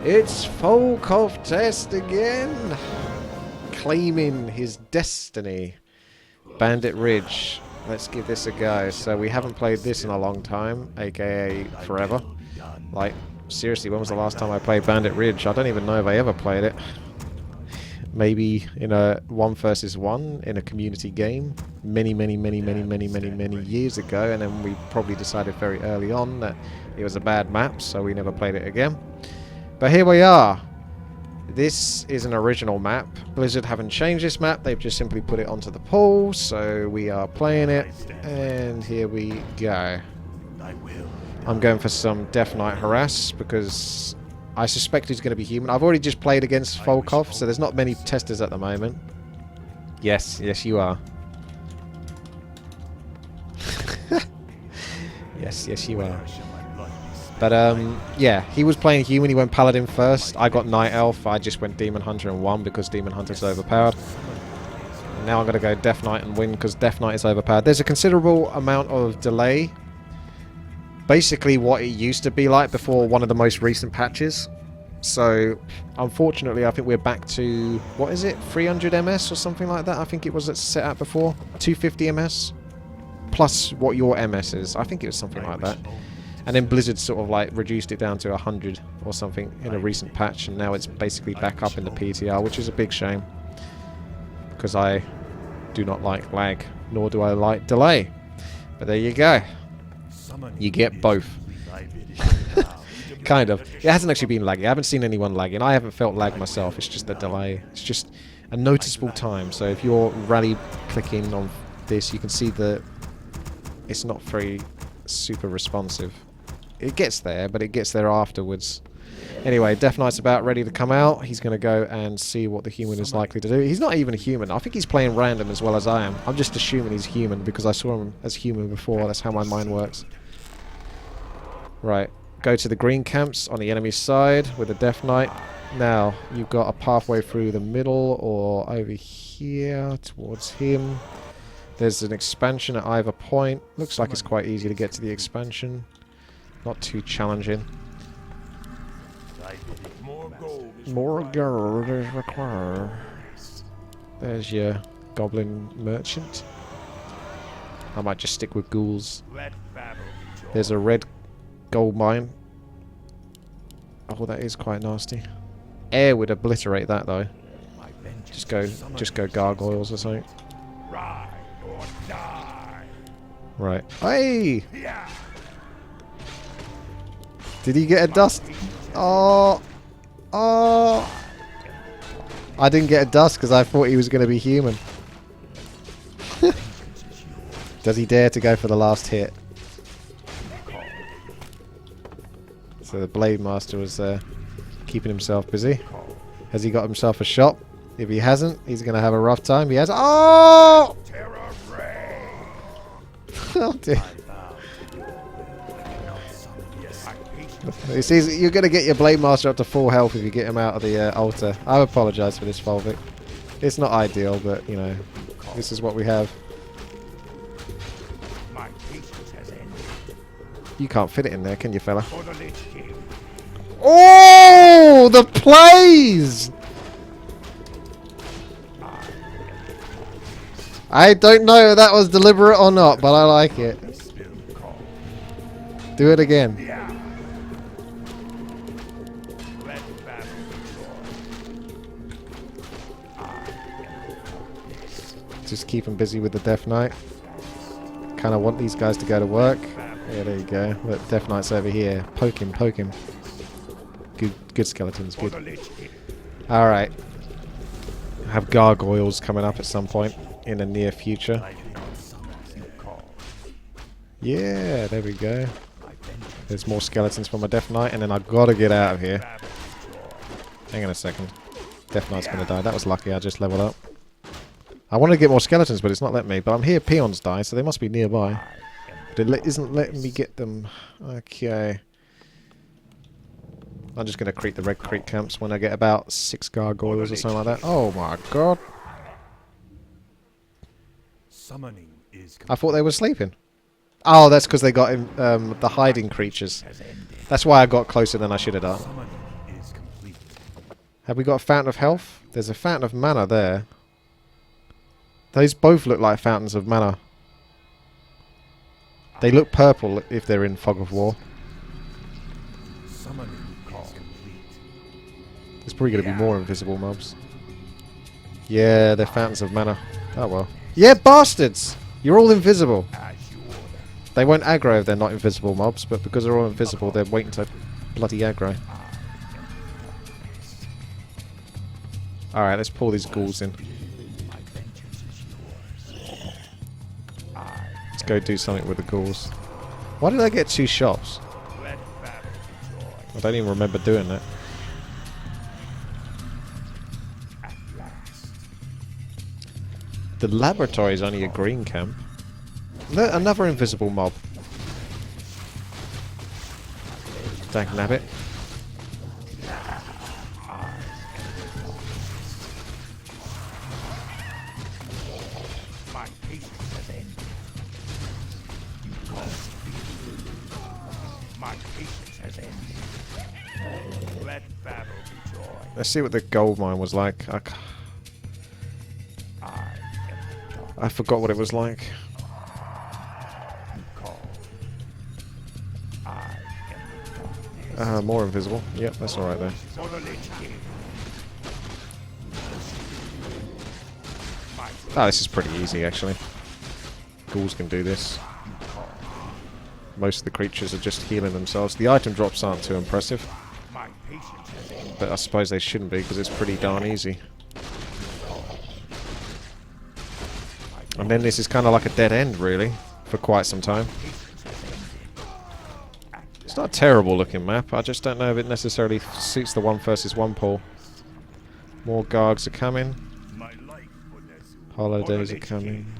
It's Volkov test again! Claiming his destiny. Bandit Ridge. Let's give this a go. So we haven't played this in a long time, aka forever. Like, seriously, when was the last time I played Bandit Ridge? I don't even know if I ever played it. Maybe in a 1 versus 1 in a community game many years ago, and then we probably decided very early on that it was a bad map, so we never played it again. But here we are. This is an original map. Blizzard haven't changed this map, they've just simply put it onto the pool, so we are playing it, and here we go. I'm going for some Death Knight harass because I suspect he's going to be human. I've already just played against Volkov, so there's not many testers at the moment. Yes, yes you are. Yes, yes you are. But yeah, he was playing human, he went Paladin first. I got Night Elf, I just went Demon Hunter and won because Demon Hunter's overpowered. And now I'm going to go Death Knight and win because Death Knight is overpowered. There's a considerable amount of delay. Basically what it used to be like before one of the most recent patches. So, unfortunately, I think we're back to, what is it, 300 MS or something like that? I think it was set at before. 250 MS? Plus what your MS is. I think it was something like that. And then Blizzard sort of like reduced it down to 100 or something in a recent patch, and now it's basically back up in the PTR, which is a big shame. Because I do not like lag, nor do I like delay. But there you go. You get both. Kind of. It hasn't actually been laggy. I haven't seen anyone lagging. I haven't felt lag myself. It's just the delay. It's just a noticeable time. So if you're rally clicking on this, you can see that it's not very super responsive. It gets there, but it gets there afterwards. Anyway, Death Knight's about ready to come out. He's going to go and see what the human is likely to do. He's not even a human. I think he's playing random as well as I am. I'm just assuming he's human because I saw him as human before. That's how my mind works. Right. Go to the green camps on the enemy's side with the Death Knight. Now, you've got a pathway through the middle or over here towards him. There's an expansion at either point. Looks like it's quite easy to get to the expansion. Not too challenging. More gold is required. There's your goblin merchant. I might just stick with ghouls. There's a red gold mine. Oh, that is quite nasty. Air would obliterate that though. Just go gargoyles or something. Right. Hey! Did he get a dust? Oh! Oh! I didn't get a dust because I thought he was going to be human. Does he dare to go for the last hit? So the Blade Master was keeping himself busy. Has he got himself a shot? If he hasn't, he's going to have a rough time. He has. Oh! Oh dear. You're going to get your Blade Master up to full health if you get him out of the altar. I apologise for this, Volvic. It's not ideal, but, you know, this is what we have. You can't fit it in there, can you, fella? Oh! The plays! I don't know if that was deliberate or not, but I like it. Do it again. Just keep him busy with the Death Knight. Kind of want these guys to go to work. Yeah, there you go. Look, Death Knight's over here. Poke him, poke him. Good skeletons, good. Alright. Have gargoyles coming up at some point in the near future. Yeah, there we go. There's more skeletons for my Death Knight, and then I've got to get out of here. Hang on a second. Death Knight's going to die. That was lucky, I just leveled up. I wanted to get more skeletons, but it's not letting me. But I'm here, peons die, so they must be nearby. But it isn't letting me get them. Okay. I'm just going to creep the Red Creek camps when I get about 6 gargoyles or something like that. Oh my god. I thought they were sleeping. Oh, that's because they got the hiding creatures. That's why I got closer than I should have done. Have we got a fountain of health? There's a fountain of mana there. Those both look like fountains of mana. They look purple if they're in Fog of War. There's probably going to be more invisible mobs. Yeah, they're fountains of mana. Oh well. Yeah, bastards! You're all invisible. They won't aggro if they're not invisible mobs, but because they're all invisible, they're waiting to bloody aggro. Alright, let's pull these ghouls in. Let's go do something with the ghouls. Why did I get 2 shops? I don't even remember doing that. The laboratory is only a green camp. Another invisible mob. Dag nabbit. Let's see what the gold mine was like. I forgot what it was like. More invisible. Yep, that's alright there. Ah, this is pretty easy actually. Ghouls can do this. Most of the creatures are just healing themselves. The item drops aren't too impressive. But I suppose they shouldn't be because it's pretty darn easy. And then this is kind of like a dead end really, for quite some time. It's not a terrible looking map, I just don't know if it necessarily suits the 1 versus 1 pool. More Gargs are coming. Holidays are coming.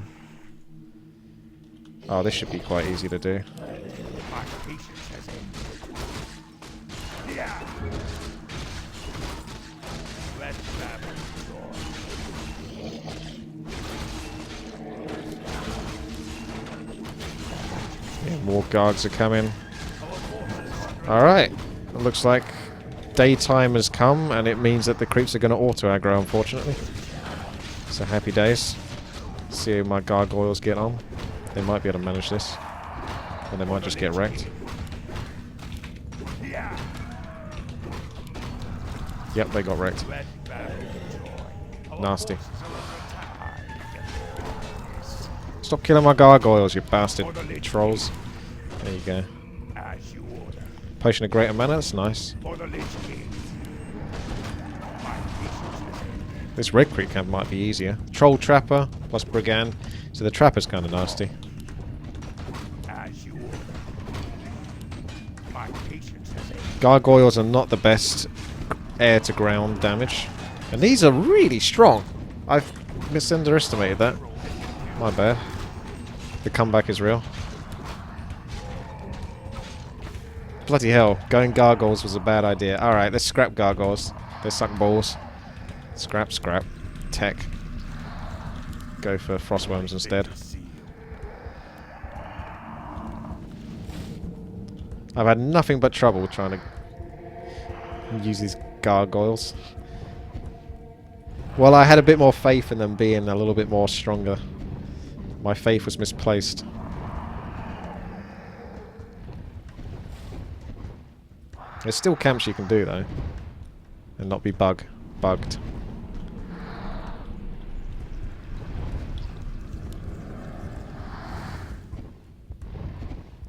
Oh, this should be quite easy to do. Yeah, more Gargs are coming. Alright, it looks like daytime has come and it means that the creeps are going to auto-aggro, unfortunately. So happy days. See how my gargoyles get on. They might be able to manage this. Or they might just get wrecked. Yep, they got wrecked. Nasty. Stop killing my gargoyles, you bastard trolls. There you go. Potion of Greater Mana, that's nice. This Red Creek camp might be easier. Troll Trapper plus Brigand. So the Trapper's kind of nasty. Gargoyles are not the best air to ground damage. And these are really strong. I've misunderestimated that. My bad. The comeback is real. Bloody hell, going gargoyles was a bad idea. Alright, let's scrap gargoyles. They suck balls. Scrap, scrap. Tech. Go for frostworms instead. I've had nothing but trouble trying to use these gargoyles. Well, I had a bit more faith in them being a little bit more stronger. My faith was misplaced. There's still camps you can do though, and not be bugged.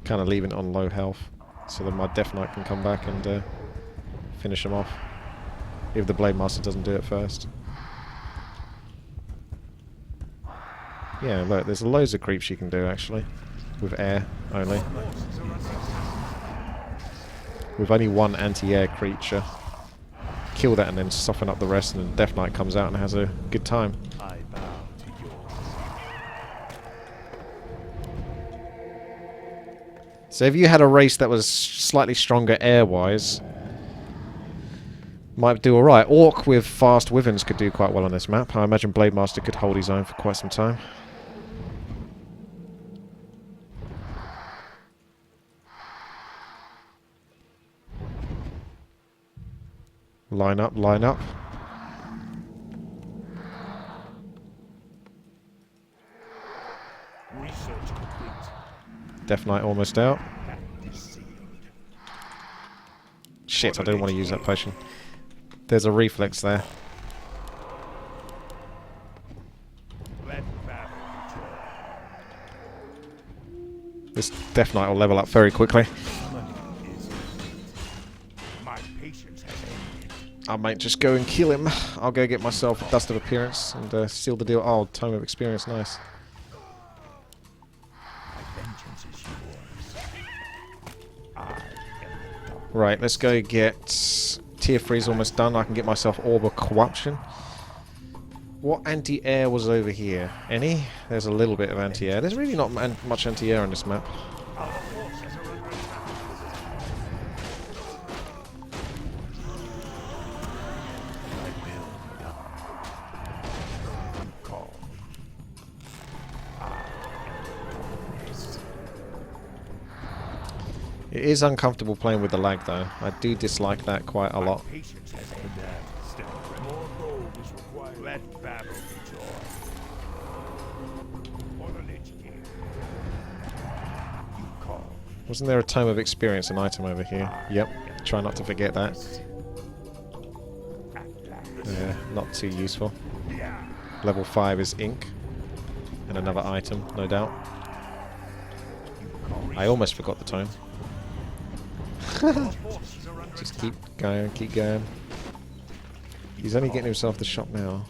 Kind of leaving it on low health, so that my Death Knight can come back and finish them off. If the Blade Master doesn't do it first. Yeah, look, there's loads of creeps you can do actually, with air only. With only one anti-air creature. Kill that and then soften up the rest, and then Death Knight comes out and has a good time. So if you had a race that was slightly stronger air-wise, might do alright. Orc with fast Wyverns could do quite well on this map. I imagine Blade Master could hold his own for quite some time. Line up, line up. Death Knight almost out. Shit, I didn't want to use that potion. There's a reflex there. This Death Knight will level up very quickly. I might just go and kill him. I'll go get myself a Dust of Appearance and seal the deal. Oh, Tome of Experience, nice. Right, let's go get... Tier 3 is almost done. I can get myself Orb of Corruption. What anti-air was over here? Any? There's a little bit of anti-air. There's really not much anti-air on this map. It is uncomfortable playing with the lag though. I do dislike that quite a lot. Wasn't there a Tome of Experience, an item over here? Yep. Try not to forget that. Yeah, not too useful. Level 5 is ink. And another item, no doubt. I almost forgot the tome. Just keep going, keep going. He's only getting himself the shot now.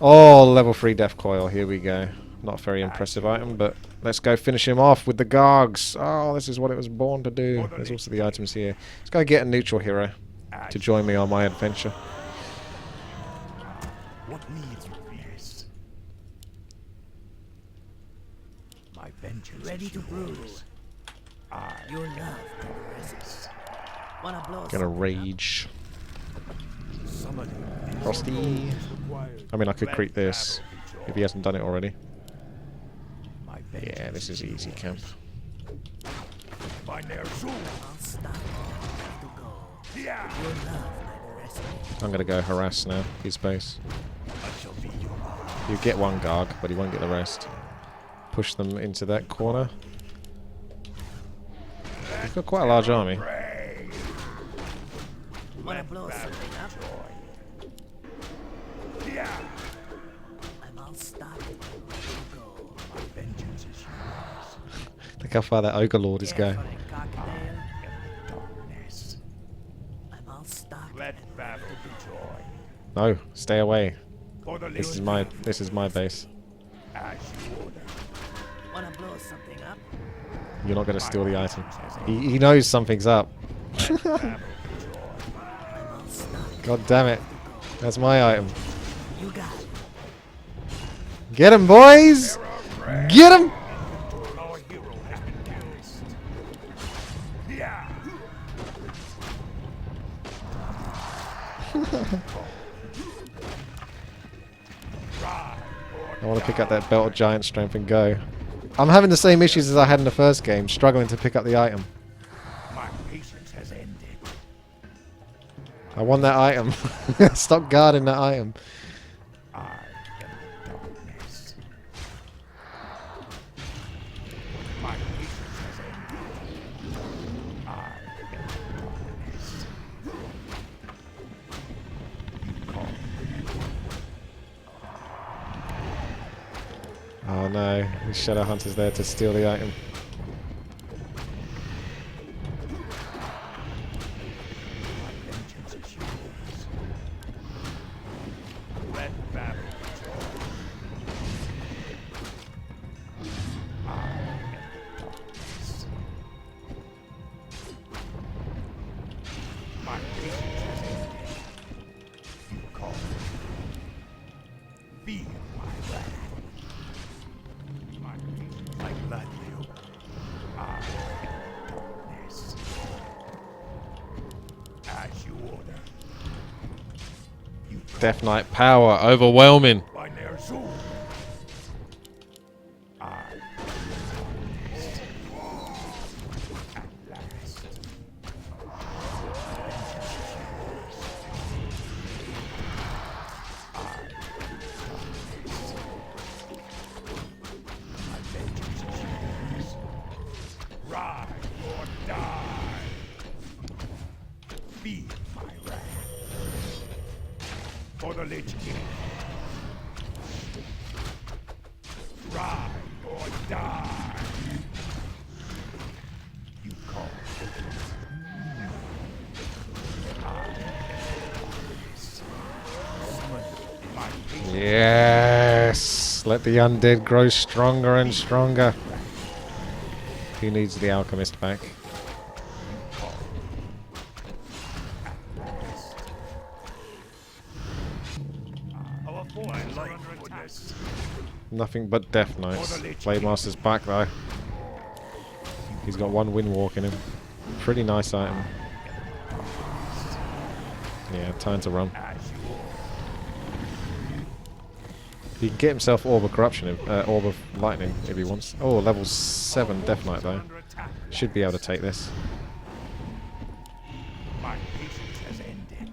Oh, level 3 Death Coil, here we go. Not a very impressive item, but let's go finish him off with the Gargs. Oh, this is what it was born to do. There's also the items here. Let's go get a neutral hero to join me on my adventure. What needs repairs? My vengeance ready to bruise. Your love resists. Wanna blow Gonna rage. Frosty. I mean, I could creep this if he hasn't done it already. Yeah, this is easy camp. I'm gonna go harass now. His base. You get one Garg, but he won't get the rest. Push them into that corner. He's got quite a large army. Wanna blow something up? I'm all stopped. My vengeance is yours. Look how far that Ogre Lord is going. I'm all stopped. Let battle be joy. No, stay away. This is my base. Wanna blow something up? You're not gonna steal the item. He knows something's up. God damn it. That's my item. You got it. Get him, boys! Get him! I want to pick up that Belt of Giant Strength and go. I'm having the same issues as I had in the first game, struggling to pick up the item. My patience has ended. I want that item. Stop guarding that item. I am darkness. My patience has ended. I am darkness. You call me. Oh no, the Shadow Hunter's there to steal the item. Death Knight power, overwhelming. Feel my wrath. For the Lich King. Try or die. You call. Yes! Let the undead grow stronger and stronger. Who needs the alchemist back? Nothing but death knights. Playmaster's back though. He's got one wind walk in him. Pretty nice item. Yeah, time to run. He can get himself Orb of Corruption, Orb of Lightning if he wants. Oh, level 7 Death Knight though. Should be able to take this. My patience has ended.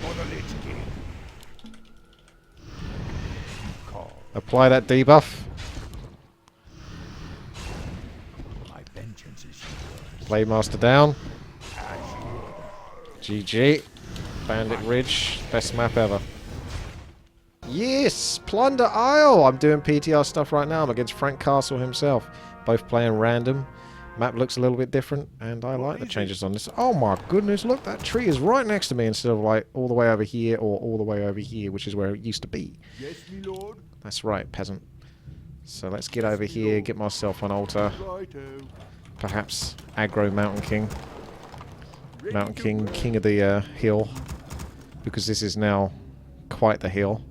For the Lich King. Apply that debuff. My vengeance is yours. Playmaster down. GG. Bandit Ridge. Best map ever. Yes! Plunder Isle! I'm doing PTR stuff right now. I'm against Frank Castle himself. Both playing random. Map looks a little bit different, and I like the changes on this. Oh my goodness, look, that tree is right next to me instead of like all the way over here or all the way over here, which is where it used to be. Yes, my lord. That's right, peasant. So let's get over here, get myself an altar. Perhaps aggro Mountain King. Mountain King, king of the hill. Because this is now quite the hill.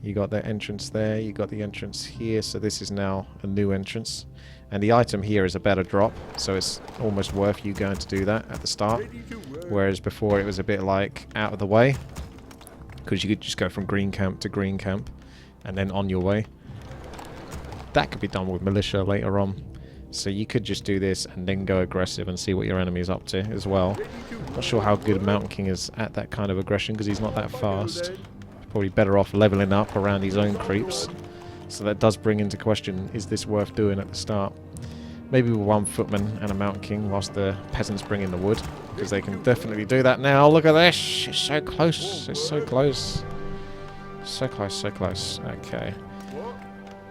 You got the entrance there, you got the entrance here, so this is now a new entrance. And the item here is a better drop, so it's almost worth you going to do that at the start. Whereas before it was a bit like out of the way. Because you could just go from green camp to green camp and then on your way. That could be done with militia later on. So you could just do this and then go aggressive and see what your enemy is up to as well. Not sure how good Mountain King is at that kind of aggression because he's not that fast. Probably better off leveling up around his own creeps. So that does bring into question, is this worth doing at the start? Maybe with one footman and a Mountain King whilst the peasants bring in the wood. Because they can definitely do that now. Look at this! It's so close. It's so close. So close, so close. Okay.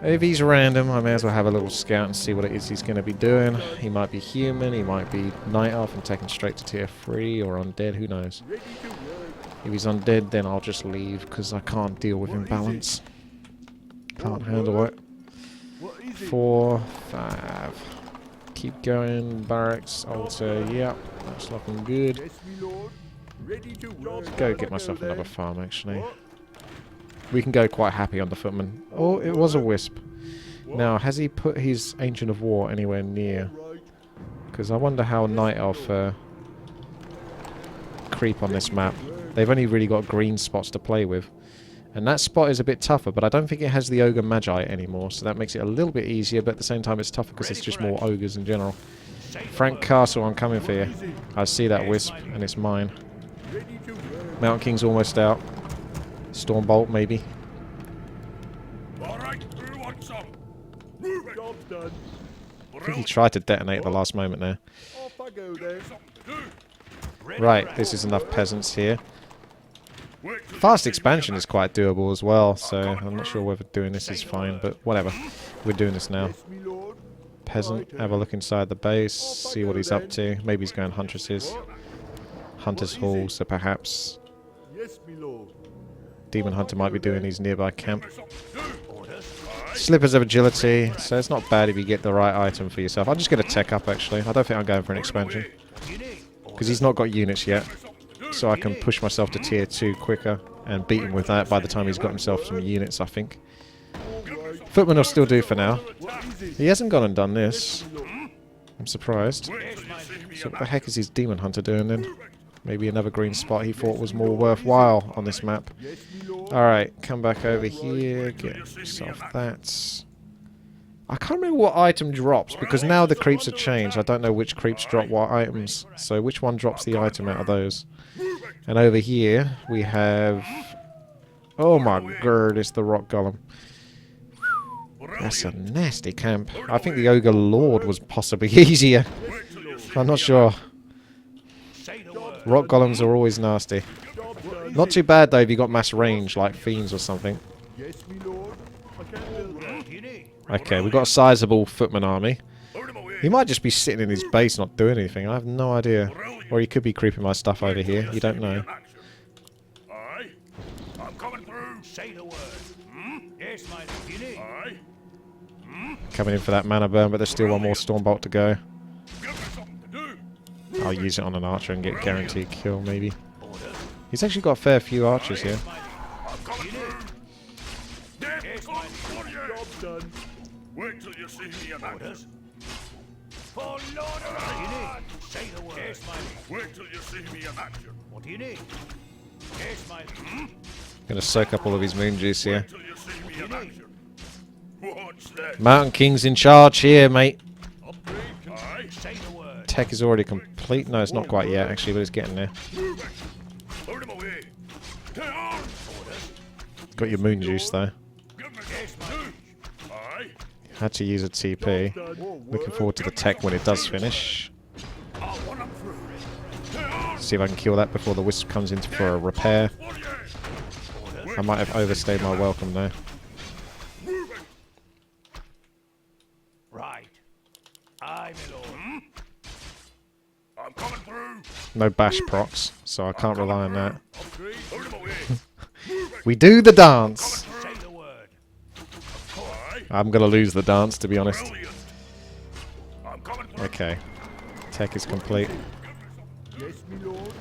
If he's random, I may as well have a little scout and see what it is he's going to be doing. He might be human, he might be Night Elf and taken straight to tier 3 or undead, who knows. If he's undead, then I'll just leave because I can't deal with imbalance. Can't handle it. 4, 5. Keep going. Barracks, altar. Yep, that's looking good. Let's go get myself another farm, actually. We can go quite happy on the footman. Oh, it was a wisp. Now, has he put his Ancient of War anywhere near? Because I wonder how Night Elf creep on this map. They've only really got green spots to play with. And that spot is a bit tougher, but I don't think it has the Ogre Magi anymore, so that makes it a little bit easier, but at the same time it's tougher because it's just more ogres in general. Frank Castle, I'm coming for you. I see that wisp, and it's mine. Mountain King's almost out. Stormbolt, maybe. I think he tried to detonate at the last moment there. Right, this is enough peasants here. Fast expansion is quite doable as well, so I'm not sure whether doing this is fine, but whatever. We're doing this now. Peasant, have a look inside the base, see what he's up to. Maybe he's going Huntress's. Hunter's Hall, so perhaps Demon Hunter might be doing his nearby camp. Slippers of Agility, so it's not bad if you get the right item for yourself. I'm just going to tech up, actually. I don't think I'm going for an expansion. Because he's not got units yet. So I can push myself to tier 2 quicker and beat him with that by the time he's got himself some units, I think. Footman will still do for now. He hasn't gone and done this. I'm surprised. So what the heck is his Demon Hunter doing then? Maybe another green spot he thought was more worthwhile on this map. Alright, come back over here, get yourself that. I can't remember what item drops, because now the creeps have changed. I don't know which creeps drop what items. So which one drops the item out of those? And over here, we have... Oh my god, it's the Rock Golem. That's a nasty camp. I think the Ogre Lord was possibly easier. I'm not sure. Rock golems are always nasty. Not too bad though if you got mass range like fiends or something. Yes, me lord. I can build that. Okay, we've got a sizable footman army. He might just be sitting in his base not doing anything. I have no idea. Or he could be creeping my stuff over here. You don't know. Aye. I'm coming through. Say the word. Yes, my lady. Aye. Coming in for that mana burn, but there's still one more Stormbolt to go. Give me something to do. I'll use it on an archer and get guaranteed kill, maybe. He's actually got a fair few archers here. I'm coming through. Death comes for you. Job done. Wait till you see me in action. For Lord of say the word. Yes, my lady. Wait till you see me in action. What do you need? Yes, my lady. Gonna soak up all of his moon juice here. Wait till you see me in action. What's that? Mountain King's in charge here, mate. Upgrade. Aye. Say the word. Tech is already complete. No, it's not quite yet, actually, but it's getting there. Move it. Put him away. Stay on. Got your moon juice, though. Give me yes, my lady. Aye. Had to use a TP. Looking forward to the tech when it does finish. I want him through. Stay on. See if I can kill that before the wisp comes in for a repair. For you. I might have overstayed my welcome there. Move it. Right. Aye, my lord. I'm coming through. No bash procs, so I can't rely on that. Upgrade. Put him away. We do the dance! Say the word. Aye. I'm gonna lose the dance, to be honest. Brilliant. I'm coming through. Okay. Tech is complete. Yes, my lord.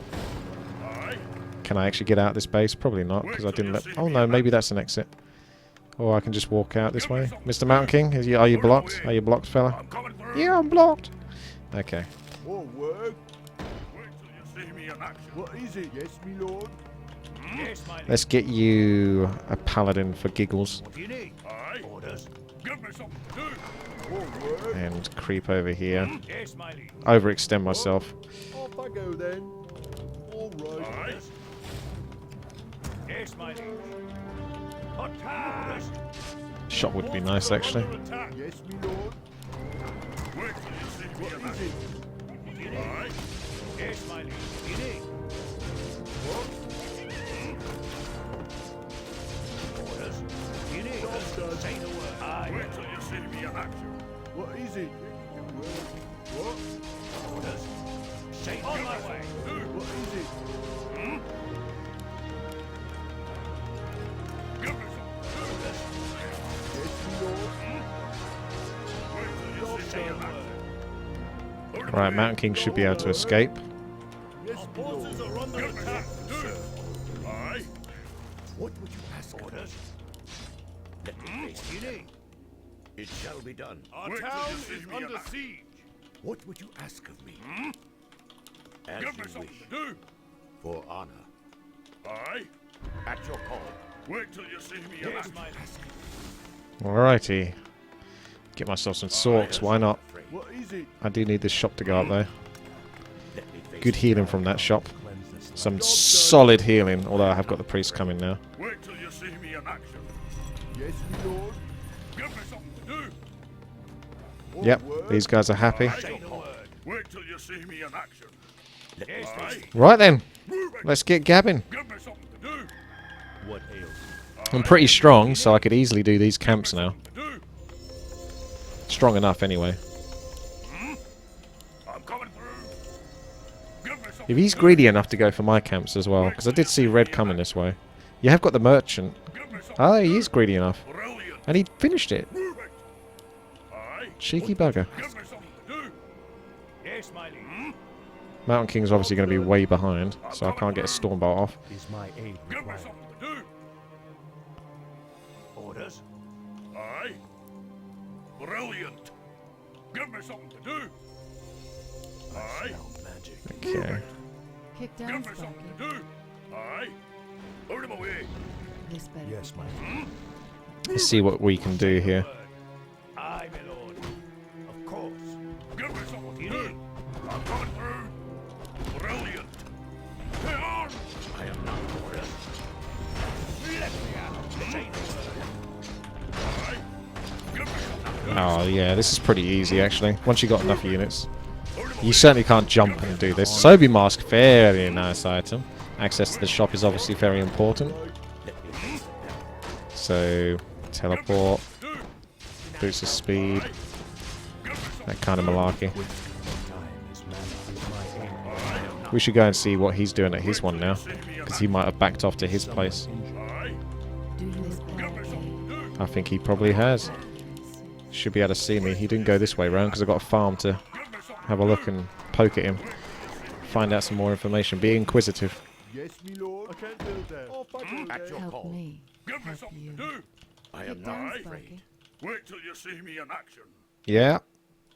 Aye. Can I actually get out of this base? Probably not, because I didn't let... Oh no, maybe that's an exit. Or I can just walk out this way. Mr. Mountain King, are you blocked? Are you blocked, fella? I'm coming through. Yeah, I'm blocked. Okay. More work. Wait till you see me in action. What is it? Yes, my lord. Yes, my lord. Let's get you a paladin for giggles. What do you need? Aye. Orders. Give me something to do. More work. And creep over here. Yes, my lord. Overextend myself. Off I go then. All right. Aye. Yes, my lord. Attack. Shot would be nice, actually. Yes, my lord. Wait till you see me in action. What do you need? Aye. Yes, my lord. What do you need? What? Orders. What do you need? Orders. Say the word. Aye. Wait till you see me in action. What is it? What? Orders. Say on my way. What is it? Give me some orders. Yes, my lord. Wait till you see me in action. Right, Mountain King should be able to escape. Yes, my forces are under attack. Aye. What would you ask? Orders. Let me face You need. it. It shall be done. Our town is under siege. What would you ask of me? As Give me you something wish, to do. for honor. Aye. At your call. Wait till you see me in Yes, action. my Alrighty. Get myself some sorks, why not? friend. What is it? I do need this shop to go up though. Let me face Good it. healing from that shop. Some solid healing, although I have got the priest coming now. Wait till you see me in action. Yes, my lord. Give me something to do. Yep, these guys are happy. Say the word. Wait till you see me in action. Let me Yes, face aye. it. Right then, Move it. let's get gabbing. Give me something to do. What ails? I'm pretty strong, so I could easily do these camps now. To do. Strong enough anyway. I'm coming through. Give me something. If he's greedy enough to go for my camps as well, because I did see red coming this way. You have got the merchant. Give me something. Oh, he is greedy enough. Brilliant. And he finished it. Move it. Aye. Cheeky bugger. Give me something to do. Yes, my lady. Mountain King's obviously going to be way behind, so I can't get a Stormbolt off. Is my aid Give me required? something to do. Orders. Aye. Brilliant. Give me something to do. Aye. Magic. Okay. Kick Give down, me something Sparky. to do. Aye. Put him away. This better Yes, be my good. Let's see what we can do here. Aye, my lord. Of course. Give me something to do. I'm coming through. Brilliant. Stay on. I am not orders. Let me out. Say the word. Aye. Give me something to do. Oh yeah, this is pretty easy actually, once you got enough units. Put him You certainly can't jump and do this. Sobi Mask, very nice item. Access to the shop is obviously very important. So, teleport, boost of speed, that kind of malarkey. We should go and see what he's doing at his one now, because he might have backed off to his place. Do this better. I think he probably has. Should be able to see me. He didn't go this way round because I've got a farm to have a look and poke at him. Find out some more information. Be inquisitive. Yes, me lord. I can't do that. Oh, At your Help call. me. Give me Help something you. to do. I Get am down, not Sparky. afraid. Wait till you see me in action. Yeah,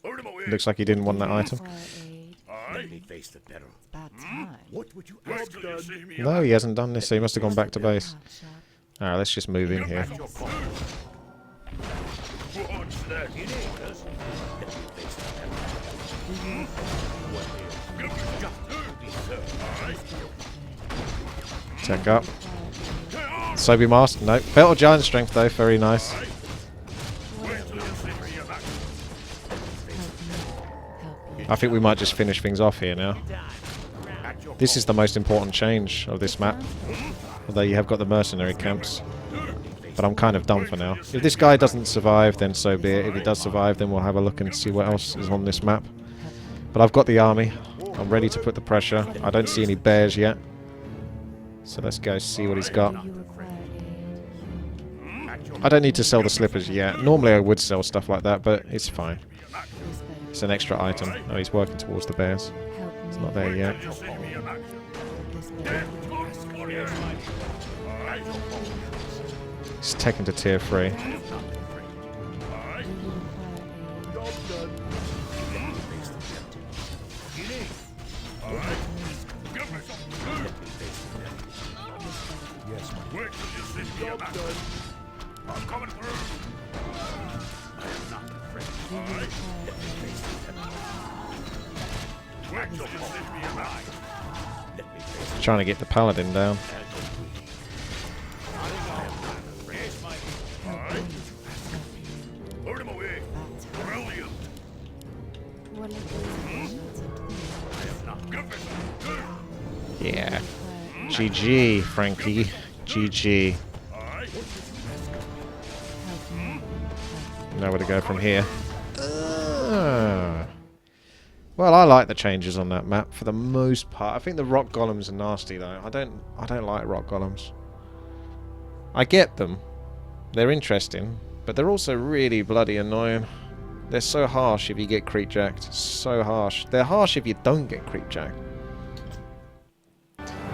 Out of my way. looks like he didn't want that item. Require aid. Let me face the peril. It's about time. What would you Wait ask? till you see me in No, he hasn't done this, so he must have gone back to base. Hot shot. Alright, let's just move in here. At your call. What's that? You need us. Let me face the peril. Give me something. Check up. Sobi Mask, no. Belt of Giant Strength though, very nice. Wait till you see me in action. Help you. I think we might just finish things off here now. At your This is the most important change of this map. Although you have got the mercenary camps. But I'm kind of done for now. If this guy doesn't survive, then so be it. If he does survive, then we'll have a look and see what else is on this map. But I've got the army. I'm ready to put the pressure. I don't see any bears yet. So let's go see what he's got. Do you require aid? I don't need to sell the slippers yet. Normally I would sell stuff like that, but it's fine. This better. It's an extra item. Oh, he's working towards the bears. Help me. It's not there yet. You see me in action. This better. Warrior. Alright. He's taken to tier 3. Do you require Give me something. Wait till you see me in action. I'm coming through. Wait till you see me in action. Trying to get the paladin down. Out of my way. Brilliant. What are those shots? Give me something. Yeah. GG, Frankie. GG. Alright. Help me. Nowhere to go from here. Well, I like the changes on that map for the most part. I think the rock golems are nasty though. I don't like rock golems. I get them. They're interesting, but they're also really bloody annoying. They're so harsh if you get creep jacked. So harsh. They're harsh if you don't get creep jacked.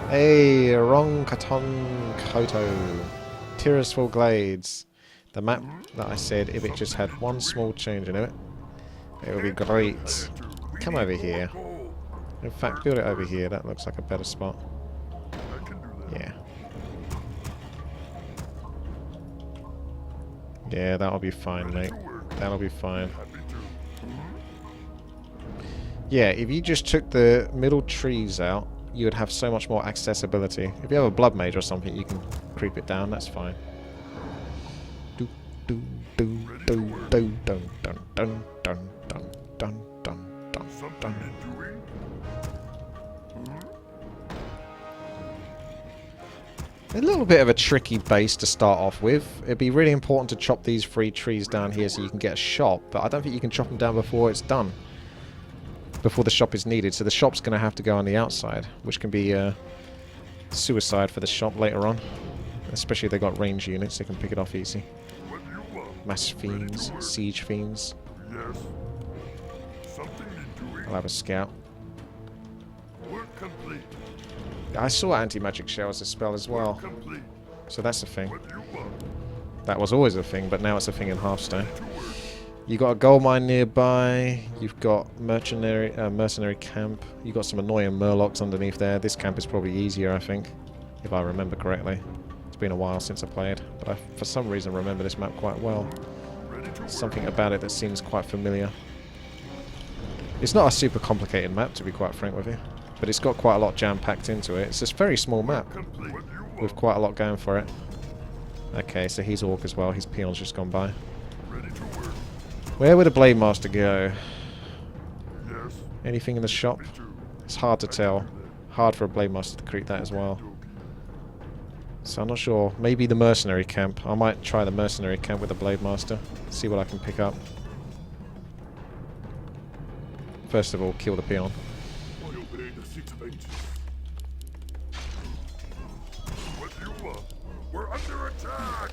Hey, Ronkaton Koto. Tirisfal Glades. The map that I said if it just had one small change in it, it would be great. Come over here. In fact, build it over here. That looks like a better spot. Yeah. Yeah, that'll be fine, mate. That'll be fine. Yeah, if you just took the middle trees out, you would have so much more accessibility. If you have a blood mage or something, you can creep it down. That's fine. Do do do do do dun dun dun dun dun dun dun dun dun. A little bit of a tricky base to start off with. It'd be really important to chop these 3 trees down here so you can get a shop, but I don't think you can chop them down before it's done. Before the shop is needed, so the shop's going to have to go on the outside, which can be suicide for the shop later on. Especially if they got range units, they can pick it off easy. Mass fiends, siege fiends. Yes. Something you're doing. I'll have a scout. Work complete. I saw anti-magic shell as a spell as well, Complete. so that's a thing. What do you want? That was always a thing, but now it's a thing in Hearthstone. You got a gold mine nearby. You've got mercenary camp. You got some annoying murlocs underneath there. This camp is probably easier, I think, if I remember correctly. It's been a while since I played, but I, for some reason, remember this map quite well. Something about it that seems quite familiar. It's not a super complicated map, to be quite frank with you, but it's got quite a lot jam-packed into it. It's a very small map with quite a lot going for it. Okay, so he's orc as well. His peon's just gone by. Where would a Blade Master go? Anything in the shop? It's hard to tell. Hard for a Blade Master to creep that as well. So I'm not sure. Maybe the mercenary camp. I might try the mercenary camp with the Blade Master. See what I can pick up. First of all, kill the peon. We're under attack!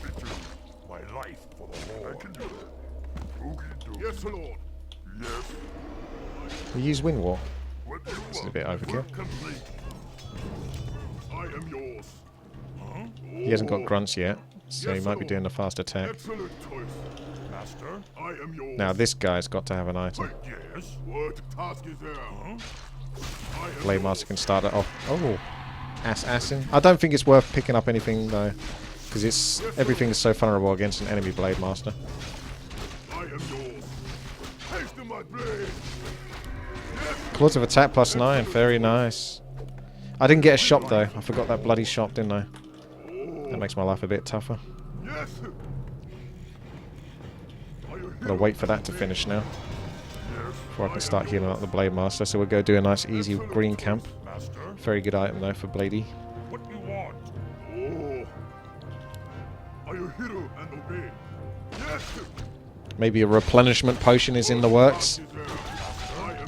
My life for the Lord. I can do it. Yes, Lord. Yes. We use Wind Walk. What do you This is a want? bit overkill. Complete. I am yours. Huh? He hasn't got grunts yet, so he might be doing a fast attack. Excellent choice. Master, I am yours. Now this guy's got to have an item. Wait, yes. What task is there? Huh? Blade Master can start it off. Oh, assassin. I don't think it's worth picking up anything though, because it's everything is so vulnerable against an enemy Blade Master. I am yours. Haste to my blade. Claws of attack +9. Very nice. I didn't get a shop though. I forgot that bloody shop, didn't I? That makes my life a bit tougher. Yes. Gotta wait for that to finish now before I can start healing up the Blade Master. So we'll go do a nice easy green camp. Very good item though for Bladey. What you want? Oh. Are you hero and obey? Yes. Maybe a replenishment potion is in the works. I am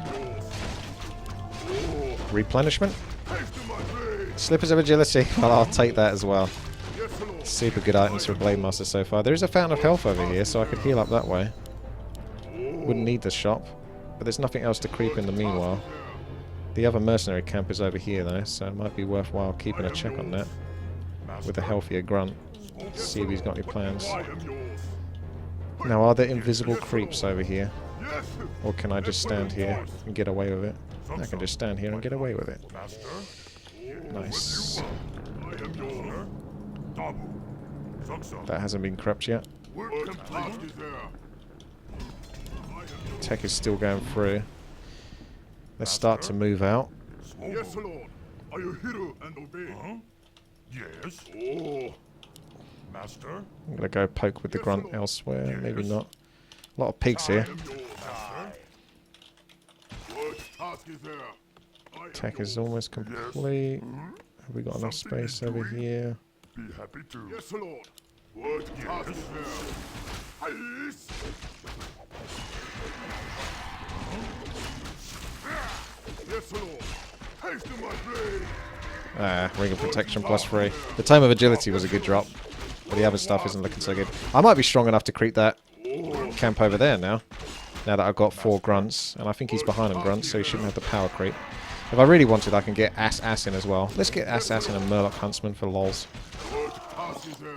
yours. Replenishment? Haste to my blade. Slippers of agility. Well, I'll take that as well. Yes, Lord. Super good items for Blade Master so far. There is a Fountain of Health over here, so I could heal up that way. Wouldn't need the shop, but there's nothing else to creep in the meanwhile. The other mercenary camp is over here though, so it might be worthwhile keeping a check on that with a healthier grunt. See if he's got any plans. I am yours. Now, are there invisible creeps over here? Or can I just stand here and get away with it? I can just stand here and get away with it. Nice. I am yours. That hasn't been crept yet. What task is there? Tech is still going through. Let's start to move out. Yes, Lord. Are you hero and obey? Huh? Yes. Oh. Master? I'm gonna go poke with the grunt elsewhere. Maybe not. A lot of pigs here. What task is there? Tech is almost complete. Have we got enough space over here? Be happy to. Yes, Lord. What task is there? Yes. Yes, Lord. Haste to my blade. Ah, Ring of Protection +3. The Tome of Agility was a good drop, but the other stuff isn't looking so good. I might be strong enough to creep that camp over there now that I've got 4 grunts, and I think he's behind on grunts, so he shouldn't have the power creep. If I really wanted, I can get Assassin as well. Let's get Assassin and Murloc Huntsman for lols.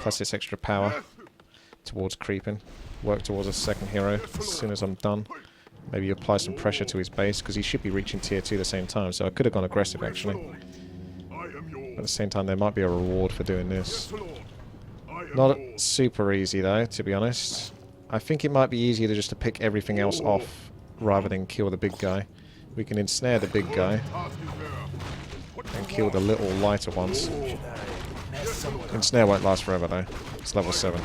Plus this extra power towards creeping. Work towards a second hero as soon as I'm done. Maybe apply some pressure to his base, because he should be reaching tier 2 at the same time, so I could have gone aggressive actually. At the same time, there might be a reward for doing this. Not super easy though, to be honest. I think it might be easier just to pick everything else off rather than kill the big guy. We can ensnare the big guy and kill the little lighter ones. Ensnare won't last forever though. It's level 7.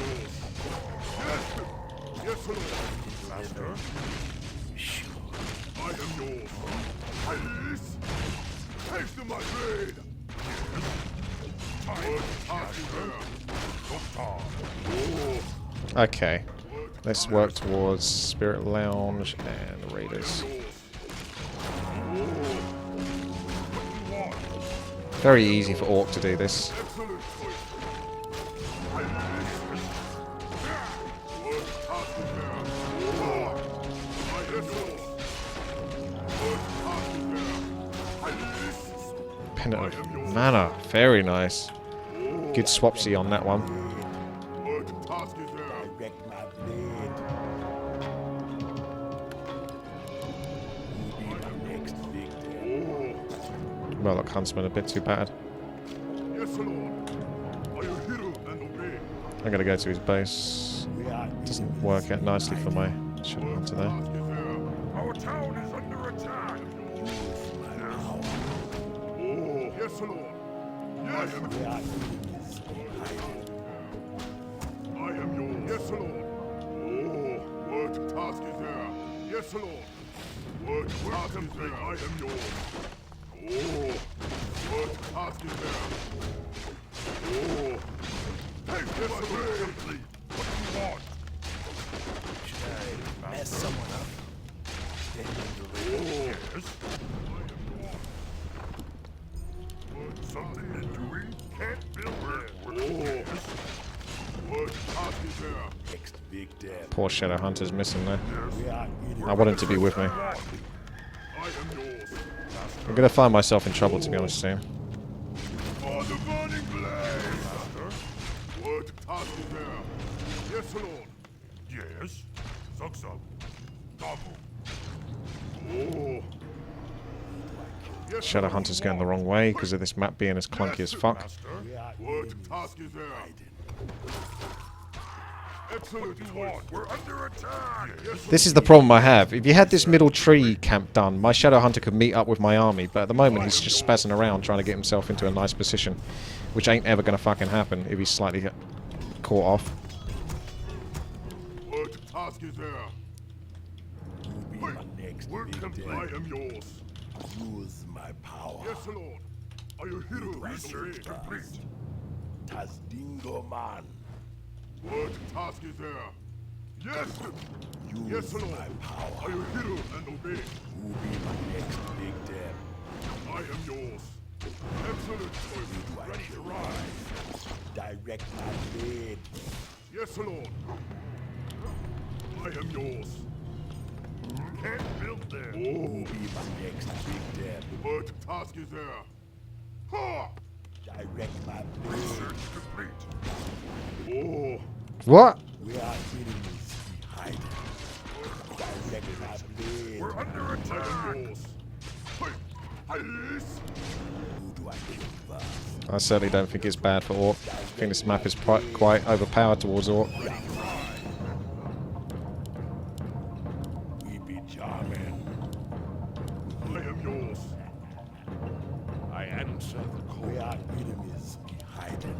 Okay, let's work towards Spirit Lounge and Raiders. Very easy for Orc to do this. Pendant of Mana, very nice. Good swapsy on that one. Murloc Huntsman a bit too bad. I'm gonna go to his base. Doesn't work out nicely for my Shadow Hunter there. Our town is under attack. Yes, Lord. Yes. I am yours. Yes, Lord. Oh, what task is there? Yes, Lord. What task is there? I am yours. Oh, what task is there? Oh, take this away. Complete. What do you want? Should I mess someone up? Oh, yes. Something to do? Can't build there. Oh, what task is there? Next big dam. Poor Shadow Hunter's missing there. We are eating. I want him to be with me. I am yours. I'm gonna find myself in trouble, to be honest, soon. For the burning blaze! What task is there? Yes, Lord. Yes. Suksam. Dabu. Oh. Yes, Shadow Lord. Hunter's going the wrong way because of this map being as clunky as fuck. Master. What task is there? Excellent. We're under attack. Yes, This is the problem I have. If you had this middle tree camp done, my Shadow Hunter could meet up with my army, but at the moment he's just spazzing around trying to get himself into a nice position, which ain't ever going to fucking happen if he's slightly caught off. what task is there? You'll be my next We're big complete. dam. I am yours. Use my power. Yes, Lord. Are you hero? Research complete. Tasdingo man. What task is there? Yes! Use Yes, Lord. my power. Are you hero and obey? You'll be my next big dam. I am yours. Excellent choice. Ready to rise. Direct my blade. Yes, Lord. I am yours. Can't build there. You'll Oh, be my next big dam. what task is there? Ha! Direct my blade. Research complete. Oh, What? We are enemies behind it. Direct my blade. we're under attack. I am yours. Hey, please. Who do I kill first? I certainly don't think it's bad for Orc. I think this map is quite overpowered towards Orc. We be charming. I am yours. I answer the call. We are enemies behind it.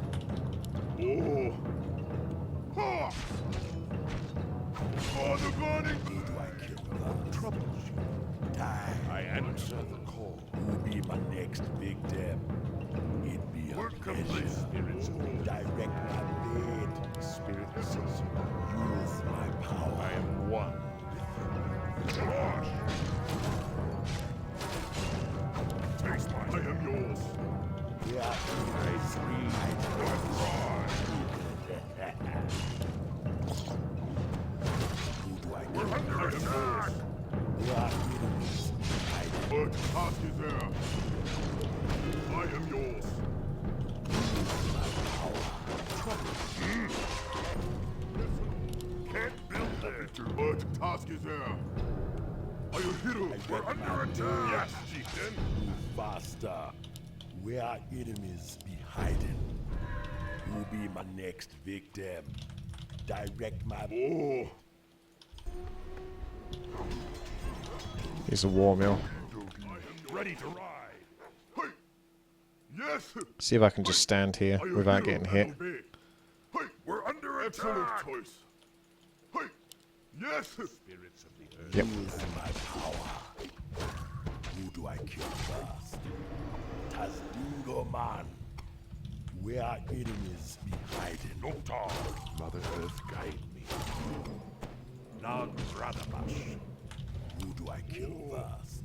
Oh. Ha! For the burning. Who do I kill first? Troubleshoot. Die. I answer the call. Who be my next big dam? It be a We're complete. pleasure. Spirits of direct my blade. Spirit says, use my power. I am one. Wash. Taste my. I am yours. We are enemies behind Who do I We're kill? under attack. We are enemies behind What task is there? I am yours. Can't build there. What task is there? Are you hero? We're under attack. Yes, chieftain. Move faster. We are enemies behind Who be my next victim? Direct my Oh, He's a war mill. ready to ride. Hey, yes. See if I can just stand here Are you without hero getting hit. and obey? Hey, we're under excellent choice. Hey, yes. Spirits of the earth. Yep. use my power. Who do I kill first? Tasdingo man. We are enemies behind Noctar. Mother Earth guide me. None Radabash. Who do I kill first?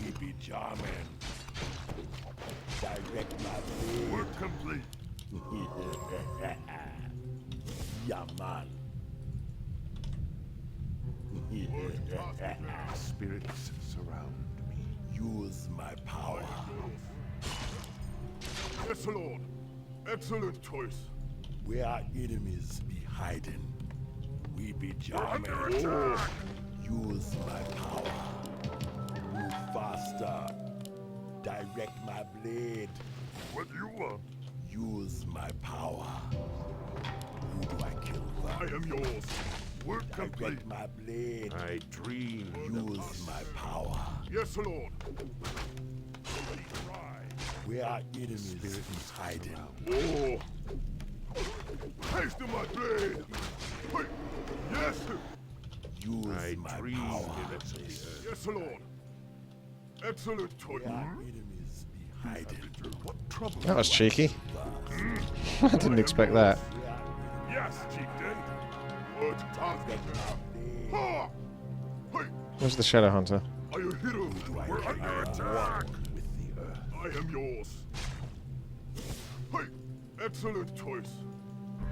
We be Jarman. Direct my blade. We're complete. Yeah, man. Spirits surround me. Use my power. Yes, Lord. Excellent choice. We are enemies behind We be Jarman. Under attack. Use my power. Move faster. Direct my blade. What do you want? Use my power. Who do I kill I first? am yours. We're complete. Direct my blade. I dream. Use my power. Yes, Lord. We are enemies behind Oh. Taste of my blade. Wait. Yes. Use my power. Yes, Lord. Excellent choice. Where our enemies be hiding. What trouble? That was cheeky. I didn't expect that. Yes, chieftain. Word to target now. Ha! Hey, Where's the Shadow Hunter? are you hero? We're under attack. With the earth. I am yours. Hey, excellent choice.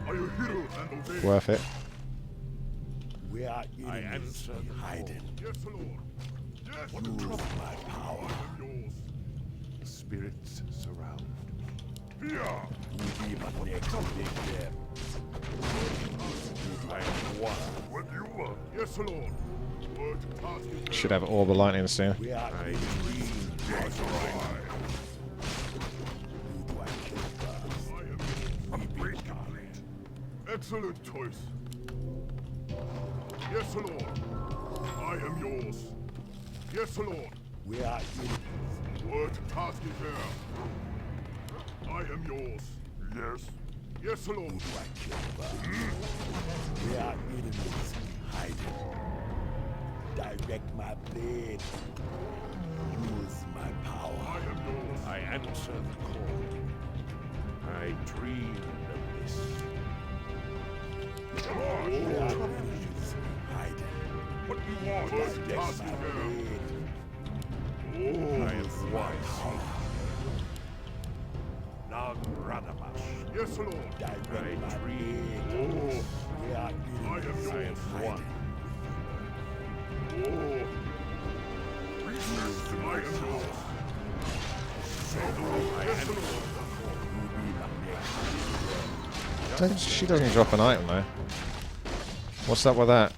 Are you hero and obey? Worth it. Where our enemies be hiding. Yes, Lord. Yes, what Use trouble? my power. I am yours. The spirits surround. Yeah. You be my next big them. I am one. What do you want? Yes, Lord. Word to target. Should have Orb of Lightning soon. Where our enemies be hiding. Who do I kill first? I am upgrade complete. Excellent choice. Yes, Lord. I am yours. Yes, Lord. Where our enemies. Word to task is there. I am yours. Yes. Yes, Lord. Who do I kill first? Where our enemies be hiding. Direct my blade. Use my I power. am yours. I answer the call. I dream of this. Come on. Where our enemies be hiding. What do you want? Word to Direct task my is there. blade. Oh, I am wise. Nagradabash. yes, Lord. Direct my blade. Oh, Where our I am enemies yours. be hiding. Oh. Research to my yours. Yes, Lord. She doesn't drop an item though. What's up with that?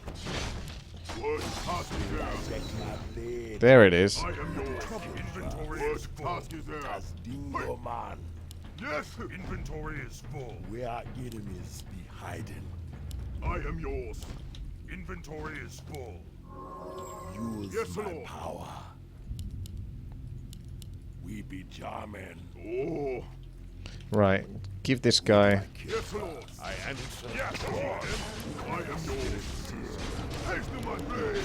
Word to task is there. Direct my blade. There it is. I am yours. Inventory is full. Task is there. As Dingo Man. Yes, inventory is full. Where our enemies be hiding. I am yours. Inventory is full. Use Yes, my Lord. power. We be Jarmen. Oh, Right. Give this guy. yes, Lord. I answer. Yes, Lord. I am yours. Haste to my blade.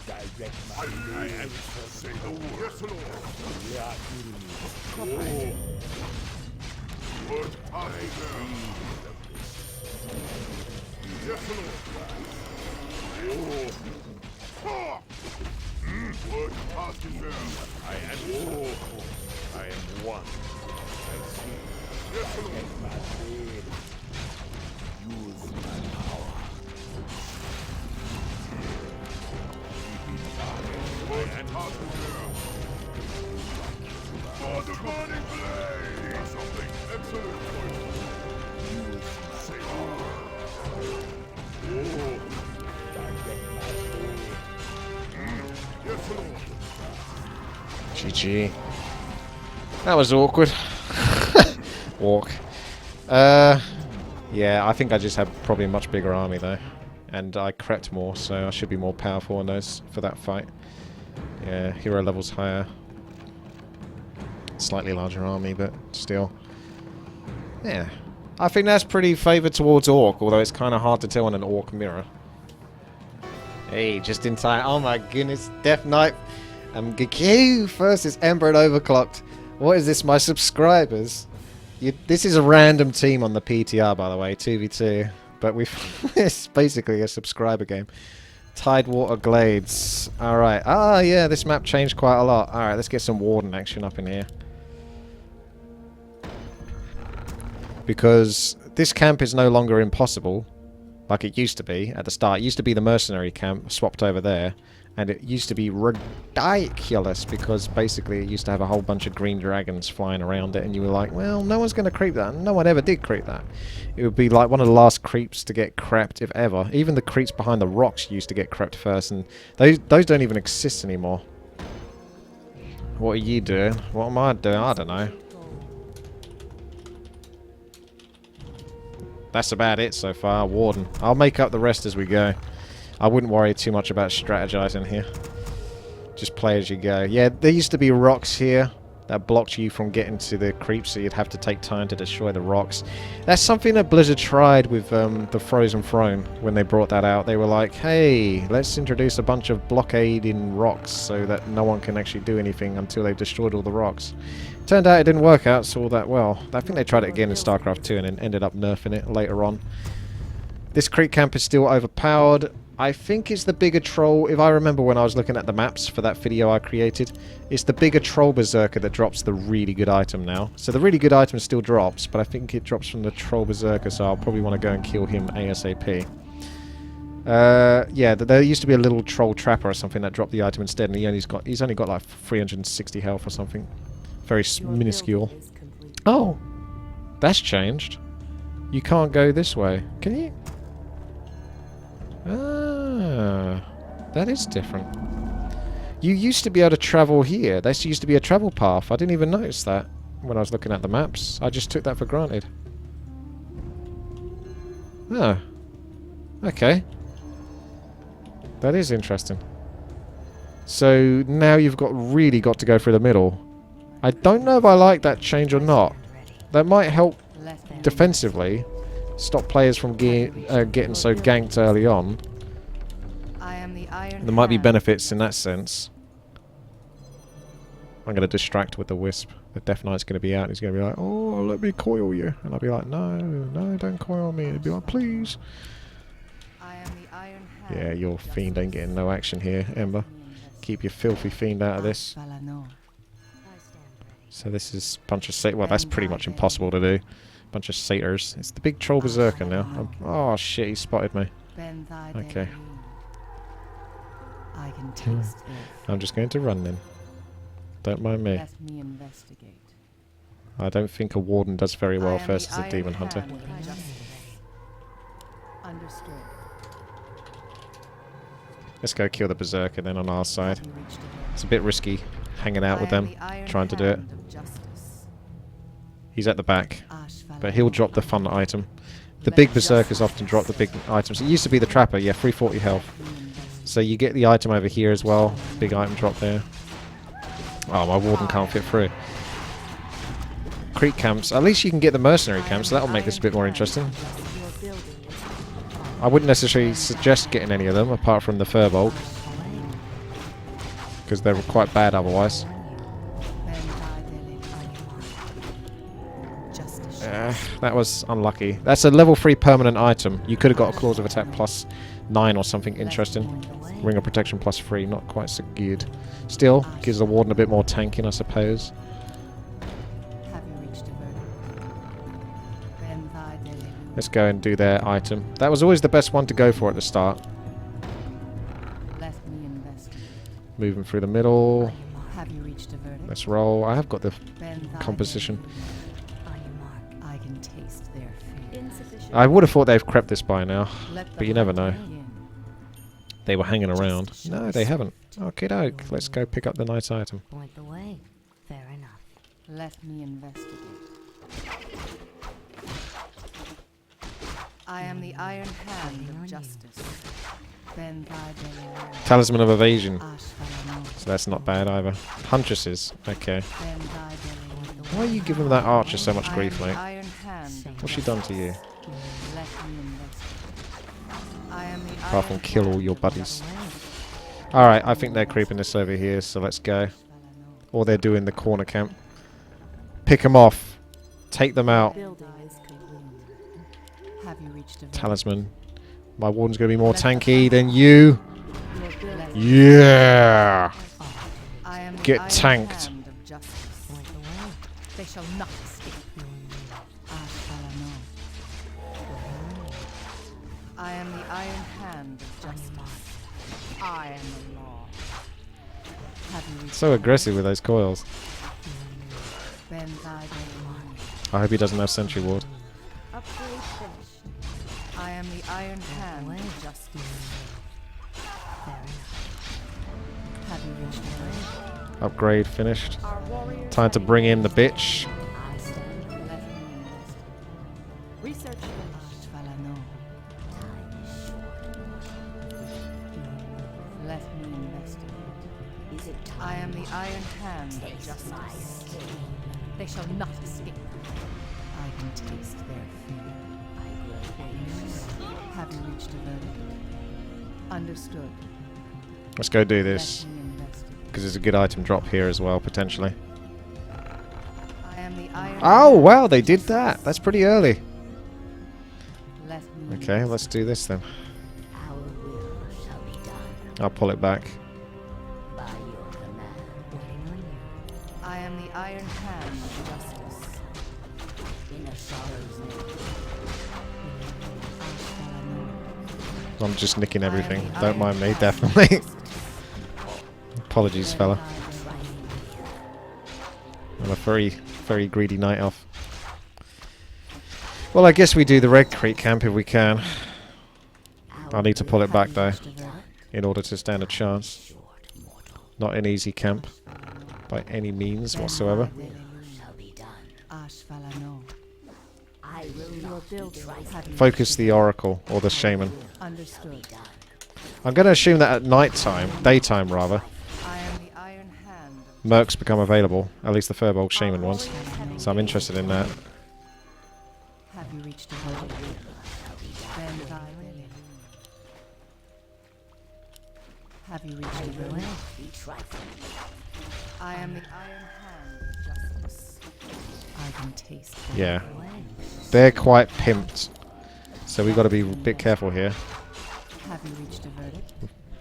Direct my I blade. answer. Say the word. Yes, Lord. Where our enemies. Oh. Word to task is there. Yes, Lord. Oh. Ha! Word to task is there. I answer. I am one. Yes, Lord. My blade. Use my power. Word to task is there. For the burning blade. Or something. Excellent choice. Say the word. Oh. Direct my blade. Yes, Lord. GG. That was awkward. Walk. Yeah, I think I just had probably a much bigger army though. And I crept more, so I should be more powerful on those for that fight. Yeah, hero levels higher. Slightly larger army, but still. Yeah. I think that's pretty favoured towards Orc, although it's kind of hard to tell on an Orc mirror. Hey, just in time. Oh my goodness, Death Knight. GQ first is Ember and Overclocked. What is this, my subscribers? This is a random team on the PTR, by the way, 2v2. But it's basically a subscriber game. Tidewater Glades. Alright. Ah, yeah, this map changed quite a lot. Alright, let's get some Warden action up in here. Because this camp is no longer impossible, like it used to be at the start. It used to be the mercenary camp, swapped over there. And it used to be ridiculous because basically it used to have a whole bunch of green dragons flying around it, and you were like, well, no one's going to creep that. No one ever did creep that. It would be like one of the last creeps to get crept, if ever. Even the creeps behind the rocks used to get crept first, and those don't even exist anymore. What are you doing? What am I doing? I don't know. That's about it so far. Warden. I'll make up the rest as we go. I wouldn't worry too much about strategizing here. Just play as you go. Yeah, there used to be rocks here, that blocked you from getting to the creep, so you'd have to take time to destroy the rocks. That's something that Blizzard tried with the Frozen Throne when they brought that out. They were like, hey, let's introduce a bunch of blockading rocks so that no one can actually do anything until they've destroyed all the rocks. Turned out it didn't work out so all that well. I think they tried it again in StarCraft 2 and then ended up nerfing it later on. This creep camp is still overpowered. I think it's the bigger troll. If I remember when I was looking at the maps for that video I created, it's the bigger troll berserker that drops the really good item now. So the really good item still drops, but I think it drops from the troll berserker, so I'll probably want to go and kill him ASAP. Yeah, there used to be a little troll trapper or something that dropped the item instead, and he's only got like 360 health or something. Very minuscule. Oh, that's changed. You can't go this way, can you? Ah, that is different. You used to be able to travel here. There used to be a travel path. I didn't even notice that when I was looking at the maps. I just took that for granted. Oh. Okay. That is interesting. So now you've really got to go through the middle. I don't know if I like that change or not. That might help defensively. Stop players from getting so ganked early on. There might be benefits in that sense. I'm going to distract with the wisp. The Death Knight's going to be out and he's going to be like, oh, let me coil you. And I'll be like, no, no, don't coil me. He'd be like, please. Yeah, your fiend ain't getting no action here, Ember. Keep your filthy fiend out of this. So this is a bunch of satyrs. Well, that's pretty much impossible to do. Bunch of satyrs. It's the big troll berserker now. Oh shit, he spotted me. Okay. I'm just going to run then. Don't mind me. I don't think a warden does very well versus a demon hunter. Let's go kill the berserker then on our side. It's a bit risky hanging out with them, trying to do it. He's at the back, but he'll drop the fun item. The big berserkers often drop the big items. It used to be the trapper, yeah, 340 health. So you get the item over here as well. Big item drop there. Oh, my warden can't fit through. Creep camps. At least you can get the mercenary camps, so that'll make this a bit more interesting. I wouldn't necessarily suggest getting any of them, apart from the Firbolg, because they're quite bad otherwise. That was unlucky. That's a level 3 permanent item. You could have got a claws of attack plus 9 or something interesting. Ring of protection plus 3, not quite so good. Still, gives the warden a bit more tanking, I suppose. Let's go and do their item. That was always the best one to go for at the start. Moving through the middle. Let's roll. I have got the composition. I would have thought they've crept this by now, but you never know. They were hanging around. No, they haven't. Okay, doke. Let's go pick up the nice item. Point the way. Fair enough. Let me investigate. I am the Iron Hand of Justice. Talisman of Evasion. So that's not bad either. Huntresses. Okay. Why are you giving that archer so much grief, mate? What's she done to you? Apart from kill all your buddies. Alright, I think they're creeping this over here, so let's go. Or they're doing the corner camp. Pick them off. Take them out. Talisman. My warden's going to be more tanky than you. Yeah! Get tanked. They shall not escape. I am the Iron Hand of Justice. I am the law. So aggressive with those coils. I hope he doesn't have Sentry Ward. I am the Iron Hand of Justice. Upgrade finished. Time to bring in the bitch. Research finished. Let me investigate. I am the Iron Hand of Justice. They shall not escape. I can taste their fear. Have you reached a verdict? Understood. Let's go do this. Because there's a good item drop here as well, potentially. I am the Iron Oh, wow, they did that. That's pretty early. Let me Okay, let's do this then. Our will shall be done I'll pull it back. by your command. Waiting on you. I am the Iron Hand of Justice. In a sorrow's name. I'm just nicking everything. Don't mind me, definitely. Apologies, fella. I'm a very, very greedy night off. Well, I guess we do the Red Creek camp if we can. I need to pull it back though, in order to stand a chance. Not an easy camp, by any means whatsoever. Shall be done. Ashvalano. I will not be trifled. Focus the Oracle, or the Shaman. Understood. I'm going to assume that at night time, daytime rather, I am the Iron Hand of Mercs become available, at least the Firbolg Shaman ones. So I'm interested in that. Have you reached a verdict? Then thy will. Have you reached a verdict? Be trifled. I am the Iron Hand of Justice. I can taste them. Yeah. They're quite pimped. So we've got to be a bit careful here. Have you reached a verdict?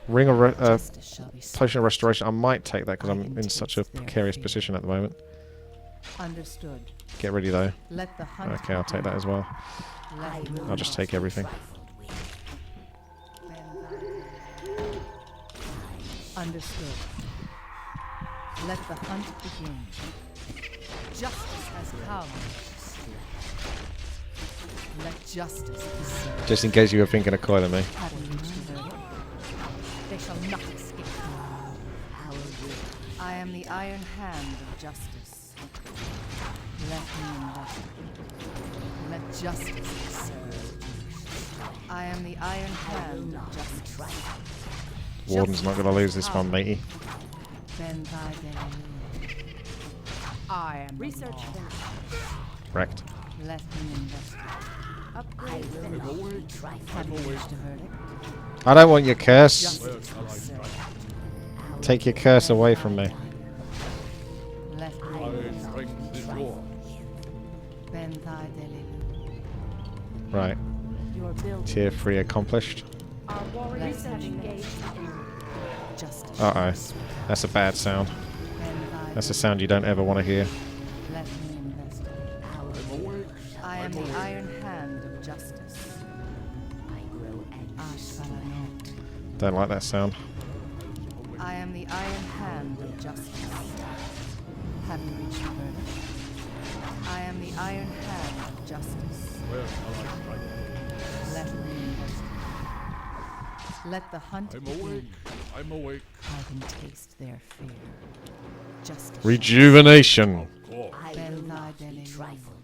Ring of Justice shall be served. Potion of Restoration. I might take that because I'm in such a precarious position at the moment. Understood. Get ready though. Let the hunt Okay, I'll take that as well. Let me I'll just take everything. Understood. Let the hunt begin. Justice has come. Let justice be served. Just in case you were thinking of coiling me. Have you reached a verdict? They shall not escape. I am the Iron Hand of Justice. Let me investigate. Let justice be served. I am the Iron Hand of Justice. Warden's not going to lose this one, matey. Ben thy day. I am research. Wrecked. Let me investigate. I will not be trifled. Have you reached a verdict? I don't want your curse. Justice be served. Take your curse away from me. Let me investigate. Ben thy day. Right. Your building. Tier 3 accomplished. Our warriors have engaged. Justice. Uh-oh. That's a bad sound. Ben thy That's a sound you don't ever want to hear. Let me investigate. I am the Iron Hand of Justice. I grow anxious. Ashvalano. Don't like that sound. I am the Iron Hand of Justice. Have you reached a verdict? I am the Iron Hand of Justice. Let me investigate. Let the hunt begin. I'm awake. I can taste their fear. Justice. Rejuvenation. Ben thy belly.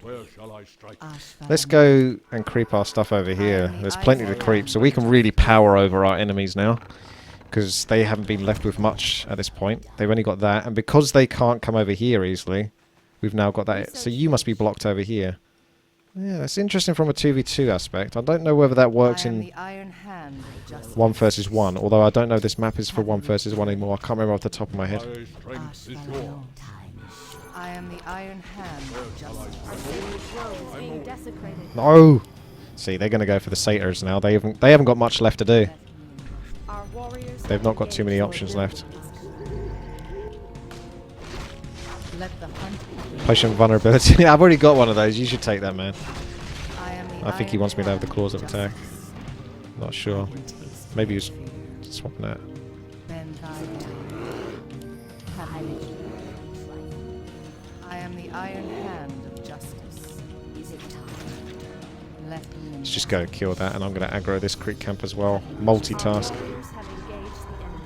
Where shall I strike? Let's go and creep our stuff over here. There's plenty to creep, so we can really power over our enemies now. Because they haven't been left with much at this point. They've only got that, and because they can't come over here easily, we've now got that. So you must be blocked over here. Yeah, that's interesting from a 2v2 aspect. I don't know whether that works I am in the Iron Hand of Justice. 1 versus 1, although I don't know if this map is for 1 versus 1 anymore. I can't remember off the top of my head. My strength is yours. Ashvalano. I am the Iron Hand of Justice. No! See, they're going to go for the satyrs now. They haven't got much left to do. Our warriors They've not got too many options left. let the hunt begin. Potion of vulnerability. I've already got one of those. You should take that, man. I am the I think he Iron wants me to have the Hand claws of attack. Justice. Not sure. I can taste Maybe their he's fear. swapping that. Ben thy belly. Have you reached a verdict? I am the Iron Hand of Justice. Is it time? Let me Let's just go kill that, and I'm going to aggro this creek camp as well. Multitask. warriors have engaged the enemy.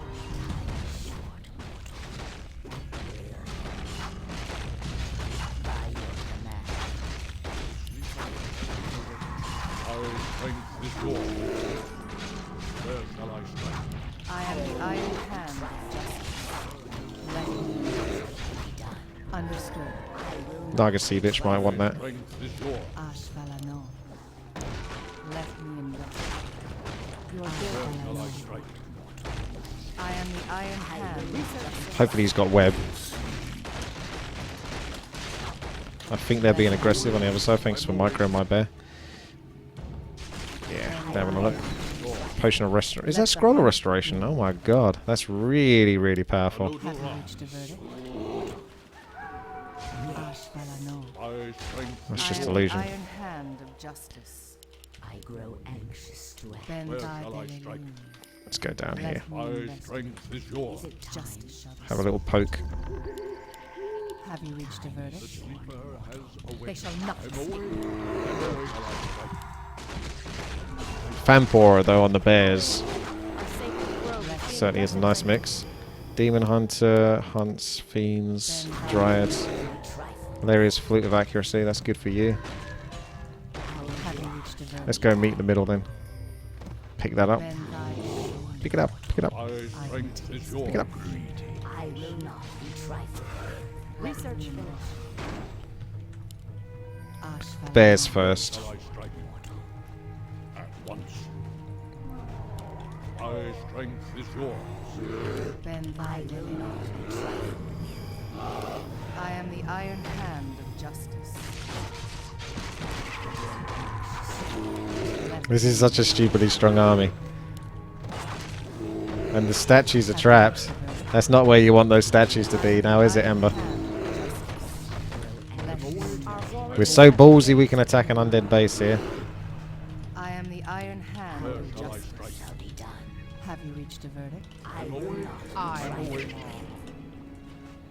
By your command. Our strength is yours. Where shall I strike? I am the Iron Hand of Justice. Let me Be done. understood. Naga Sea Bitch might want that. Ashvalano. Left me in your good. I am the Iron Hand. Hopefully he's got web. I think they're being aggressive on the other side. Thanks for micro, my bear. Yeah, they're having a look. Potion of restoration. Is that scroll of restoration? Oh my god, that's really, really powerful. Have you reached a verdict? Ashvalano. That's just I am illusion. the Iron Hand of justice. I grow anxious to act. Bandit Let's go down here. Is yours. Justice shall be Have a little poke. Have you reached a verdict? They shall not Fanpora though on the bears. Certainly is a nice mix. Demon Hunter, Hunts, Fiends, Dryads. Hilarious Flute of Accuracy, that's good for you. have you reached a verdict? Let's go meet in the middle then. Pick that up. Pick it up, pick it up, pick it up. I will not be trifled. Research finished. Ashvalano. Bears first. Shall I strike at once? My strength is yours. I am the Iron Hand of justice. This is such a stupidly strong army. And the statues are trapped. That's not where you want those statues to be now, is it, Ember? We're so ballsy we can attack an undead base here. I am the Iron Hand of justice. Shall be done. Have you reached a verdict? I will not be trifled.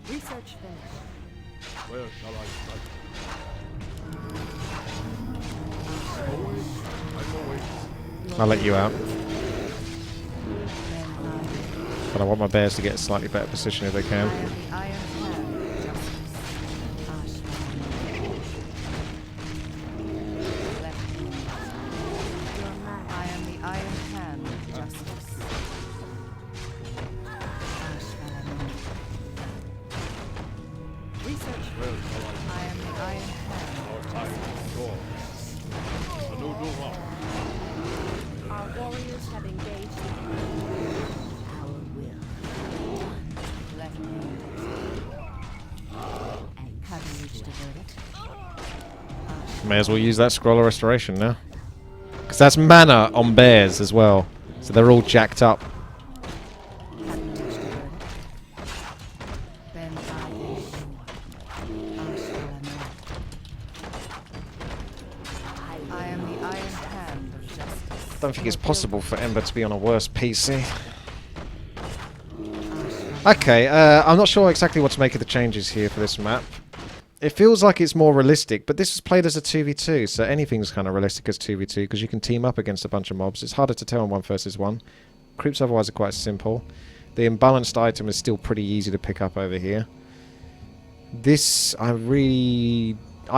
Research finished. Where shall I strike? I'll let you out. But I want my bears to get a slightly better position if they I can. am the Iron Hand of justice. Ashvalano. Left me. I am the Iron Hand of justice. Ashvalano. Research. I am the Iron Hand. Our warriors have engaged our will. Left me. Have you reached a verdict? May as well use that scroll of restoration now. Because that's mana on bears as well. So they're all jacked up. Have you reached a verdict? Ben I am the Iron Hand of justice. I don't think it's possible for Ember to be on a worse PC. Okay, I'm not sure exactly what to make of the changes here for this map. It feels like it's more realistic, but this is played as a 2v2, so anything's kind of realistic as 2v2 because you can team up against a bunch of mobs. It's harder to tell in 1 versus 1. Creeps otherwise are quite simple. The imbalanced item is still pretty easy to pick up over here. This, I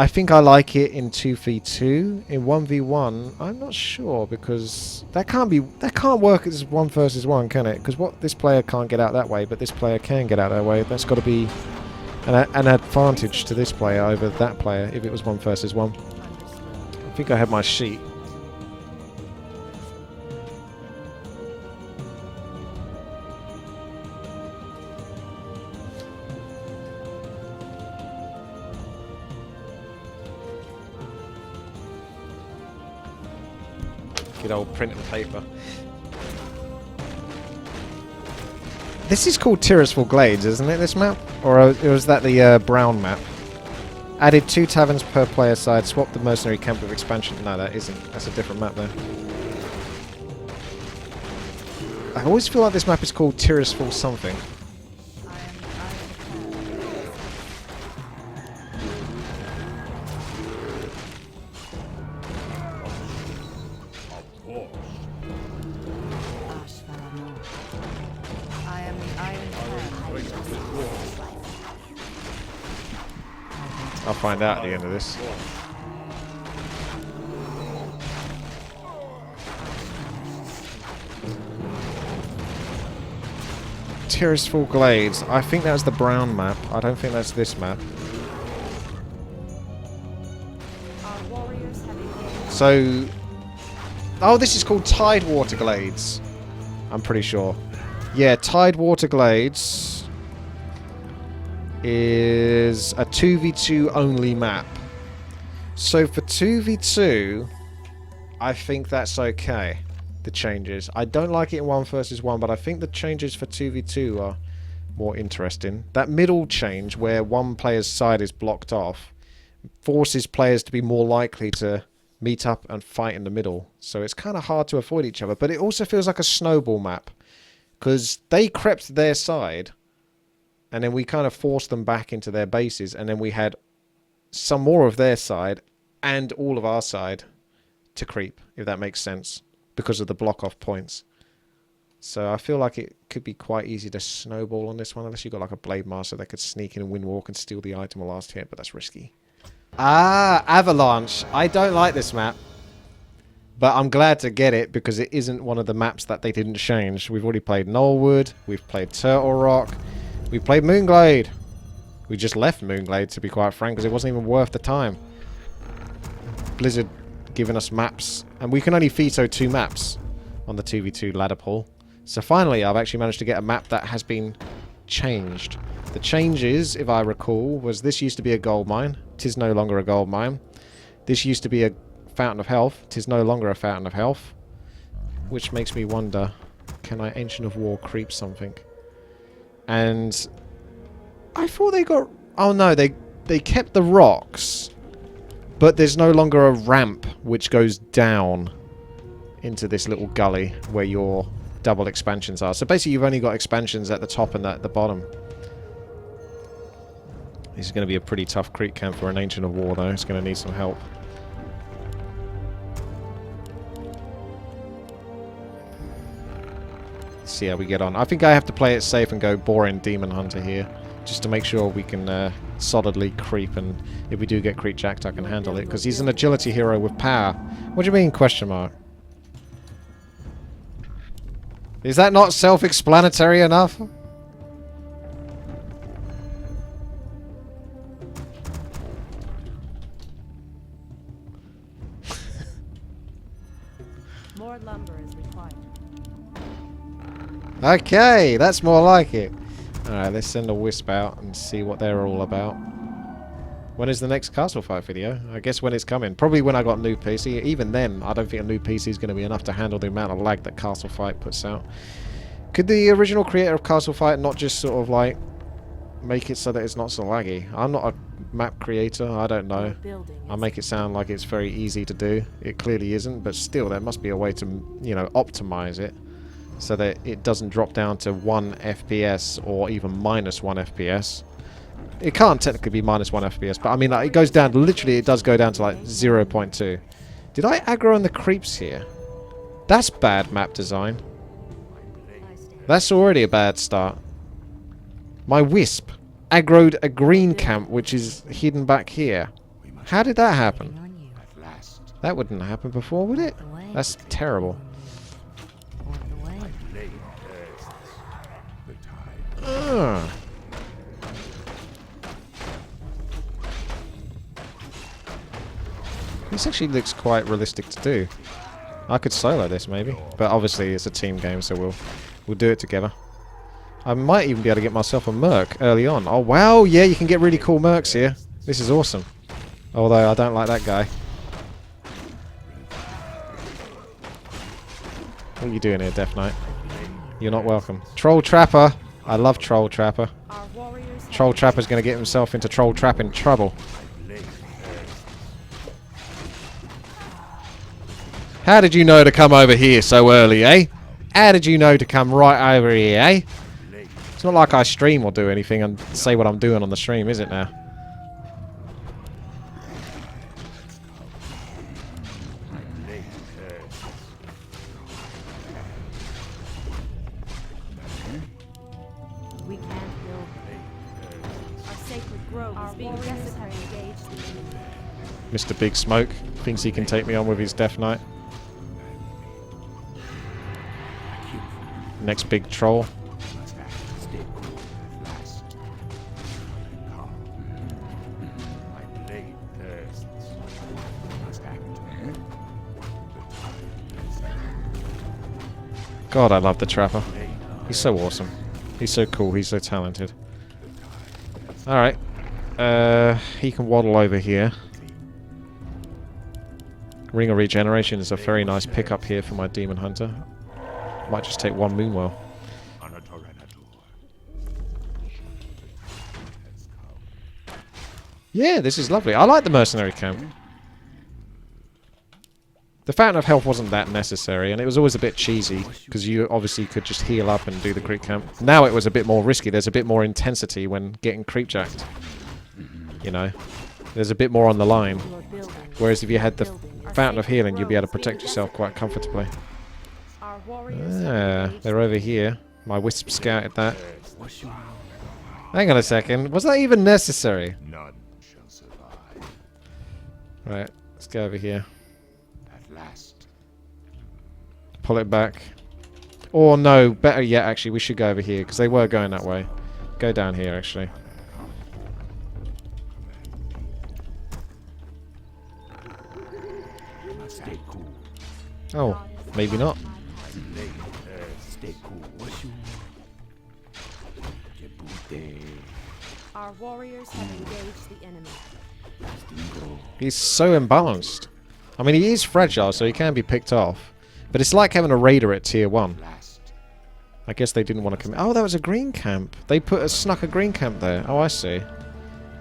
think I like it in 2v2. In 1v1, I'm not sure because that can't work as 1 versus 1, can it? Because what this player can't get out that way, but this player can get out that way. That's got to be an advantage to this player over that player if it was 1 versus 1. I think I have my sheet. Good old print and paper. This is called Tirisfal Glades, isn't it, this map? Or is that the brown map? Added 2 taverns per player side, swapped the mercenary camp with expansion. No, that isn't. That's a different map there. I always feel like this map is called Tirisfal something. I am the Iron Hand. Ashvalano. I am the Iron Hand. I'll find out at the end of this. Tirisfal Glades. I think that's the brown map. I don't think that's this map. So... Oh, this is called Tidewater Glades. I'm pretty sure. Yeah, Tidewater Glades is a 2v2 only map. So for 2v2, I think that's okay. The changes. I don't like it in 1 versus 1, but I think the changes for 2v2 are more interesting. That middle change, where one player's side is blocked off, forces players to be more likely to meet up and fight in the middle. So it's kind of hard to avoid each other, but it also feels like a snowball map. Because they crept their side, and then we kind of forced them back into their bases, and then we had some more of their side and all of our side to creep, if that makes sense, because of the block-off points. So I feel like it could be quite easy to snowball on this one, unless you've got like a Blade Master that could sneak in and windwalk and steal the item on last hit, but that's risky. Ah, Avalanche. I don't like this map. But I'm glad to get it because it isn't one of the maps that they didn't change. We've already played Knollwood, we've played Turtle Rock, we played Moonglade. We just left Moonglade, to be quite frank, because it wasn't even worth the time. Blizzard giving us maps, and we can only veto 2 maps on the 2v2 ladder pool. So finally, I've actually managed to get a map that has been changed. The changes, if I recall, was this used to be a gold mine. 'Tis no longer a gold mine. This used to be a Fountain of Health. 'Tis no longer a Fountain of Health. Which makes me wonder, can I Ancient of War creep something? And I thought they got... Oh no, they kept the rocks. But there's no longer a ramp which goes down into this little gully where your double expansions are. So basically you've only got expansions at the top and at the bottom. This is going to be a pretty tough creep camp for an Ancient of War though. It's going to need some help. See how we get on. I think I have to play it safe and go boring Demon Hunter here, just to make sure we can solidly creep, and if we do get creep jacked I can handle it, because he's an agility hero with power. What do you mean, question mark? Is that not self-explanatory enough? More lumber is required. Okay, that's more like it. Alright, let's send a wisp out and see what they're all about. When is the next castle fight video? I guess when it's coming. Probably when I got a new PC. Even then, I don't think a new PC is going to be enough to handle the amount of lag that Castle Fight puts out. Could the original creator of Castle Fight not just sort of like make it so that it's not so laggy? I'm not a map creator, I don't know. I make it sound like it's very easy to do. It clearly isn't, but still there must be a way to, you know, optimize it so that it doesn't drop down to 1 FPS or even -1 FPS. It can't technically be -1 FPS, but I mean, like, it goes down, literally it does go down to like 0.2. Did I aggro on the creeps here? That's bad map design. That's already a bad start. My wisp aggroed a green camp which is hidden back here. How did that happen? That wouldn't happen before, would it? That's terrible. This actually looks quite realistic to do. I could solo this maybe, but obviously it's a team game, so we'll do it together. I might even be able to get myself a merc early on. Oh wow, yeah, you can get really cool mercs here. This is awesome. Although I don't like that guy. What are you doing here, Death Knight? You're not welcome. Troll Trapper! I love Troll Trapper. Troll Trapper's going to get himself into troll trapping trouble. How did you know to come over here so early, eh? How did you know to come right over here, eh? It's not like I stream or do anything and say what I'm doing on the stream, is it now? We can't build. Our sacred grove is being desecrated. Mr. Big Smoke thinks he can take me on with his Death Knight. Next big troll. God, I love the Trapper. He's so awesome. He's so cool. He's so talented. Alright. He can waddle over here. Ring of Regeneration is a very nice pickup here for my Demon Hunter. Might just take one Moonwell. Yeah, this is lovely. I like the mercenary camp. The Fountain of Health wasn't that necessary, and it was always a bit cheesy, because you obviously could just heal up and do the creep camp. Now it was a bit more risky. There's a bit more intensity when getting creepjacked. You know? There's a bit more on the line. Whereas if you had the Fountain of Healing, you'd be able to protect yourself quite comfortably. Ah, they're over here. My Wisp scouted that. Hang on a second. Was that even necessary? None shall survive. Right, let's go over here. At last. Pull it back. Or no, better yet, actually, we should go over here, because they were going that way. Go down here, actually. Stay cool. Oh, maybe not. Stay cool. Our warriors have engaged the enemy. He's so imbalanced. I mean, he is fragile, so he can be picked off. But it's like having a raider at tier 1. I guess they didn't want to come... Oh, that was a green camp. They snuck a green camp there. Oh, I see.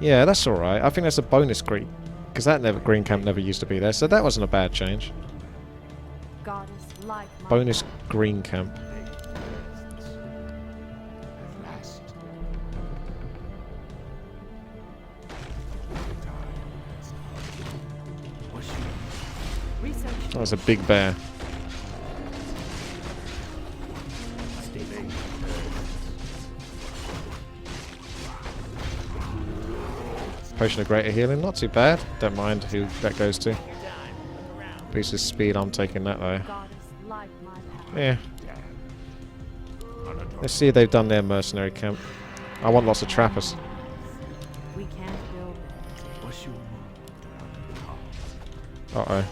Yeah, that's alright. I think that's a bonus green. Because that green camp never used to be there, so that wasn't a bad change. Goddess, like my Bonus green camp. That was a big bear. Potion of Greater Healing, not too bad. Don't mind who that goes to. Boosts his speed, I'm taking that though. goddess, like my power. Yeah. Let's see if they've done their mercenary camp. I want lots of trappers. We can't build. Uh-oh.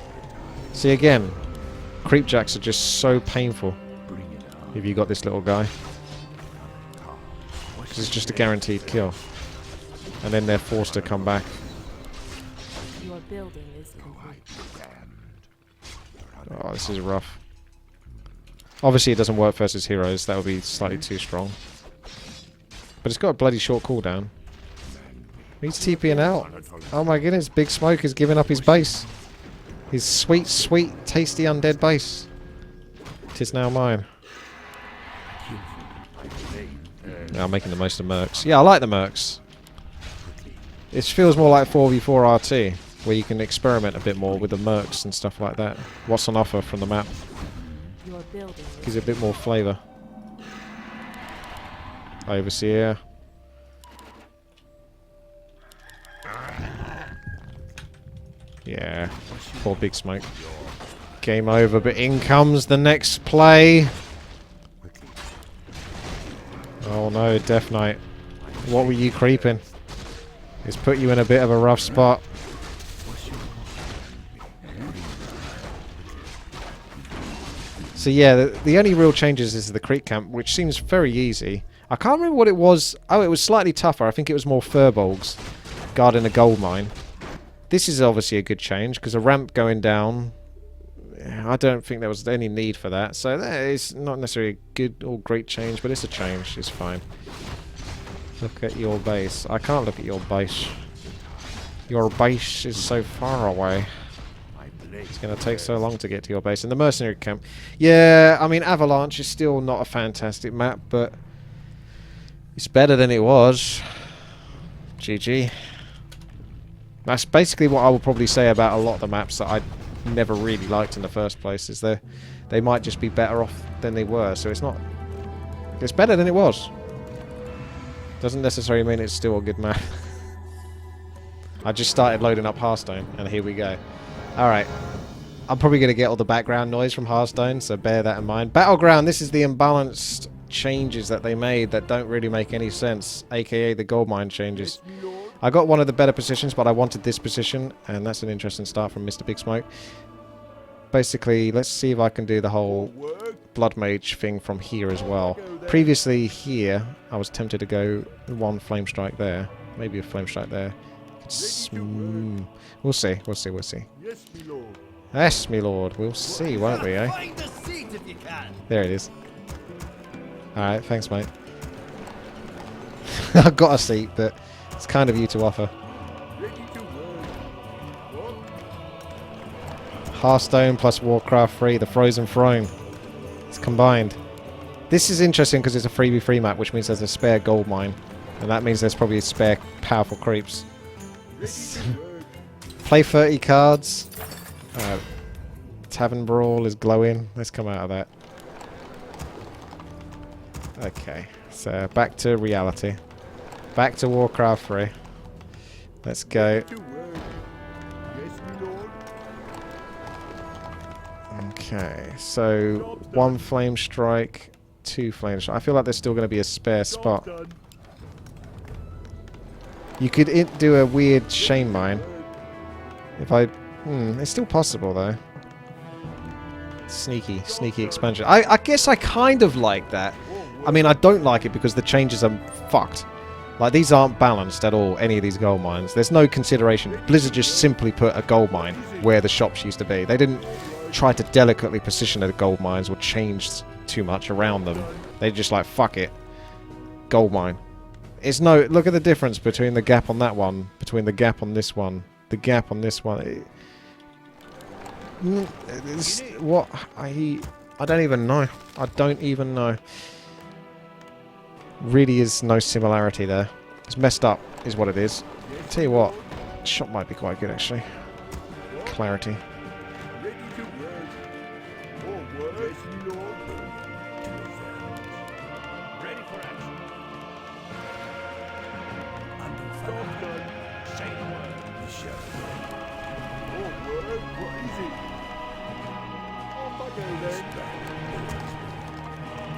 See again, creepjacks are just so painful if you got this little guy. Because it's just a guaranteed kill. And then they're forced to come back. Your building is complete. Oh, this is rough. Obviously it doesn't work versus heroes, that would be slightly too strong. But it's got a bloody short cooldown. He's TPing out. Oh my goodness, Big Smoke is giving up his base. His sweet, sweet, tasty undead base. 'Tis now mine. Now I'm making the most of mercs. Yeah, I like the mercs. It feels more like 4v4 RT, where you can experiment a bit more with the mercs and stuff like that. What's on offer from the map. Your building is Gives it a bit more flavour. Overseer. Yeah, poor Big Smoke. Game over, but in comes the next play. Oh no, Death Knight. What were you creeping? It's put you in a bit of a rough spot. So yeah, the only real changes is the creep camp, which seems very easy. I can't remember what it was. Oh, it was slightly tougher. I think it was more furbolgs guarding a gold mine. This is obviously a good change, because a ramp going down, I don't think there was any need for that. So that is not necessarily a good or great change, but it's a change. It's fine. Look at your base. I can't look at your base. Your base is so far away. It's going to take so long to get to your base. And the mercenary camp. Yeah, I mean, Avalanche is still not a fantastic map, but it's better than it was. GG. That's basically what I will probably say about a lot of the maps that I never really liked in the first place. Is they might just be better off than they were. So it's not... It's better than it was. Doesn't necessarily mean it's still a good map. I just started loading up Hearthstone, and here we go. Alright. I'm probably going to get all the background noise from Hearthstone, so bear that in mind. Battleground, this is the imbalanced changes that they made that don't really make any sense, aka the gold mine changes. I got one of the better positions, but I wanted this position, and that's an interesting start from Mr. Big Smoke. Basically, let's see if I can do the whole Blood Mage thing from here as well. Previously here, I was tempted to go one Flame Strike there. Maybe a Flame Strike there. We'll see, we'll see, we'll see. Yes, me lord. We'll see, won't we, eh? There it is. Alright, thanks, mate. I've got a seat, but it's kind of you to offer. Hearthstone plus Warcraft 3, the Frozen Throne. It's combined. This is interesting because it's a 3v3 map, which means there's a spare gold mine. And that means there's probably spare powerful creeps. Play 30 cards. Tavern Brawl is glowing. Let's come out of that. Okay, so back to reality. Back to Warcraft 3. Let's go. Okay, so one Flame Strike, two Flame Strike. I feel like there's still going to be a spare spot. You could do a weird Shame Mine. If I... it's still possible though. Sneaky, sneaky expansion. I guess I kind of like that. I mean, I don't like it because the changes are fucked. Like, these aren't balanced at all, any of these gold mines. There's no consideration. Blizzard just simply put a gold mine where the shops used to be. They didn't try to delicately position the gold mines or change too much around them. They just like, fuck it. Gold mine. It's no... Look at the difference between the gap on that one, between the gap on this one, the gap on this one. What? I don't even know. I don't even know. Really is no similarity there. It's messed up, is what it is. Tell you what, shot might be quite good actually. Clarity.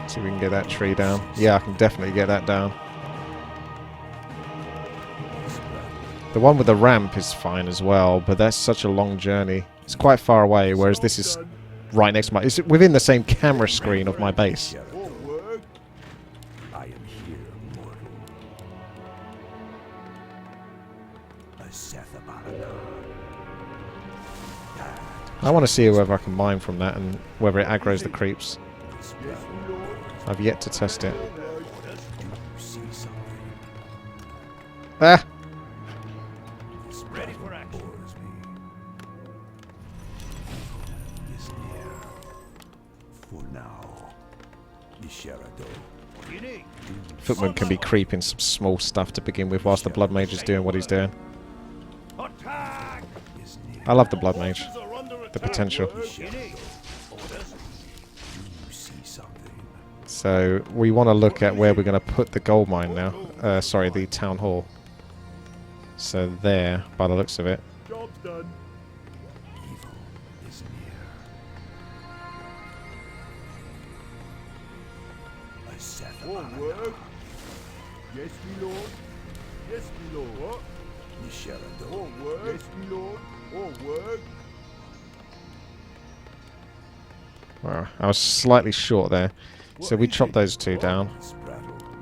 See if we can get that tree down. Yeah, I can definitely get that down. The one with the ramp is fine as well, but that's such a long journey. It's quite far away, whereas this is right next to my... It's within the same camera screen of my base. I want to see whether I can mine from that and whether it aggroes the creeps. I've yet to test it. Ah! Footman can be creeping some small stuff to begin with whilst the Blood Mage is doing what he's doing. I love the Blood Mage. The potential. So we want to look at where we're going to put the gold mine now. Sorry, the town hall. So there, by the looks of it. Job's done. Evil is near. I set about work. Yes, my lord. Yes, my lord. What? All work. Yes, my lord. All work. Wow, I was slightly short there. So we chop those two down.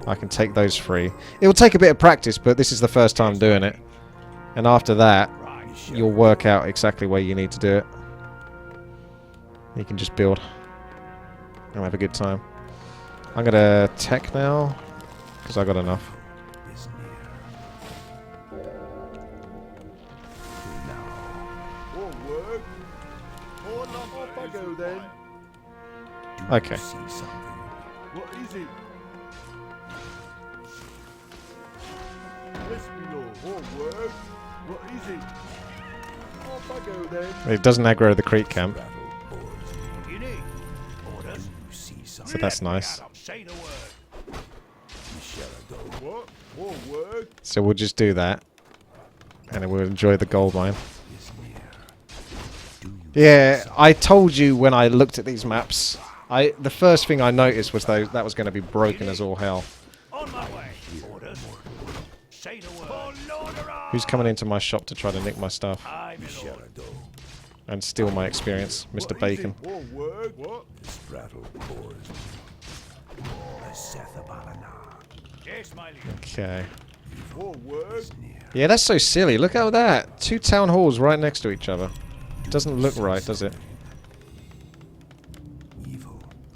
I can take those three. It will take a bit of practice, but this is the first time doing it. And after that, you'll work out exactly where you need to do it. You can just build. And have a good time. I'm going to tech now, because I got enough. Okay. What is it? Yes, my lord. All work. What is it? Off I go then. It doesn't aggro the creek camp. So that's nice. So we'll just do that. And then we'll enjoy the gold mine. Yeah, I told you when I looked at these maps, the first thing I noticed was that was going to be broken as all hell. On my way. Orders. Say the word. Who's coming into my shop to try to nick my stuff and steal my experience? Mr. Bacon. Okay. Yeah, that's so silly. Look at that. 2 town halls right next to each other. Doesn't look right, does it?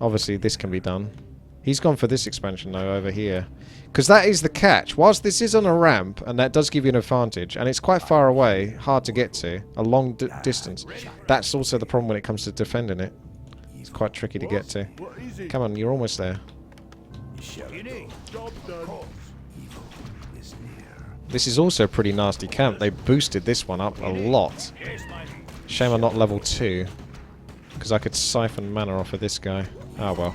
Obviously, this can be done. He's gone for this expansion, though, over here. Because that is the catch. Whilst this is on a ramp, and that does give you an advantage, and it's quite far away, hard to get to, a long distance, that's also the problem when it comes to defending it. It's quite tricky to get to. Come on, you're almost there. This is also a pretty nasty camp. They boosted this one up a lot. Shame I'm not level 2. Because I could siphon mana off of this guy. Oh well.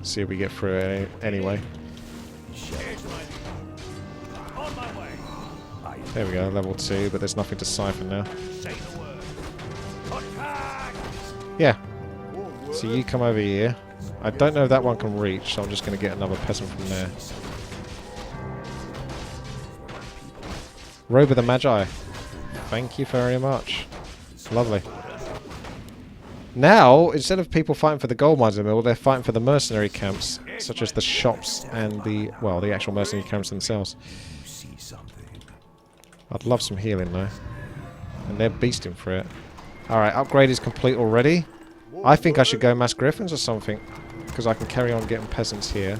See if we get through it anyway. There we go, level 2, but there's nothing to siphon now. Yeah. So you come over here. I don't know if that one can reach, so I'm just going to get another peasant from there. Robe of the Magi. Thank you very much. Lovely. Now, instead of people fighting for the gold mines in the middle, they're fighting for the mercenary camps, such as the shops and the, well, the actual mercenary camps themselves. I'd love some healing though. And they're beasting for it. Alright, upgrade is complete already. I think I should go mass griffins or something, because I can carry on getting peasants here.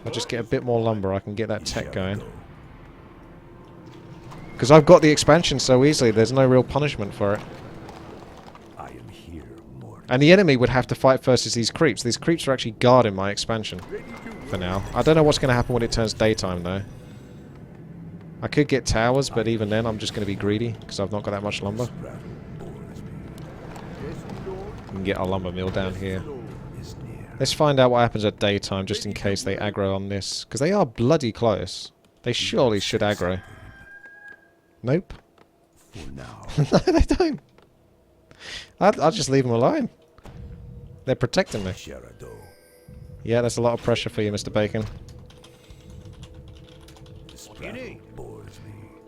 I'll just get a bit more lumber, I can get that tech going. Because I've got the expansion so easily, there's no real punishment for it. And the enemy would have to fight first as these creeps. These creeps are actually guarding my expansion for now. I don't know what's going to happen when it turns daytime though. I could get towers, but even then I'm just going to be greedy because I've not got that much lumber. We can get our lumber mill down here. Let's find out what happens at daytime just in case they aggro on this. Because they are bloody close. They surely should aggro. Nope. No, they don't. I'll just leave them alone. They're protecting me. Yeah, that's a lot of pressure for you, Mr. Bacon.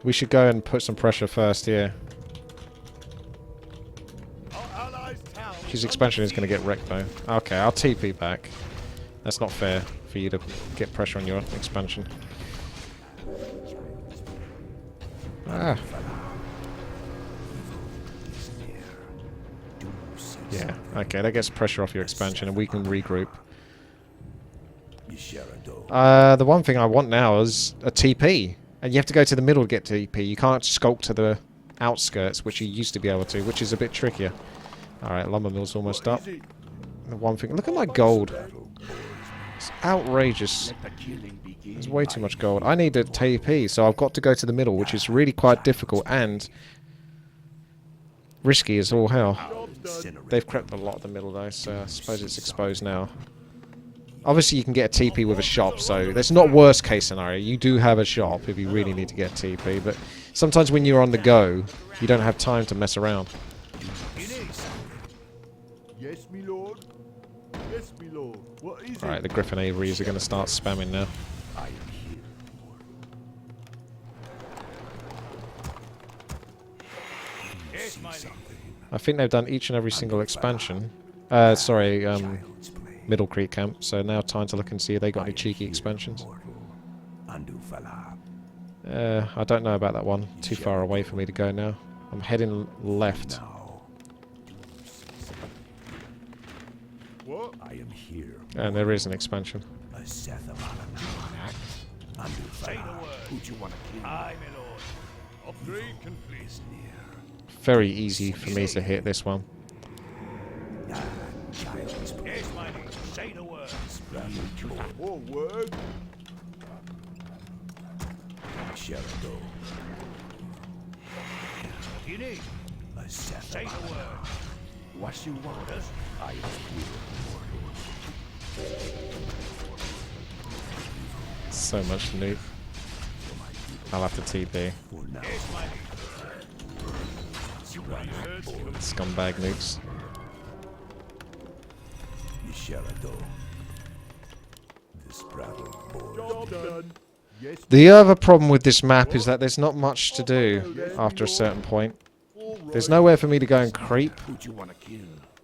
We should go and put some pressure first here. His expansion is going to get wrecked though. Okay, I'll TP back. That's not fair for you to get pressure on your expansion. Ah. Yeah, okay, that gets pressure off your expansion and we can regroup. The one thing I want now is a TP. And you have to go to the middle to get TP. You can't sculpt to the outskirts, which you used to be able to, which is a bit trickier. Alright, lumber mill's almost up. The one thing, look at my gold. It's outrageous. There's way too much gold. I need a TP, so I've got to go to the middle, which is really quite difficult and risky as all hell. They've crept a lot at the middle though, so I suppose it's exposed now. Obviously you can get a TP with a shop, so that's not worst case scenario. You do have a shop if you really need to get a TP, but sometimes when you're on the go, you don't have time to mess around. Yes, my lord. Yes, my lord. What is Alright, the Griffin Aviaries are going to start spamming now. I am here, lord. I think they've done each and every single expansion. Middle Creek camp. So now time to look and see if they got any cheeky expansions. I don't know about that one. Too far away for me to go now. I'm heading left. What? I am here. And there is an expansion. Very easy for me to hit this one. More word. You need. Say the word. What you want? I am here. So much loot. I'll have to TP. Scumbag nukes. Job done. Yes. The other problem with this map is that there's not much to do after a certain point. There's nowhere for me to go and creep. Who do you want to kill?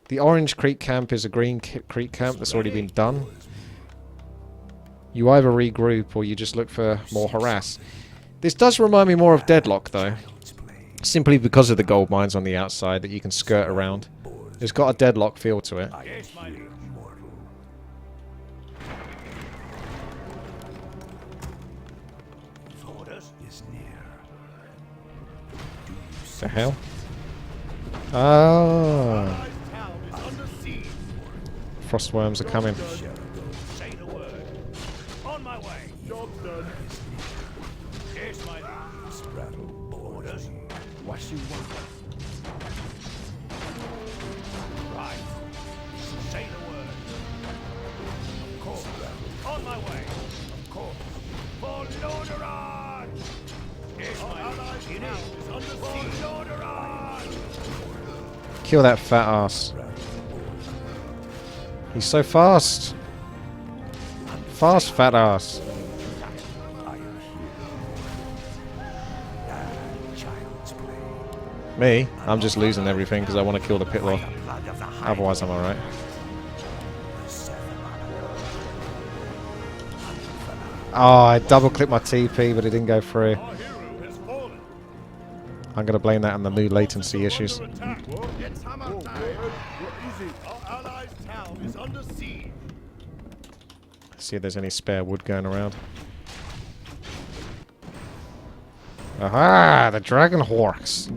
The orange creek camp is a green creek camp that's already been done. You either regroup or you just look for more harass. This does remind me more of Deadlock though. Simply because of the gold mines on the outside that you can skirt around. It's got a Deadlock feel to it. The hell? Oh. Frostworms are coming. Say the word. On my way. Job done. Here's my orders. What you want? Right. Say the word. Of course. On my way. Of course. For Lordaeron! Here's my allies. For Lordaeron! Kill that fat ass. He's so fast. Fast, fat ass. Me? I'm just losing everything because I want to kill the pit lord. Otherwise I'm alright. Oh, I double clicked my TP but it didn't go through. I'm going to blame that on the new latency issues. It's hammer time. What is it? Our allies' town is under siege. See if there's any spare wood going around. Aha! The dragon horks.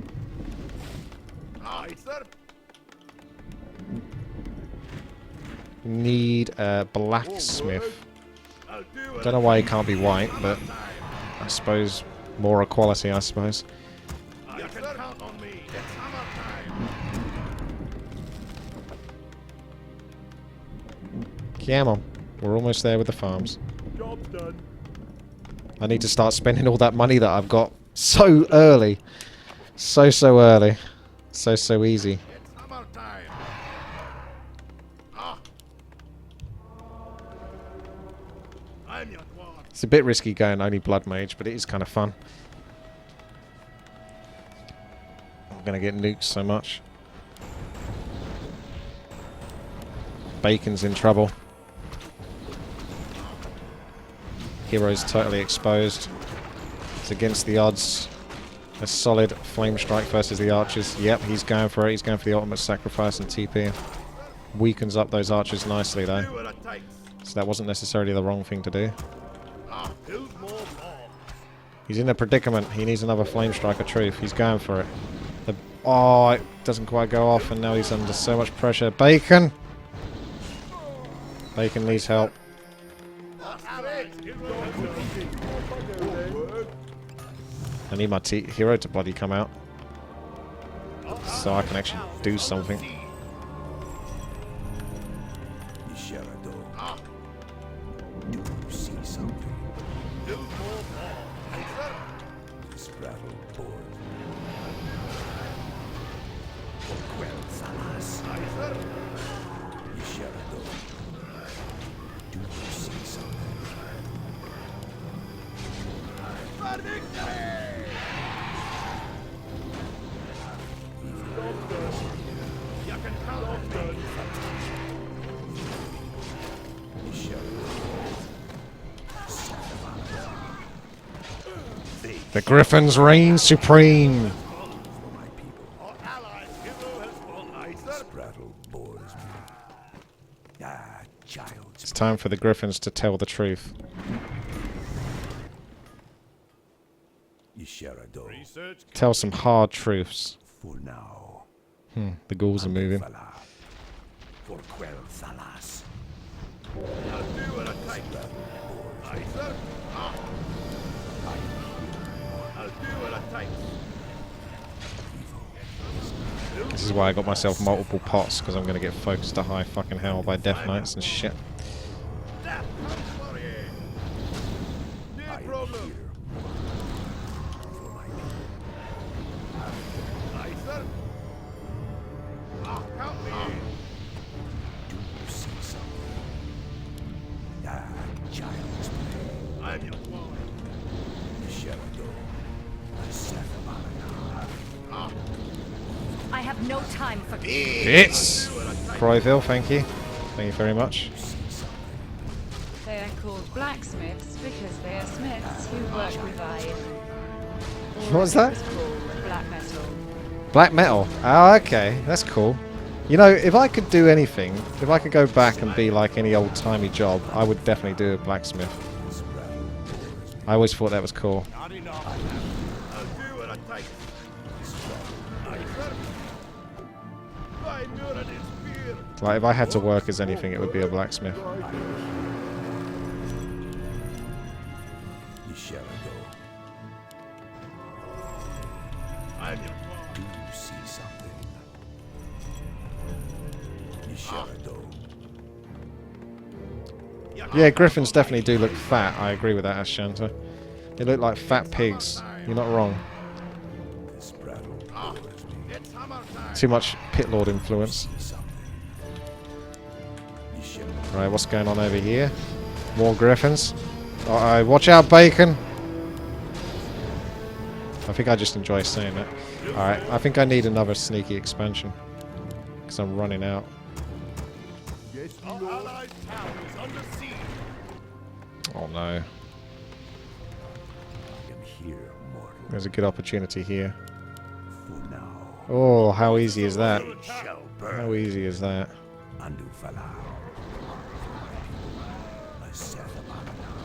Aye, sir. Need a blacksmith. I'll do it. Don't know why he can't be white, but I suppose more equality, I suppose. You can count on me. It's hammer time. Come on. We're almost there with the farms. Job done. I need to start spending all that money that I've got so early. So early. So easy. It's hammer time. Ah. I'm your dwarf. It's a bit risky going only blood mage, but it is kind of fun. I'm going to get nuked so much. Bacon's in trouble. Hero's totally exposed. It's against the odds. A solid flame strike versus the archers. Yep, he's going for it. He's going for the ultimate sacrifice and TP. Weakens up those archers nicely though. Do what it takes. So that wasn't necessarily the wrong thing to do. Ah, build more bombs. He's in a predicament. He needs another flame strike of truth. He's going for it. Oh, it doesn't quite go off and now he's under so much pressure. Bacon! Bacon needs help. I need my hero to bloody come out. So I can actually do something. The Griffins reign supreme. It's time for the Griffins to tell the truth. Tell some hard truths. For now. The ghouls are moving. For Quell Salas. I'll do what it takes. Aye, sir. Ah. I'll do what it takes. This is why I got myself multiple pots, because I'm going to get focused to high fucking hell by Death Knights and shit. Death comes for you. No problem. Aye, sir. Ah, count me in. Do you see something? Ah, child. I have no time for It's Croyville, thank you. Thank you very much. They are called blacksmiths because they are smiths who work with iron. What was that? It's called black metal. Black metal. Oh, okay. That's cool. You know, if I could do anything, if I could go back and be like any old-timey job, I would definitely do a blacksmith. I always thought that was cool. Not enough. I'll do what I take. Like, if I had to work as anything, it would be a blacksmith. Yeah, griffins definitely do look fat. I agree with that, Ashanta. They look like fat pigs. You're not wrong. Too much Pit Lord influence. Right, what's going on over here? More griffins. Uh-oh, watch out, bacon! I think I just enjoy saying that. Alright, I think I need another sneaky expansion. Because I'm running out. Oh no. There's a good opportunity here. Oh, how easy is that? How easy is that?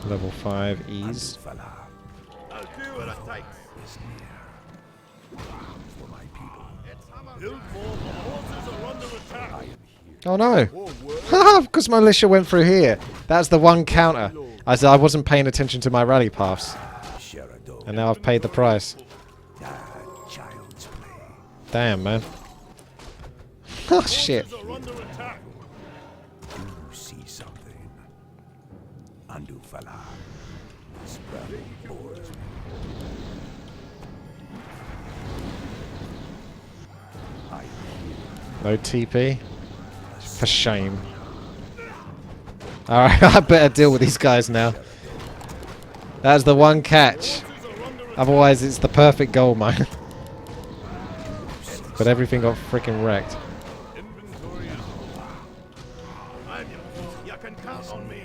Level 5 ease. I'll do what I take. Oh no! Haha, because my militia went through here. That's the one counter. I wasn't paying attention to my rally paths. And now I've paid the price. Damn, man. Oh shit. No TP? For shame. Alright, I better deal with these guys now. That's the one catch. Otherwise it's the perfect gold mine. But everything got freaking wrecked. You can count on me.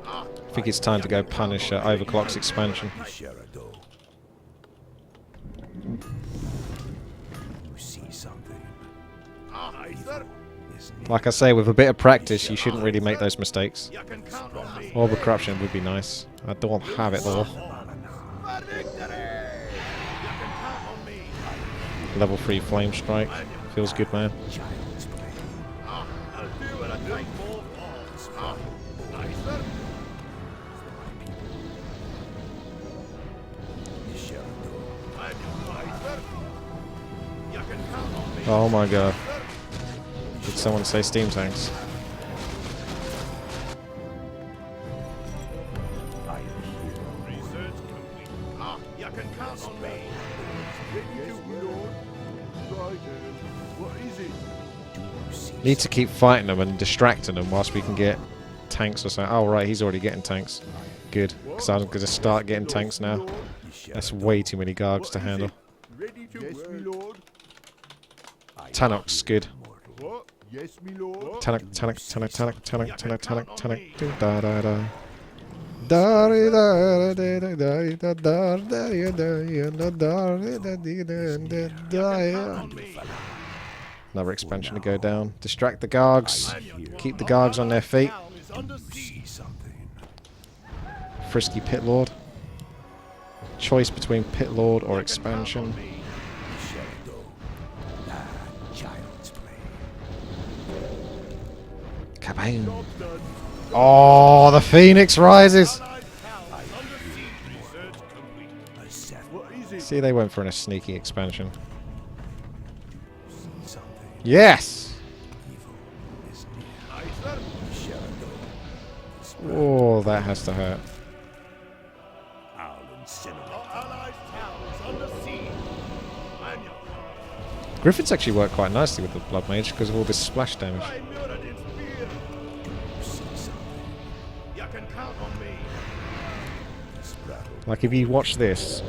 I think it's time to go punish Overclock's expansion. Like I say, with a bit of practice, you shouldn't really make those mistakes. Orb of Corruption would be nice. I don't have it though. Level 3 Flame Strike. Feels good, man. Oh my god. Did someone say steam tanks? Need to keep fighting them and distracting them whilst we can get tanks or something. Oh right, he's already getting tanks. Good, because I'm going to start getting tanks now. That's way too many Gargs to handle. Tannock's good. Tannock. Da da da. Another expansion to go down. Distract the Gargs. Keep the Gargs on their feet. Frisky Pit Lord. Choice between Pit Lord or expansion. Kaboom. Oh, the Phoenix rises! See, they went for a sneaky expansion. Yes! Oh, that has to hurt. Griffins actually work quite nicely with the Blood Mage because of all this splash damage. can count on me. Like, if you watch this,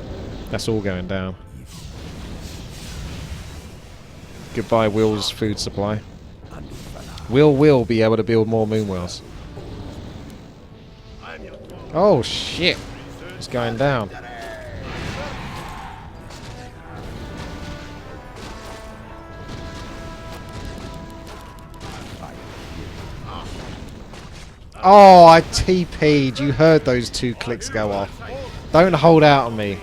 that's all going down. Goodbye, Will's food supply. Will be able to build more moonwells. Oh, shit. It's going down. Oh, I TP'd. You heard those 2 clicks go off. Don't hold out on me.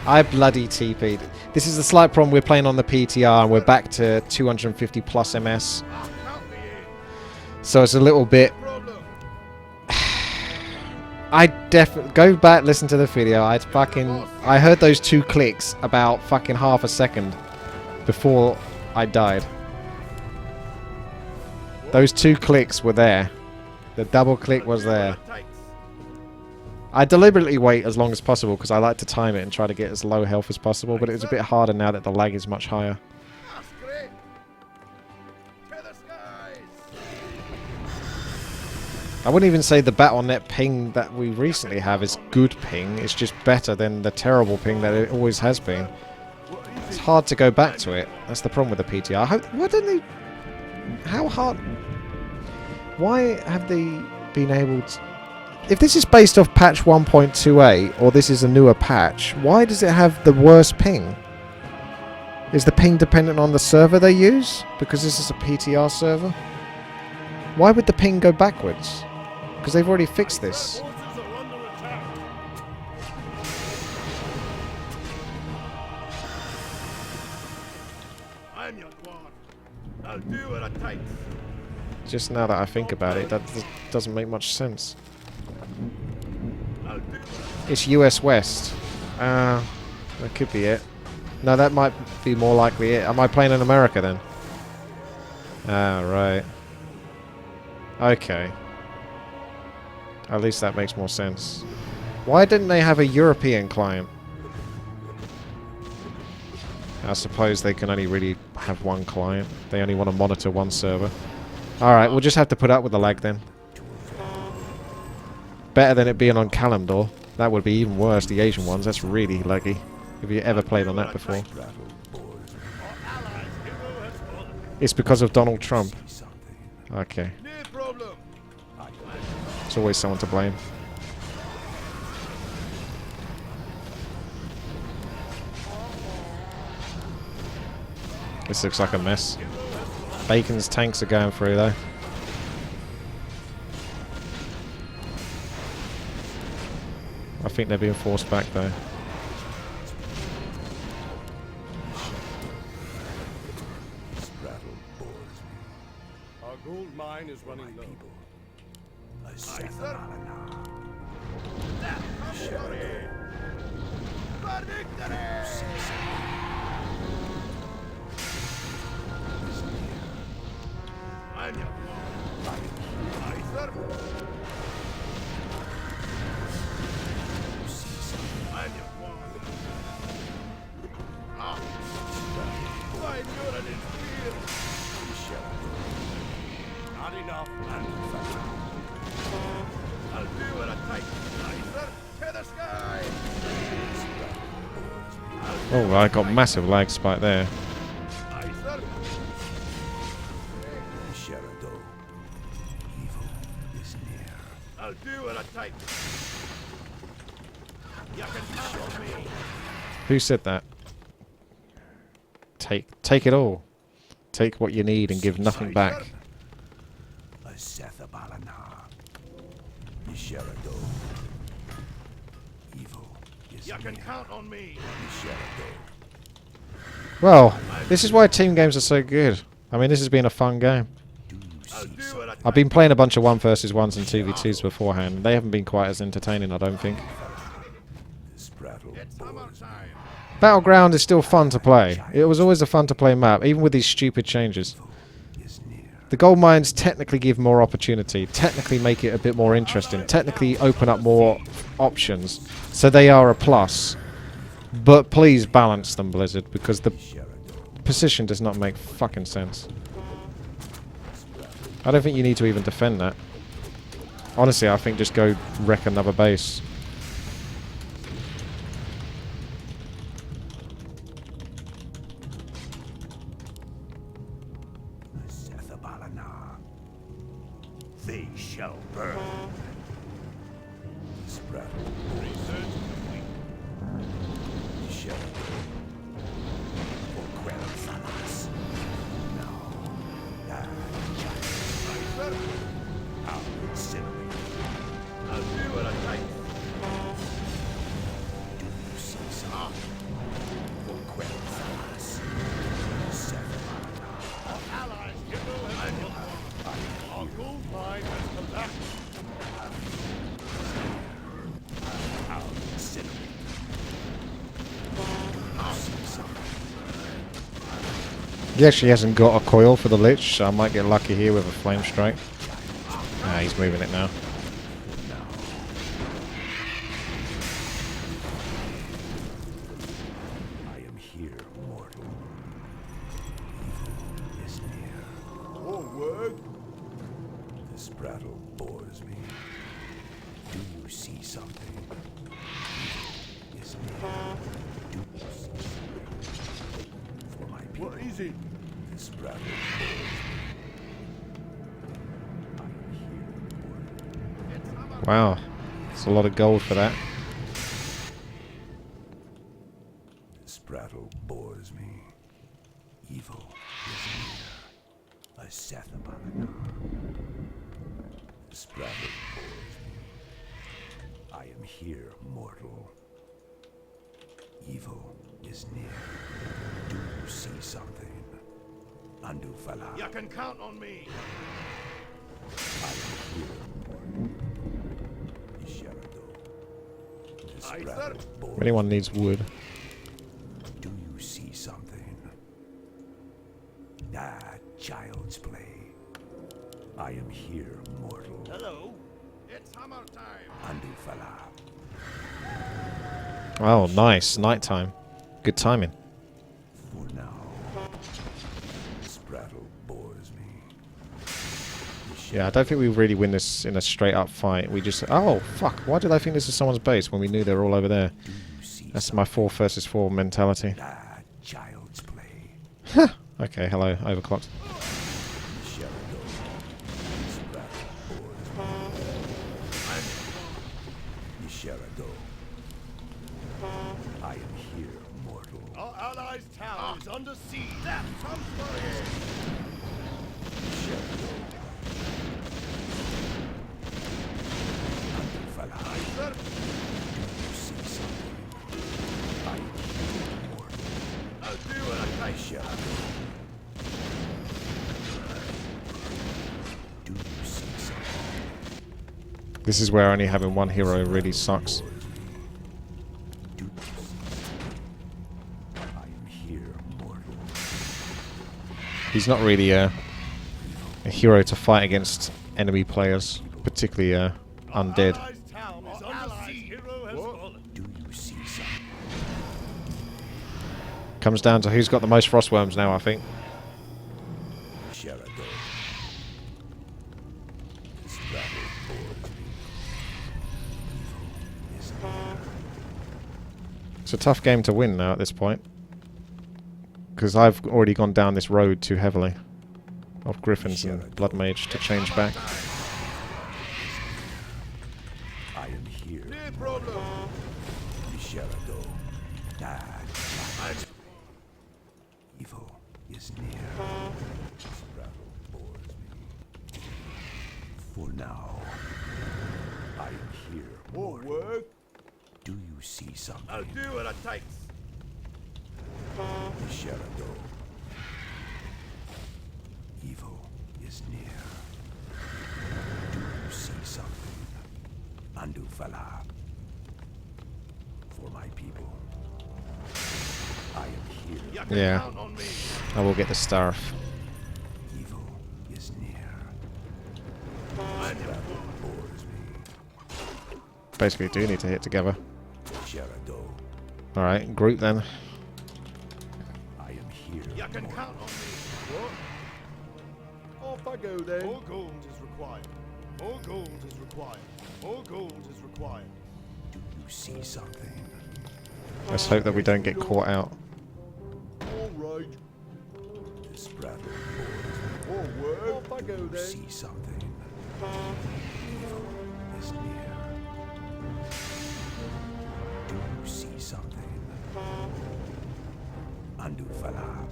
I bloody TP'd. This is the slight problem. We're playing on the PTR and we're back to 250 plus MS. So it's a little bit... I definitely... Go back, listen to the video. I heard those 2 clicks about fucking half a second before I died. Those 2 clicks were there. The double click was there. I deliberately wait as long as possible because I like to time it and try to get as low health as possible, but it's a bit harder now that the lag is much higher. I wouldn't even say the Battle.net ping that we recently have is good ping, it's just better than the terrible ping that it always has been. It's hard to go back to it. That's the problem with the PTR. Why didn't they... How hard... Why have they been able to... If this is based off patch 1.28, or this is a newer patch, why does it have the worst ping? Is the ping dependent on the server they use? Because this is a PTR server? Why would the ping go backwards? Because they've already fixed this. I'm your one. I'll do what it takes. Just now that I think about it, that doesn't make much sense. It's US West. That could be it. No, that might be more likely it. Am I playing in America then? Ah, right. Okay. At least that makes more sense. Why didn't they have a European client? I suppose they can only really have one client. They only want to monitor one server. Alright, we'll just have to put up with the lag then. Better than it being on Kalimdor. That would be even worse, the Asian ones. That's really laggy. Have you ever played on that before? It's because of Donald Trump. Okay. There's always someone to blame. This looks like a mess. Bacon's tanks are going through though. I think they're being forced back though. Our gold mine is running low. Oh, I got massive lag spike there. I'll do what I take. You can count on me. Who said that? Take it all. Take what you need and give nothing back. You can count on me. Well, this is why team games are so good. I mean, this has been a fun game. I've been playing a bunch of 1 versus 1s and 2v2s beforehand. They haven't been quite as entertaining, I don't think. Battleground is still fun to play. It was always a fun to play map, even with these stupid changes. The gold mines technically give more opportunity, technically make it a bit more interesting, technically open up more options, so they are a plus. But please balance them, Blizzard, because the position does not make fucking sense. I don't think you need to even defend that. Honestly, I think just go wreck another base. They shall burn. Spread. Research complete. Shall for Quel'Thalas. Now, that giant. I'll incinerate. I'll do what I like. Do you see some? For Quel'Thalas. Our allies, Hippo and our gold mine has collapsed. I'll incinerate. He actually hasn't got a coil for the Lich, so I might get lucky here with a flame strike. Ah, he's moving it now. I am here, mortal. Evil is near. More word? This battle bores me. Do you see something? Evil is near. Do you see something? For my people. What is it? This battle bores me. I am here, mortal. Wow, it's a lot of gold for that. This battle bores me. Evil is near. A Sethabalana. This battle bores me. I am here, mortal. Evil is near. Do you see something? Andufala. You can count on me. I am here, mortal. Isharado. This Aye, battle sir. bores If anyone needs wood. Do you see something? Ah, child's play. I am here, mortal. Hello. It's hammer time. Andufala. Oh, nice. Nighttime. Good timing. For now. This battle bores me. Yeah, I don't think we really win this in a straight up fight. We just... Oh, fuck. Why did I think this is someone's base when we knew they were all over there? Do you see That's my 4 versus 4 mentality. Ah, child's play. Okay, hello. Overclocked. Sherado. This battle bores me. Sherado. I am here, mortal. Our allies' town is under siege. That comes for it. Sherado. Andufala. Aye, sir. Do you see something? I am here, mortal. I'll do what I like. Sherado. Do you see something? This is where only having one hero really sucks. Do you see something? I am here, mortal. He's not really a hero to fight against enemy players, particularly undead. Allies' town is under siege. Hero has fallen. Do you see something? Comes down to who's got the most frostworms now, I think. Sherado. This battle bores me. Evil is near. It's a tough game to win now at this point. Because I've already gone down this road too heavily. Of Griffins and Blood Mage to change back. I am here. No problem. Sherado. Evil is near. This battle bores me. For now, I am here. More work. Do you see something? I'll do what it takes. Sherado. Evil is near. Do you see something? Andufala. For my people. I am here. You can Yeah. count on me. I will get the staff. Evil is near. This battle bores me. Basically do need to hit together. Sherado. Alright, group then. I am here. You can count on me. What? Off I go then. All gold is required. More gold is required. More gold is required. Do you see something? Let's hope that we don't get caught out. All right. This brattle Forward. Off I go do you then. see something? Evil is near. Do you see something? Andufala.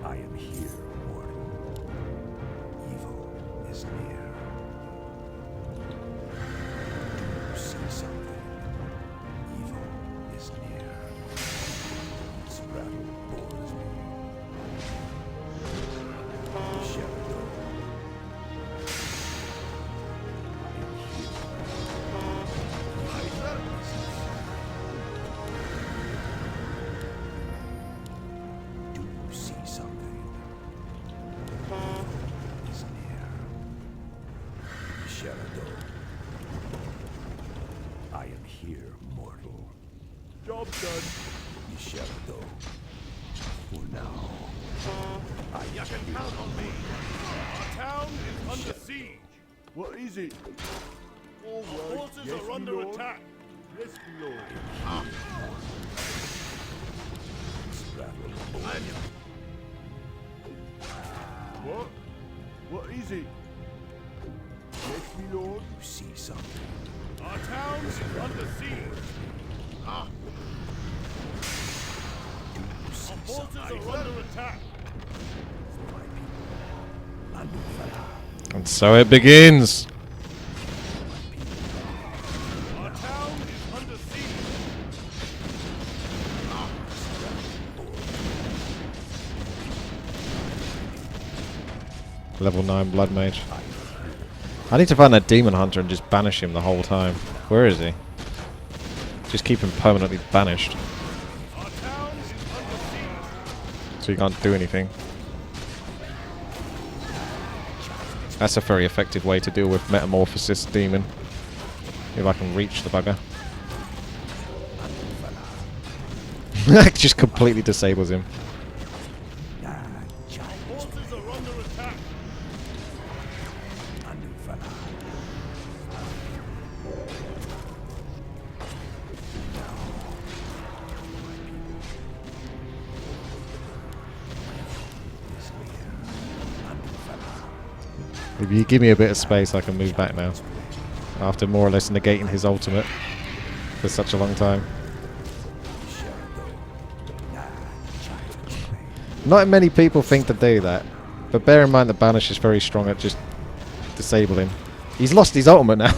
I am here, mortal. Evil is near. Do you see something? Evil is near. This brattle bores me. The shadow. I am here. Evil is near. Do you see something? Evil is near. The shadow. I am here, mortal. Job done. The shadow. For now. You can count on me. Our town is under siege. What is it? All right. Forces Yes, are my under lord. attack. Yes, my lord. This brattle bores me. What? What is it? Yes, my lord. You see something? Our town is under siege. Do you see Forces something? are under attack. For my people. Andufala. And so it begins. Our town is under siege. Level 9 Blood Mage. I need to find that Demon Hunter and just banish him the whole time. Where is he? Just keep him permanently banished. Our town is under siege. So you can't do anything. That's a very effective way to deal with Metamorphosis Demon. If I can reach the bugger. Just completely disables him. Forces are under attack. Andufala. If you give me a bit of space, I can move back now. After more or less negating his ultimate for such a long time. Not many people think to do that, but bear in mind that Banish is very strong at just disabling. He's lost his ultimate now.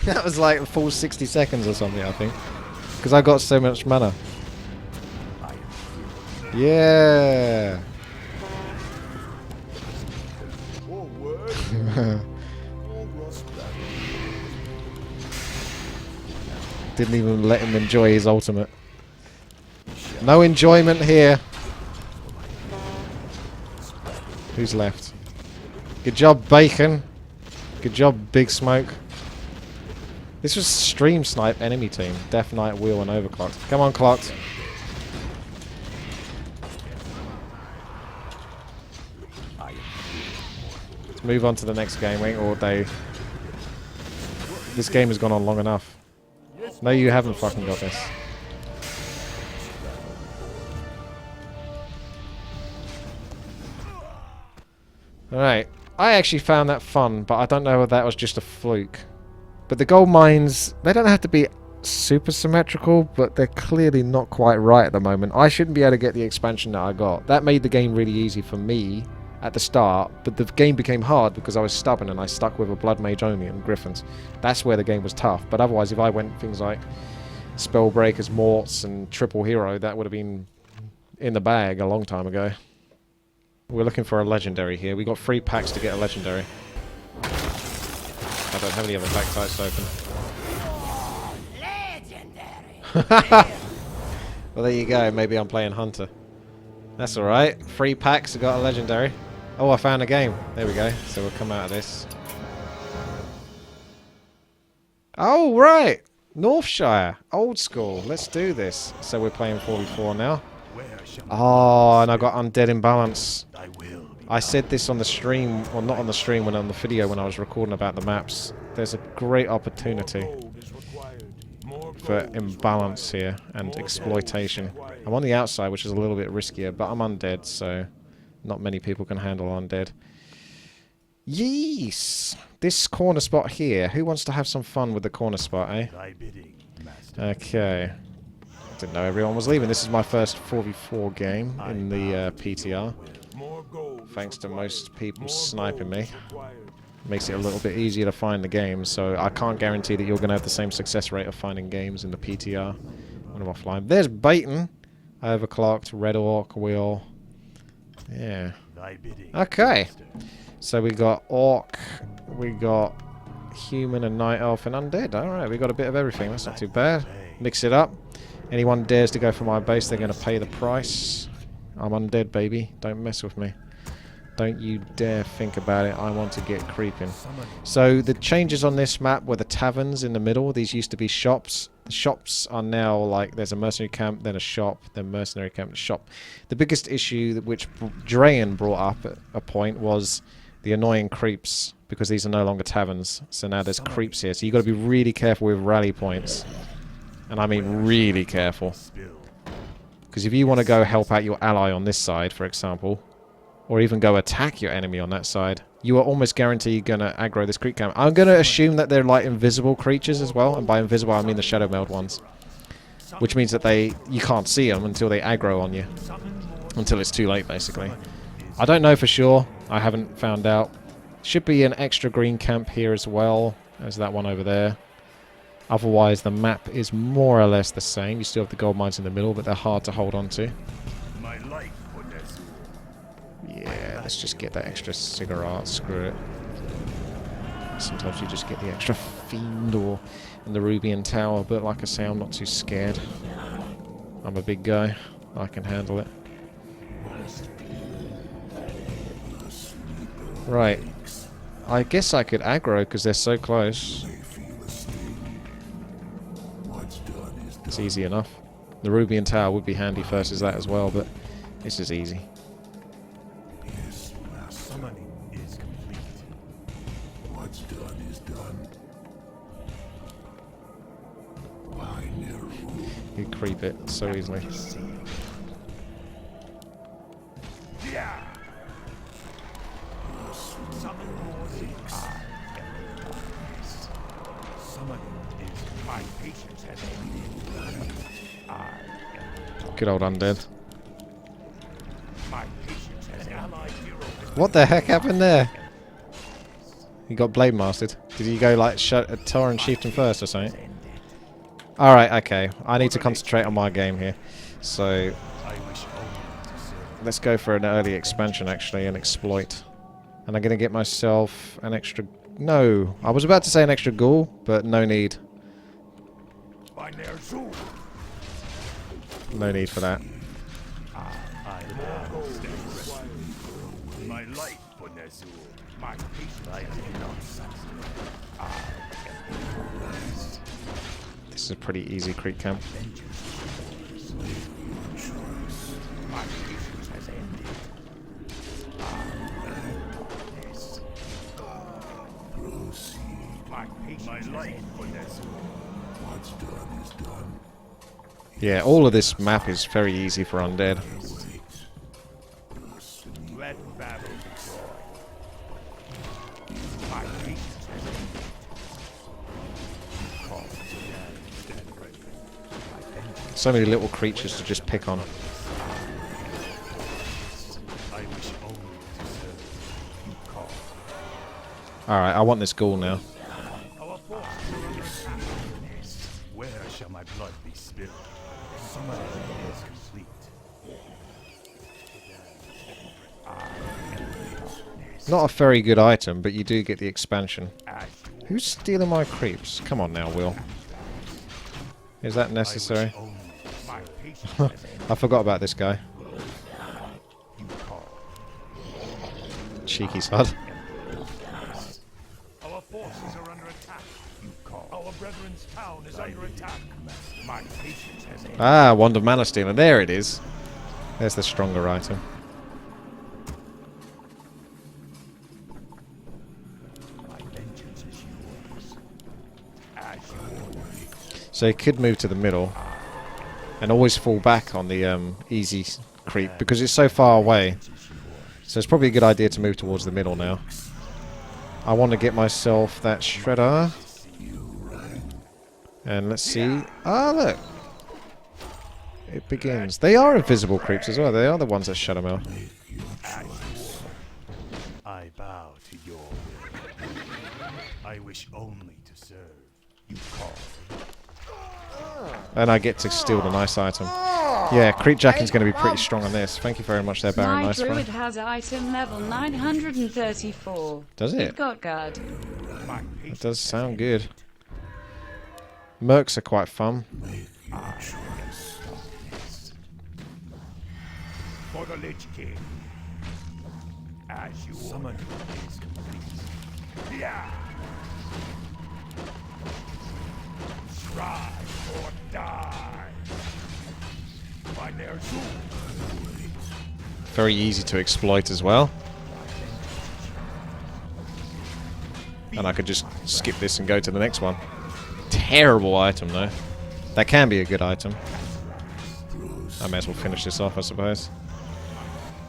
That was like a full 60 seconds or something, I think. Because I got so much mana. Yeah. Didn't even let him enjoy his ultimate. No enjoyment here. Who's left? Good job, Bacon. Good job, Big Smoke. This was Stream Snipe enemy team. Death Knight, Wheel, and Overclocked. Come on, Clocked. Let's move on to the next game. Wait all day. This game has gone on long enough. No, you haven't fucking got this. Alright. I actually found that fun, but I don't know if that was just a fluke. But the gold mines, they don't have to be super symmetrical, but they're clearly not quite right at the moment. I shouldn't be able to get the expansion that I got. That made the game really easy for me at the start, but the game became hard because I was stubborn and I stuck with a Blood Mage only and Griffins. That's where the game was tough. But otherwise, if I went things like Spellbreakers, Morts, and Triple Hero, that would have been in the bag a long time ago. We're looking for a legendary here. We got 3 packs to get a legendary. I don't have any other pack types open. Legendary. Well, there you go. Maybe I'm playing Hunter. That's alright. 3 packs, I got a legendary. Oh, I found a game. There we go. So we'll come out of this. Oh, right. Northshire. Old school. Let's do this. So we're playing 44 now. Oh, and I got Undead Imbalance. I will be I said this on the stream, or not on the stream, when on the video when I was recording about the maps. There's a great opportunity for imbalance here and exploitation. I'm on the outside, which is a little bit riskier, but I'm undead, so not many people can handle undead. Yes! This corner spot here. Who wants to have some fun with the corner spot, eh? Okay. Didn't know everyone was leaving. This is my first 4v4 game in the PTR. Thanks to most people sniping me. Makes it a little bit easier to find the games, so I can't guarantee that you're going to have the same success rate of finding games in the PTR when I'm offline. There's Baton. Overclocked, Red Orc, Wheel. Yeah. Okay. So we got Orc, we got Human and Night Elf and Undead. Alright, we got a bit of everything. That's not too bad. Mix it up. Anyone dares to go for my base, they're going to pay the price. I'm undead, baby. Don't mess with me. Don't you dare think about it. I want to get creeping. So the changes on this map were the taverns in the middle. These used to be shops. The shops are now like there's a mercenary camp, then a shop, then mercenary camp, a shop. The biggest issue which Drayan brought up at a point was the annoying creeps, because these are no longer taverns. So now there's creeps here. So you've got to be really careful with rally points. And I mean really careful. Because if you want to go help out your ally on this side, for example, or even go attack your enemy on that side, you are almost guaranteed going to aggro this creep camp. I'm going to assume that they're like invisible creatures as well, and by invisible I mean the shadow meld ones. Which means that you can't see them until they aggro on you. Until it's too late, basically. I don't know for sure. I haven't found out. Should be an extra green camp here as well as that one over there. Otherwise, the map is more or less the same. You still have the gold mines in the middle, but they're hard to hold on to. Yeah, let's just get that extra cigarette. Screw it. Sometimes you just get the extra fiend or in the Rubian Tower, but like I say, I'm not too scared. I'm a big guy. I can handle it. Right. I guess I could aggro because they're so close. It's easy enough. The Rubian Tower would be handy versus that as well, but this is easy. Summoning is complete. What's done is done. You creep it so easily. Good old undead. What the heck happened there? He got blade mastered. Did he go like Tor and Chieftain first or something? Alright, okay. I need to concentrate on my game here. So let's go for an early expansion actually and exploit. And I'm going to get myself an extra... No, I was about to say an extra ghoul, but no need. No need for that. This is a pretty easy creep camp. Yeah, all of this map is very easy for undead. So many little creatures to just pick on. Alright, I want this ghoul now. Where shall my blood be spilled? Summoning is complete. Not a very good item, but you do get the expansion. Who's stealing my creeps? Come on now, Will. Is that necessary? I forgot about this guy. Cheeky sod. Our forces are under attack. Our brethren's town is under attack. My patience has ended. Ah, Wand of Mana Stealer. There it is. There's the stronger item. So he could move to the middle and always fall back on the easy creep because it's so far away. So it's probably a good idea to move towards the middle now. I want to get myself that shredder. And let's see. Ah, look. It begins. They are invisible creeps as well. They are the ones that shut them out. I bow to your will. I wish only to serve. You call. And I get to steal the nice item. Yeah, creep jacking's going to be pretty strong on this. Thank you very much there, Baron. My Nice one. druid has item level 934. Does it? Got guard. It does sound good. Mercs are quite fun. For the Lich King. As you summon is complete. Yeah. Strive or die. By their zoom. Very easy to exploit as well. And I could just skip this and go to the next one. Terrible item though. That can be a good item. I may as well finish this off, I suppose.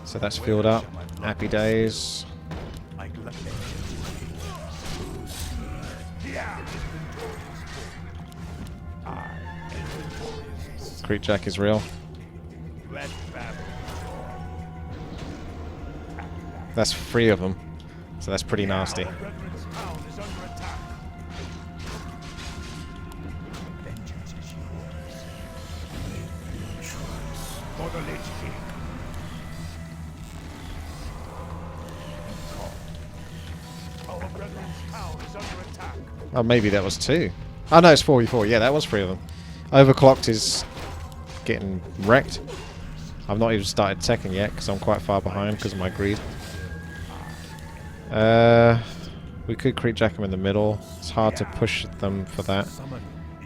So that's filled up. Happy days. Creep Jack is real. That's 3 of them. So that's pretty nasty. For the Lich King. Our brethren's town is under attack. Oh, maybe that was 2. Oh no, it's 4v4. Yeah, that was 3 of them. Overclocked is getting wrecked. I've not even started teching yet because I'm quite far behind because of my greed. We could creep jack them in the middle. It's hard to push them for that.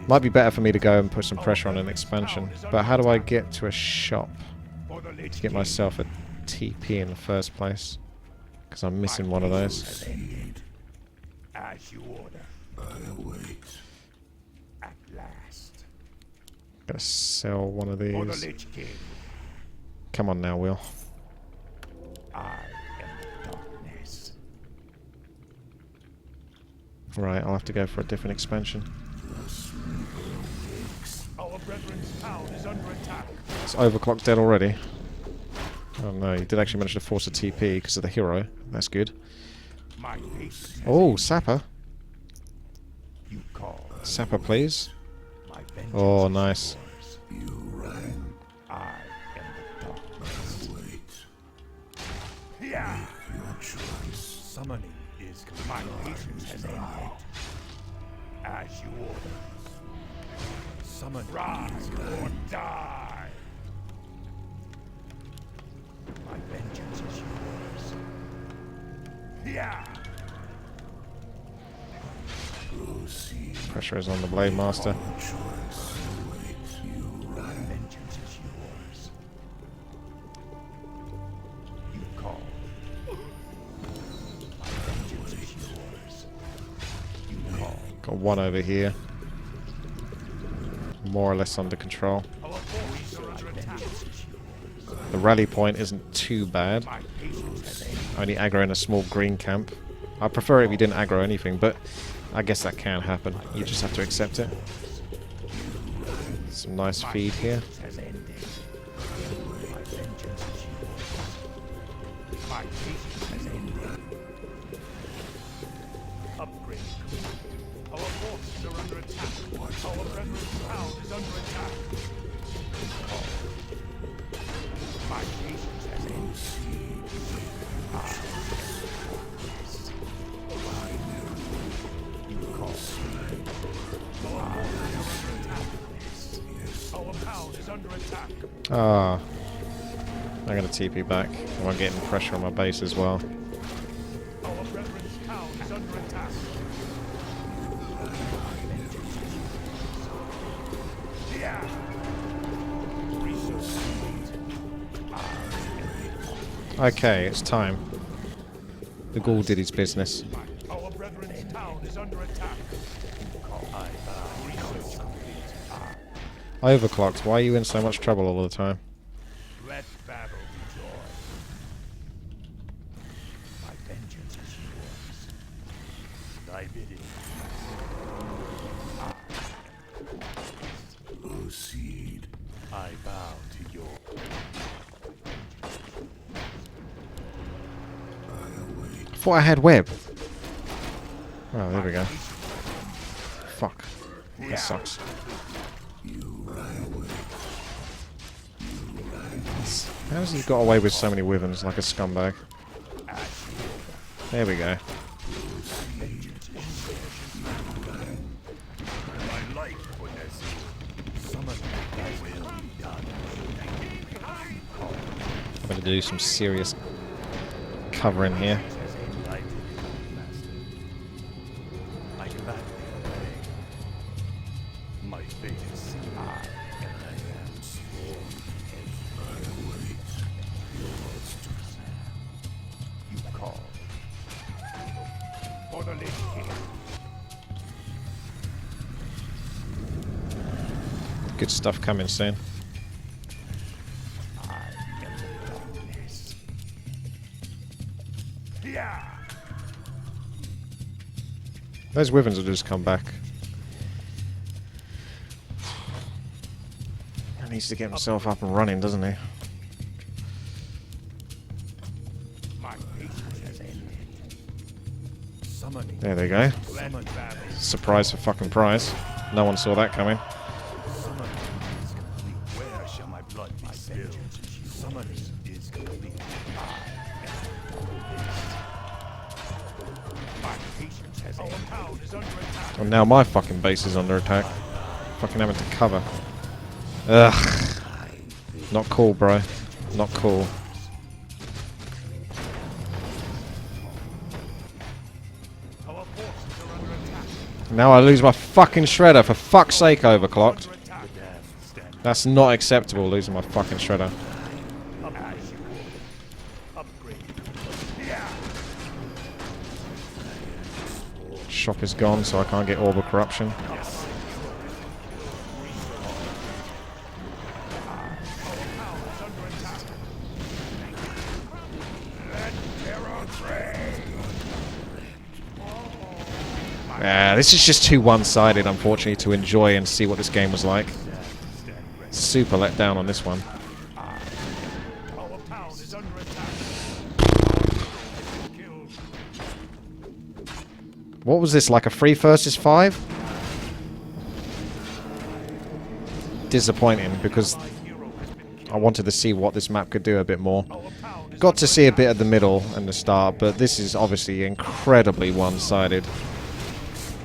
Might be better for me to go and put some pressure on an expansion. But how do I get to a shop to get myself a TP in the first place? Because I'm missing one of those. As you order. I await. At last. Gotta sell one of For the these. Lich King. Come on now, Will. I am the darkness. Right, I'll have to go for a different expansion. Our brethren's town is under attack. It's overclocked dead already. Oh no, he did actually manage to force a TP because of the hero. That's good. My patience. Oh, Sapper. You call. Sapper, please. My vengeance. Oh, nice. You rang. I am the darkness. Wait. Yeah. Your choice. Summoning is complete. My patience has ended. As you order. Summon. Rise or die. My vengeance is yours. Yeah. Pressure is on the Blade Master. My vengeance is yours. You call. My vengeance is yours. You call. Got one over here. More or less under control. Our forces are under attack. The rally point isn't too bad. My patience has ended. Only aggro in a small green camp. I prefer it if you didn't aggro anything, but I guess that can happen. You just have to accept it. Some nice feed here. Has ended. My vengeance is yours. My patience has ended. Upgrade. Our forces are under attack. Our brethren's town is under attack. My patience has ended. Our town is under attack. Ah. I'm going to TP back. I'm getting pressure on my base as well. Our brethren's town is under attack. Yeah. Okay, it's time. The ghoul did his business. Our brethren's town is under attack. Overclocked, why are you in so much trouble all the time? Let battle be joy. My vengeance is yours. Thy bidding. Proceed. I bow to your. I thought I had web. Oh, there we go. Fuck. That sucks. How has he got away with so many wyverns like a scumbag? There we go. I'm going to do some serious covering here. My fate is sealed, and I am sworn. I await yours to you call for the Lich King. Good stuff coming soon. Those wyverns will just come back. He needs to get himself up and running, doesn't he? There they go. Surprise for fucking prize. No one saw that coming. Where shall my blood be spilled? Summoning is complete. My patience has our town is under attack. And now my fucking base is under attack. Fucking having to cover. Ugh. Not cool, bro. Not cool. Our forces are under attack. Now I lose my fucking shredder. For fuck's sake, overclocked. That's not acceptable, losing my fucking shredder. Shop is gone, so I can't get Orb of Corruption. This is just too one-sided, unfortunately, to enjoy and see what this game was like. Super let down on this one. What was this, like a 3 versus 5? Disappointing, because I wanted to see what this map could do a bit more. Got to see a bit at the middle and the start, but this is obviously incredibly one-sided.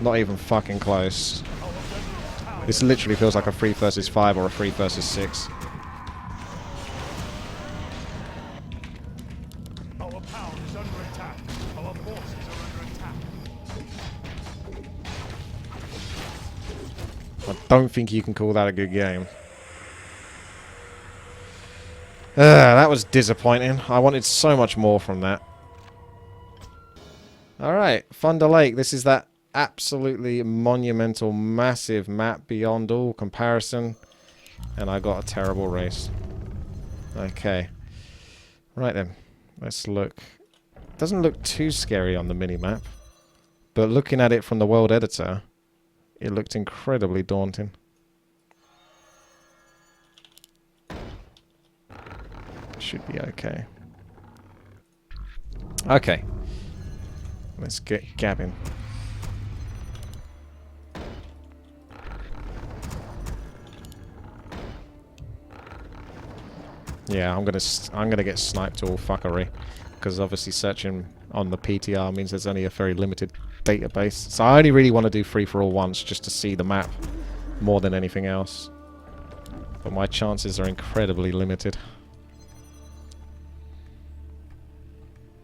Not even fucking close. This literally feels like a 3 versus 5 or a 3 versus 6. Our town is under attack. Our forces are under attack. I don't think you can call that a good game. That was disappointing. I wanted so much more from that. Alright, Thunder Lake. This is that absolutely monumental, massive map beyond all comparison. And I got a terrible race. Okay. Right then. Let's look. Doesn't look too scary on the mini-map. But looking at it from the world editor, it looked incredibly daunting. Should be okay. Okay. Let's get gabbing. Yeah, I'm gonna get sniped to all fuckery, because obviously searching on the PTR means there's only a very limited database. So I only really want to do free-for-all once, just to see the map more than anything else. But my chances are incredibly limited.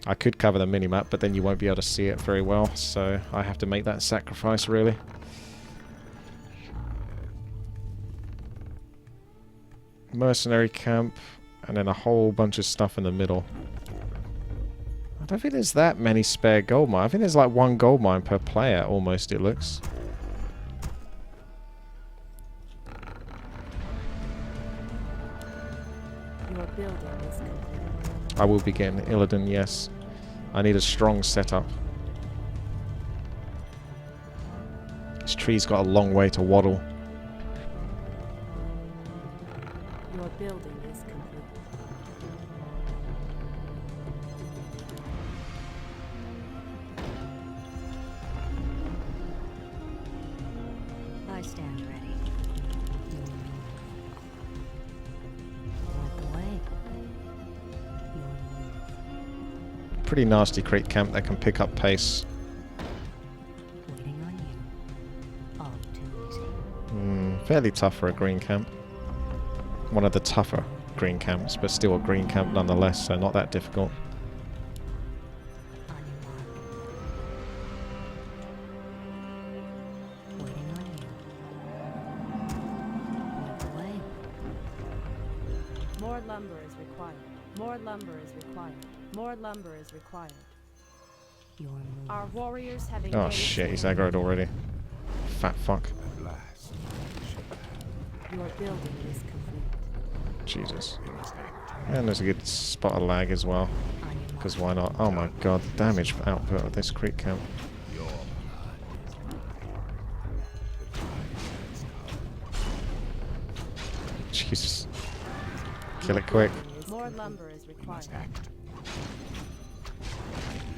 I could cover the minimap, but then you won't be able to see it very well, so I have to make that sacrifice, really. Mercenary camp, and then a whole bunch of stuff in the middle. I don't think there's that many spare gold mines. I think there's like 1 gold mine per player, almost, it looks. building is complete. I will be getting Illidan, yes. I need a strong setup. This tree's got a long way to waddle. Your building is complete. I stand ready. Walk away. Pretty nasty creep camp that can pick up pace. Waiting on you. All too easy. Fairly tough for a green camp. One of the tougher green camps, but still a green camp nonetheless, so not that difficult. On your mark. Waiting on you. Walk away. More lumber is required. More lumber is required. More lumber is required. Your move. Our warriors have engaged. Oh shit, he's aggroed already. Fat fuck. At last, Your building is complete. Jesus. And there's a good spot of lag as well. Because why not? Oh my god, the damage output of this creep camp. Jesus. Kill it quick. More lumber is required.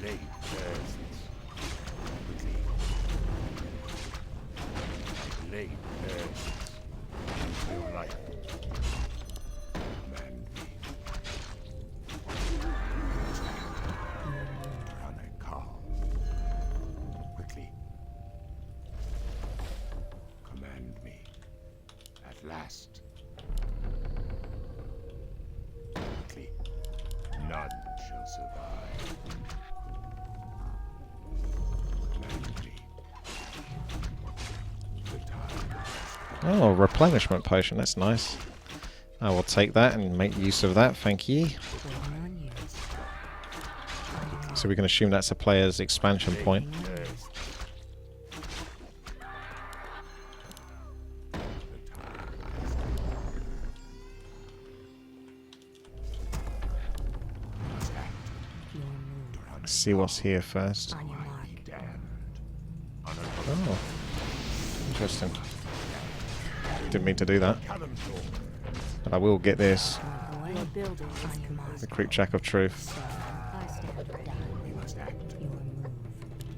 Late first. Late first. Your life. Command me. Run a call. Quickly. Command me. At last. Quickly. None shall survive. Command me. The time has come. Oh, replenishment potion, that's nice. I will take that and make use of that, thank you. Waiting on you. So we can assume that's a player's expansion point. Your move. Let's see what's here first. On your mark. Oh, interesting. Didn't mean to do that. But I will get this. Walk away. Your building is On your mark. The creep jack of truth. I stand ready. We must act. Your move.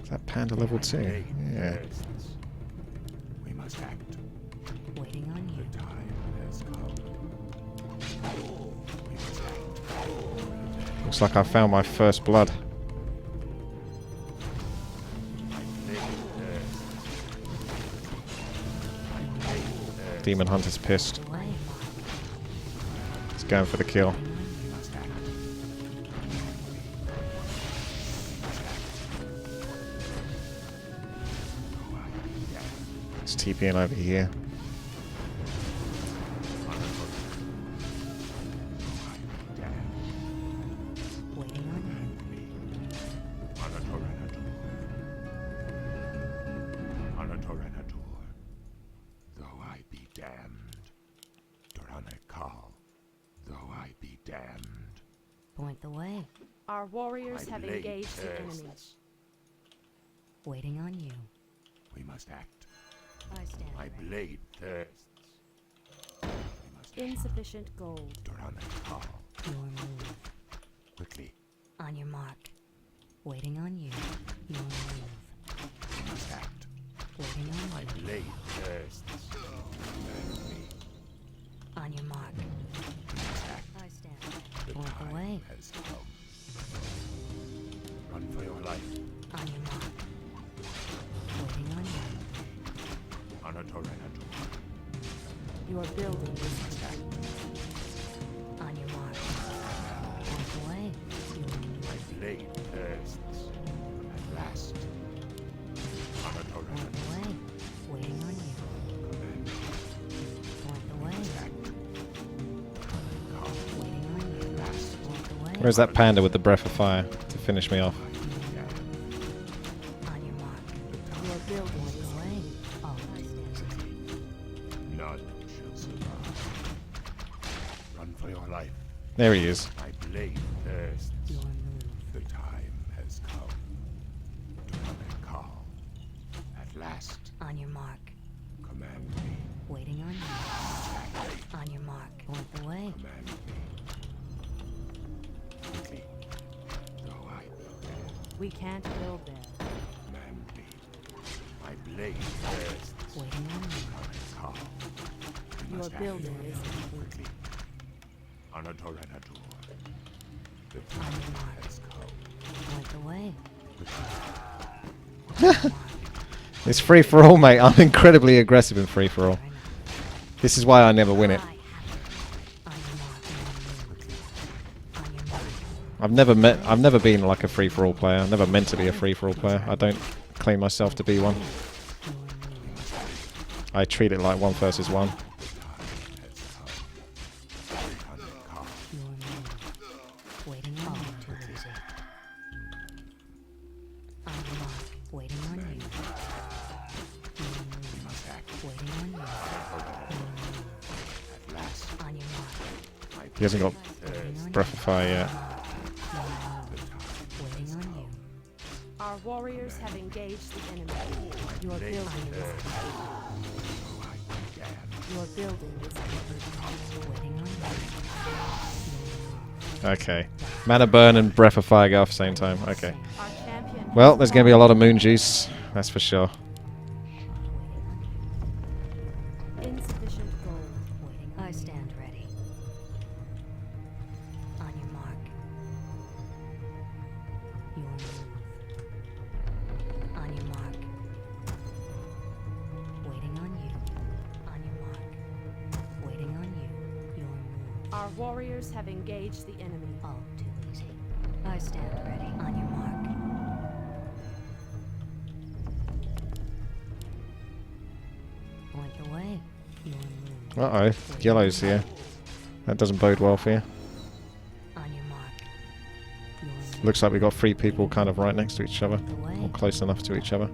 Is that panda level 2? Yeah. We must act. Waiting on you. The time has come. We must act. Looks like I found my first blood. Demon Hunter's pissed. Away. He's going for the kill. He's TPing over here. Waiting on you. Though I be damned, Duranakal, though I be damned. Point the way. Our warriors have blade engaged the enemy. thirsts. Waiting on you. We must act. I stand My ready. blade thirsts. We must act. Insufficient gold. Duranakal, Your move. quickly. On your mark. Waiting on you. Your move. We must act. Waiting on My you. blade thirsts. Command me. On your mark. We must act. I stand ready. The Point the time way. has come. Run for your life. On your mark. Waiting on you. Anatorenator. Your building is complete. On your mark. Point the way. Your My move. blade thirsts. At last. Point Anatorenator. the way. Waiting on you. Command me. Point the way. Act. Waiting on you. Point the way. Where's that panda with the breath of fire to finish me off? On your mark. Your building Point is the way. All I stand ready. None shall survive. Run for your life. There he is. My blade thirsts. The time has come to remain calm. At last, On your mark. command me. Waiting on you. On your mark. Point the way. Command me. Quickly, though I prepare. We can't build there. Command me. My blade thirsts. Waiting on you. Remain calm. We Your must act building is complete. quickly. On a Torrenator. The On time your mark. has come. Point the way. It's free for all, mate. I'm incredibly aggressive in free for all. This is why I never win it. I have it. On your mark. On your mark. I've never been like a free for all player. I've never meant to be a free for all player. I don't claim myself to be one. I treat it like 1 versus 1. Your move. Waiting on you. Too easy. On your mark. Waiting on you. Your move. Waiting on you. At last, On your mark. He hasn't got Waiting on Breath of Fire yet. Your move. Waiting on you. Our warriors have engaged the enemy. Your building is complete. Your building is complete. Waiting on you. Okay. Mana Burn and Breath of Fire go off at the same time. Okay. Our champion. Well, there's going to be a lot of moon juice. That's for sure. Insufficient gold. Waiting. I stand ready. On your mark. Your move. On your mark. Waiting on you. On your mark. Waiting on you. Your move. Our warriors have engaged the enemy. All too easy. I stand ready. On your mark. Point the way. Your move. Uh-oh. Yellow's here. That doesn't bode well for you. On your mark. Your move. Looks like we got 3 people kind of right next to each other. The way. Or close enough to each other.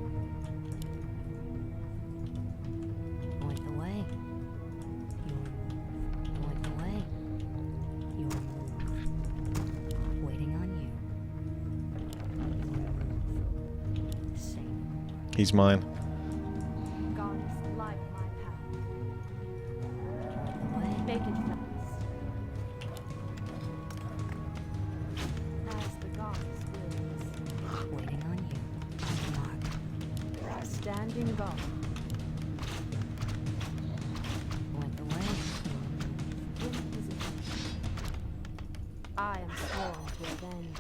Point the way. Your move. Point the way. Your move. Waiting on you. Your move. Same. He's mine. Goddess, light my path. Point the way. Make it fast. As the goddess wills. Waiting on you. On your mark. Standing guard. Point the way. In position. I am sworn to avenge.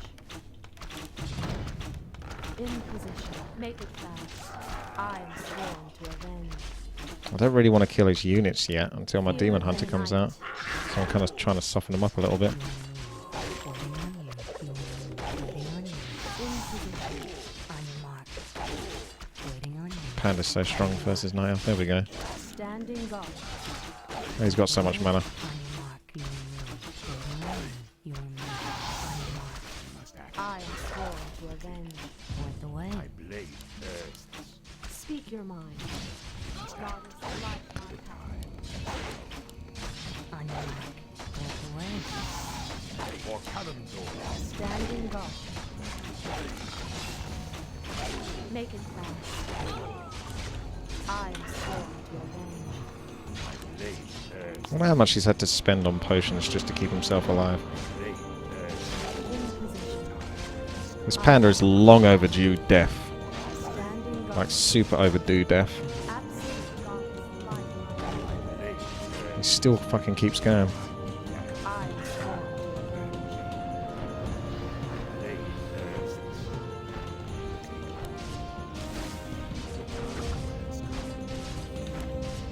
In position. Make it fast. I am sworn to avenge. I don't really want to kill his units yet until my Demon Hunter comes out. So I'm kind of trying to soften them up a little bit. Waiting on you. Your move. Waiting on you. In position. On your mark. Waiting on you. Panda's so strong versus Night Elf. There we go. Standing guard. He's got so much mana. On your mark. Your move. Waiting on you. Your move. On your mark. I am sworn to avenge. Point the way. My blade thirsts. Speak your mind. Goddess, light my path. On your mark. Point the way. For Kalimdor. Standing guard. Make it fast. I am sworn to avenge. My blade thirsts. I wonder how much he's had to spend on potions just to keep himself alive. Blade thirsts. In position. This Panda is long overdue death. Standing guard. Like super overdue death. Absolute goddess, light my Blade thirsts. He still fucking keeps going. path. I am sworn to avenge. Blade thirsts.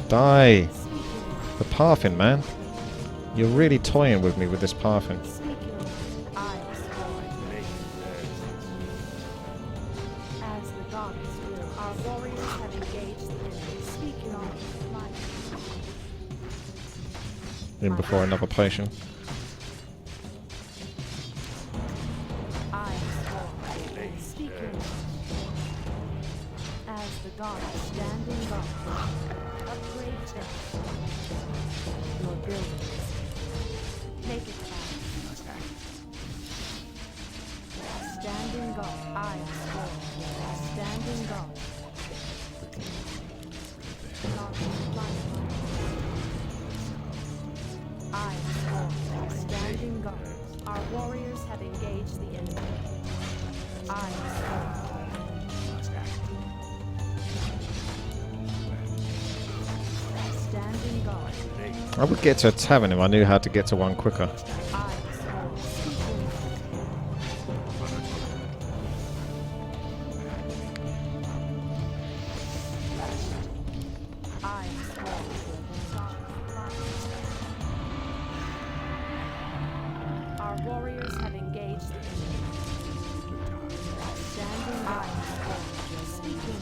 Die! Speak your mind. The Parfin, man. You're really toying with me with this Parfin. Speak your mind. I am sworn. Blade thirsts. As the goddess will. Our warriors have engaged the enemy. Speak your mind. Light. In before another potion. I am sworn. Speak your mind. As the goddess standing guard. Upgrade death. Your building is. Make it fast. Standing guard. I am sworn. Standing guard. I am sworn. Standing guard. Our warriors have engaged the enemy. I am sworn. Standing guard. I would get to a tavern if I knew how to get to one quicker. I am sworn. I am sworn. Our warriors have engaged the enemy. Standing by. Speaking.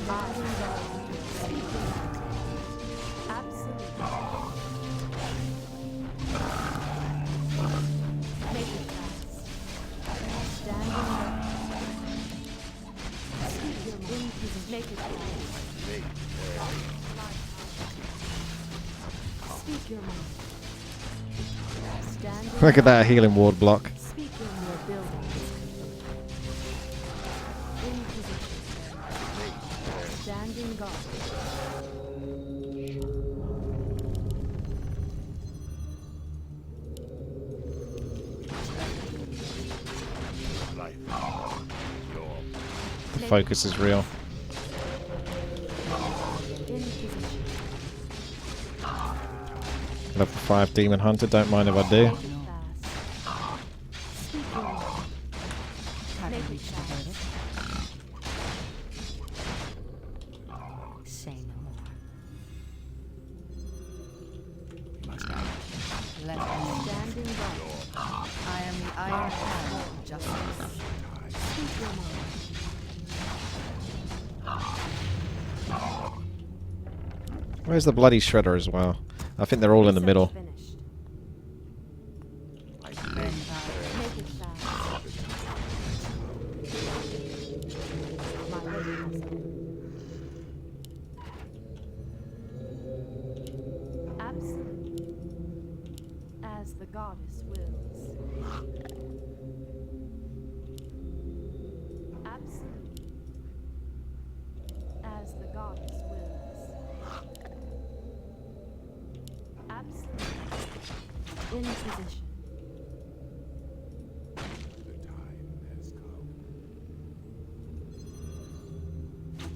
Standing guard. Speaking. Absolutely. Make it fast. Standing guard. Speak your mind. Make it fast. Speak your mind. Standing Look at that healing ward block. Speak in your building. In position. Standing guard. The focus is real. In position. Level 5 Demon Hunter, don't mind if I do. Make it fast. Speak your mind. Have you Make it reached a fast. verdict? Say no more. Let me. Standing guard. I am the Iron Hand of Justice. Speak your mind. Where's the bloody shredder as well? I think they're all in the Research middle. finished. Benthai. Make it fast. My lady. Absolutely. As the goddess wills. Absolutely. As the goddess wills. Absolutely. In position.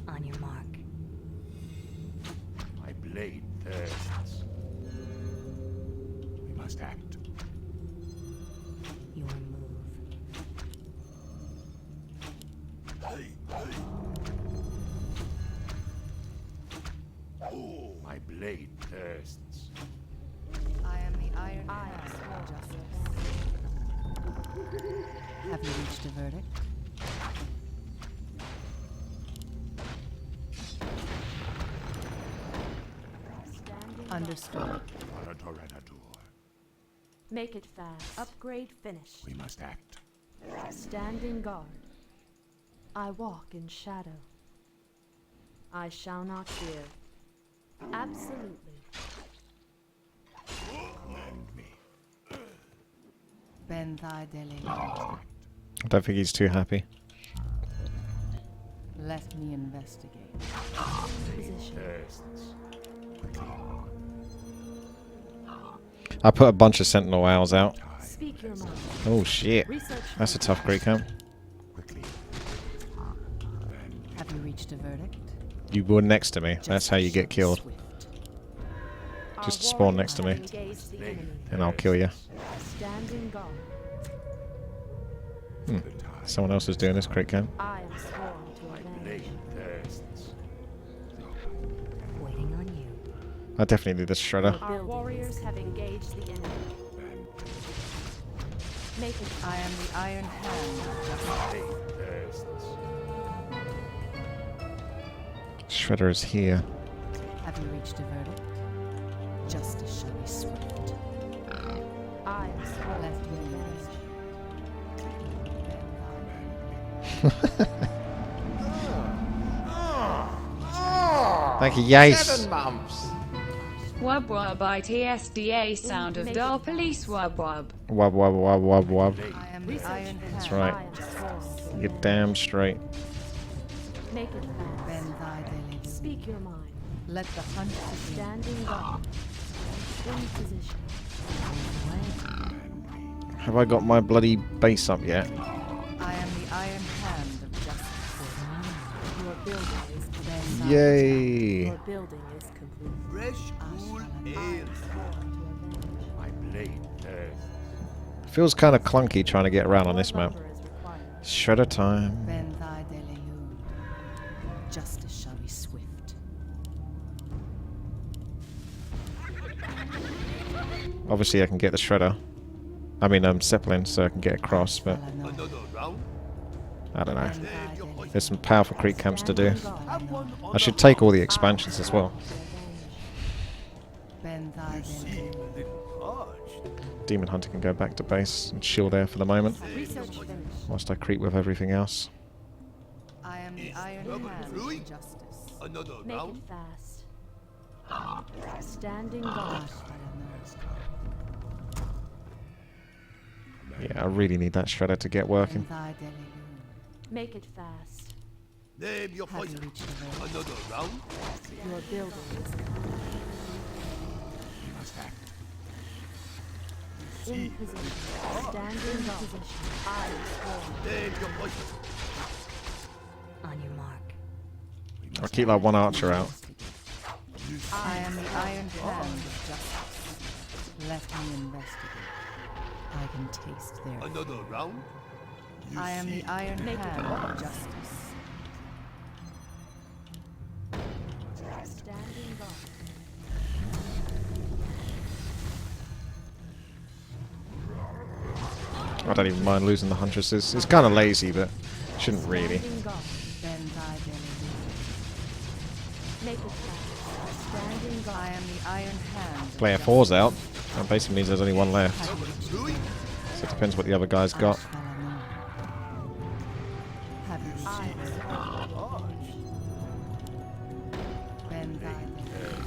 On your mark. My blade thirsts. We must act. Your move. My blade thirsts. I am the Iron I Hand am of Justice. Have you reached a verdict? Standing Understood. Make it fast. Upgrade finished. We must act. Standing guard. I walk in shadow. I shall not fear. Absolutely. Command me. Benthai Dele. I don't think he's too happy. Let me investigate. Position. Thirsts. I put a bunch of Sentinel Owls out. Speak your mind. Oh shit. Research. That's a tough Greek camp. Quickly. Have you reached a verdict? You were next to me. That's how you get killed. Swift. Our Just spawn next to warriors me. have engaged the enemy. And I'll kill you. Standing guard. Someone else is doing this Greek camp. I am sworn to avenge. Blade thirsts. Waiting on you. I definitely need this shredder. Our warriors have engaged the enemy. Make it. I am the Iron Hand of Justice. Blade thirsts. Shredder is here. Have you reached a verdict? Justice shall be swift. I am sworn Let to me avenge. Thank you, Yace. 7 months. wub wub ITSDA sound of dull police wub wub. Wub wub wub wub wub. I am the Iron Hand. That's right. I am sworn. You're damn straight. Make it fast. Ben thy daily. Speak your mind. Let the hunt begin. Standing guard. In position. Have I got my bloody base up yet? I am the Iron Hand of justice. Your building is complete. Yay! Your building is complete. Fresh, cool air. My blade earth. Feels kind of clunky trying to get around on this map. Lumber is required. Shredder time. Ben thy daily. Justice shall be swift. Obviously I can get the shredder. I mean Zeppelin, so I can get across, but Another round. I don't know. Ben thy daily. There's some powerful creep camps to do. Standing guard. Have one on I should take all the expansions as well. Ben thy daily. a little parched. Demon Hunter can go back to base and chill there for the moment, Research finished. whilst I creep with everything else. I am the Iron trouble Hand brewing? of justice. Another Make round. it fast. Standing guard. Yeah, I really need that shredder to get Ben working. thy daily. Make it fast. Name your Have you poison. reached the goal? Another round. Your building is complete. We must act. In position. Standing guard. Position. I am sworn. Name your poison. On your mark. I'll keep like one archer out. I am the Iron Hand of justice. Let me investigate. I can taste their. Another round. You I am see. the Iron Make it Hand fast. of justice. Standing guard. I don't even mind losing the Huntresses. It's kind of lazy, but shouldn't really. Standing guard. Ben thy daily. Make it fast. Standing guard. I am the Iron Hand. of Player justice. 4's out. That basically means there's only one left. Have you reached Brewing. So it depends what the other guy's I got. shall know. Have you reached I the am goal? sworn. Ben thy daily.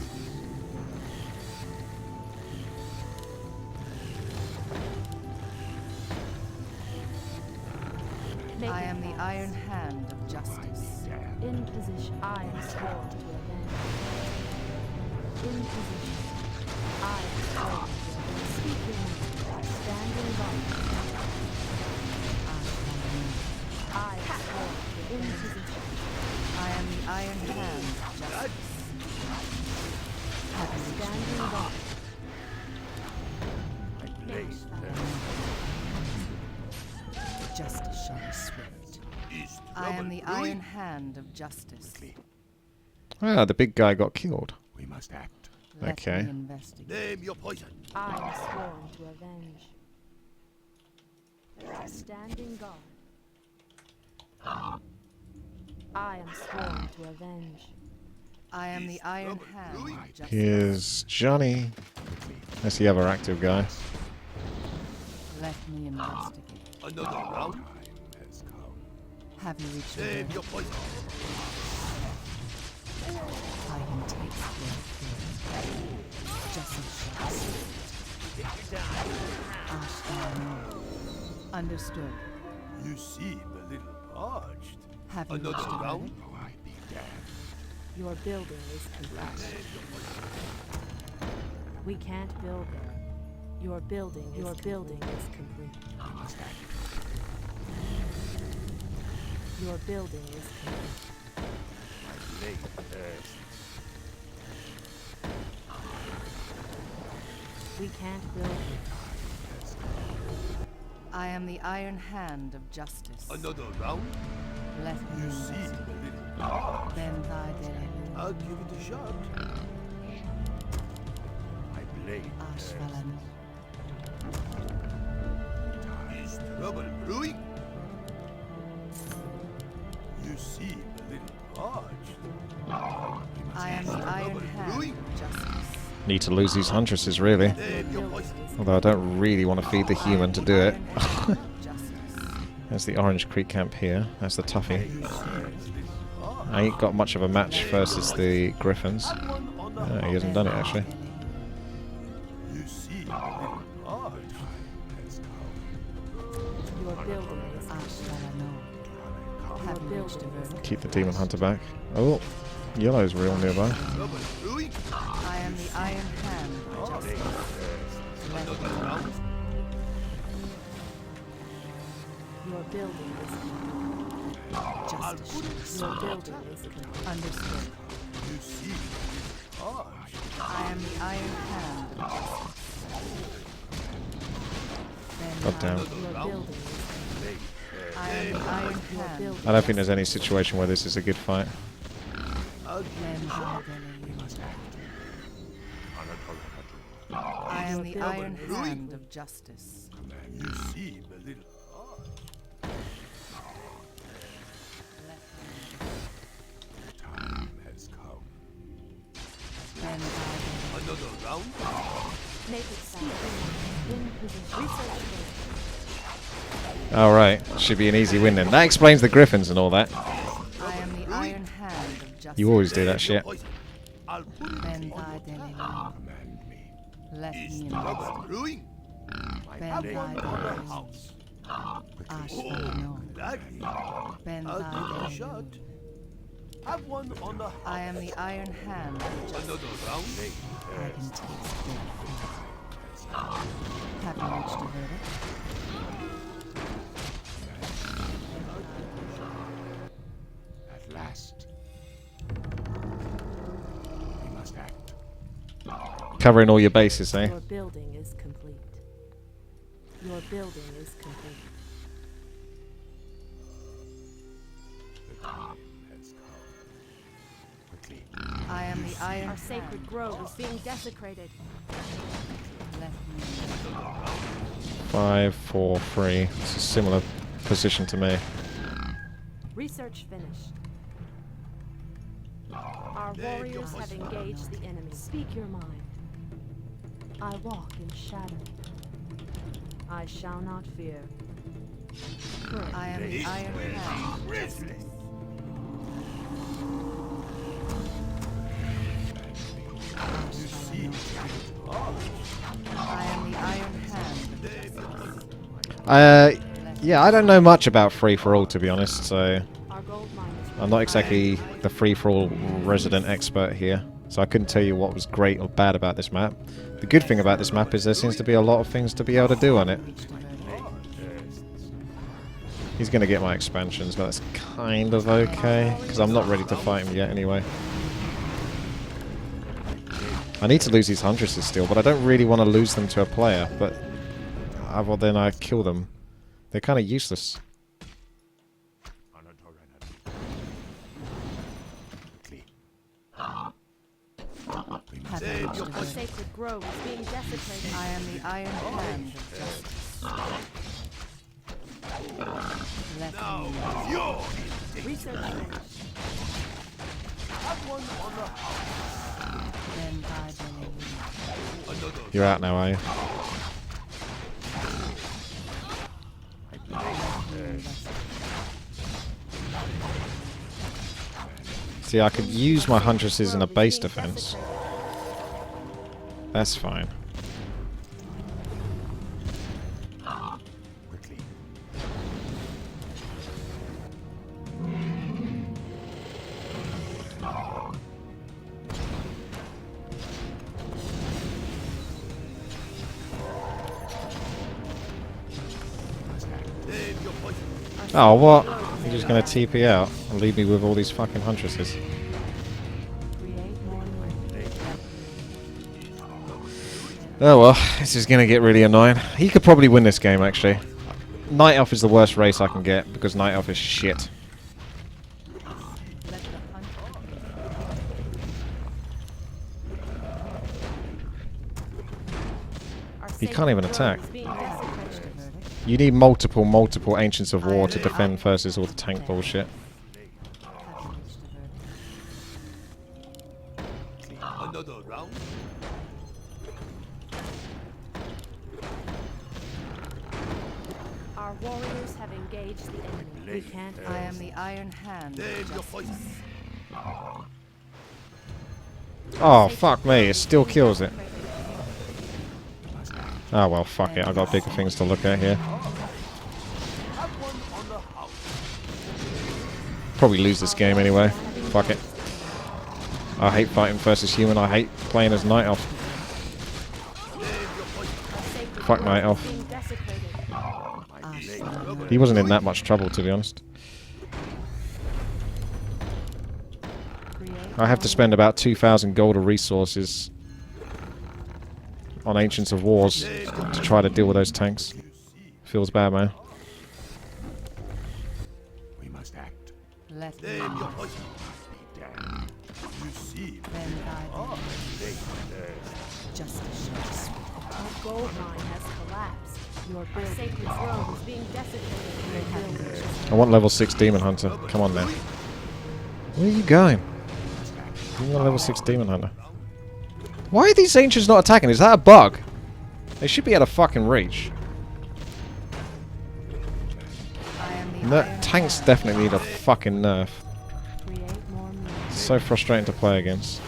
Make I it am the fast. Iron Hand of justice. In position. I am sworn to avenge. In position. I am sworn to avenge. Speak your mind. Standing guard. I am sworn to in position. I am the Iron Hand of justice. Have you reached the Standing goal? guard. My blade Justice shall be swift. is I am trouble the brewing. Iron Hand of justice. Ah, the big guy got killed. We must act. Let Okay. me investigate. Name your poison. I am sworn to avenge. Standing guard. I am sworn to avenge. I am the Iron trouble Hand brewing? of justice. Here's Johnny. That's the other active guy. Let me investigate. Another round. Have you reached the Name goal? your poison. I can taste their fear. Justice shall be swift. I shall know. Understood. You seem a little parched. Have you Another reached the round. goal? Oh, I be damned. Your building is complete. We can't build there. Your building is complete. We must act. Your building is complete. My blade earth. We can't build there. I am the Iron Hand of justice. Another round. Let me You seem investigate. a little parched. Ben thy daily. I'll give it a shot. My blade I shall know. is trouble brewing. You seem a little parched. We must I am the act. Iron Trouble Hand brewing. of justice. Need to lose these Huntresses, really. Name your poison. Although I don't really want to feed the human to do it. Iron Hand of justice. There's the Orange Creek camp here. That's the toughie. You seem a little parched. I ain't got much of a match versus the Griffins. One on the He hasn't done it, actually. Keep the Demon Hunter back. Oh, yellow's real nearby. I am the Iron Hand of Justice. Let me in. Your building is complete. Justice. Your building is complete. Understood. I am the Iron Hand of Justice. God damn. Your building is complete. I am the Iron Hand. I don't think there's any situation where this is a good fight. I am the Iron Hand of Justice. Time has come. Another round? Make it stop. In position. Research. Alright, should be an easy win then. That explains the Griffins and all that. I am the Iron Hand of Justice. You always do that shit. I'll put it Ben Thy Command me. Let me in. trouble brewing. Ben Thy House. Ashvano. Gladly. Ben I'll give it a Thy shot. Have one on the I am the Iron Hand of Justice. another round. I can taste death. Have you reached a verdict? At last. We must act. Covering all your bases, eh? Your building is complete. Your building is complete. The time has come. Quickly. I am the Iron Our Hand. sacred grove is being desecrated. Let me in. 5, 4, 3. It's a similar position to me. Research finished. Our warriors have engaged the enemy. Speak your mind. I walk in shadow. I shall not fear. I am the Iron Hand. Restless. I am the Iron Hand. Yeah, I don't know much about free-for-all, to be honest, so Our gold mine is I'm not exactly the free-for-all resident expert here, so I couldn't tell you what was great or bad about this map. The good thing about this map is there seems to be a lot of things to be able to do on it. He's going to get my expansions, but that's kind of okay, because I'm not ready to fight him yet anyway. I need to lose these Huntresses still, but I don't really want to lose them to a player, but well, then I kill them. They're kind of useless. Have you reached a Our verdict? sacred grove is being desecrated. I am the Iron Hand of Justice. Let me in. You're Research finished. have one on the Ben Thy another You're out now, are you? See, I could use my Huntresses in a base defense. That's fine. Quickly. save your poison. Oh, what? You're just gonna TP out and leave me with all these fucking Huntresses. create more light. Oh well, this is gonna get really annoying. He could probably win this game, actually. Night Elf is the worst race I can get, because Night Elf is shit. Let the hunter. Our He can't sacred even grove attack. is being desecrated. You need multiple Ancients of War to defend versus all the tank bullshit. Have you reached a verdict? Another round. Our warriors have engaged the enemy. We can't. I am the Iron Hand of Save your Justice. poison. Oh, fuck me, it still kills it. Oh well, fuck it, I've got bigger things to look at here. Have one on the house. Probably lose this game anyway. Fuck it. I hate fighting versus human. I hate playing as Night Elf. Fuck Night Elf. He wasn't in that much trouble, to be honest. I have to spend about 2,000 gold of resources on Ancients of Wars to try to deal with those tanks. Feels bad, man. We must act. Let me You see, then guide me. Justice shall be sweet. Our gold mine has collapsed. Our sacred throne is being desecrated. I want level 6 Demon Hunter. Come on now. Where are you going? You want level 6 Demon Hunter. Why are these Ancients not attacking? Is that a bug? They should be able to fucking reach. I am the Tanks definitely need a fucking nerf. create more means. So frustrating to play against. I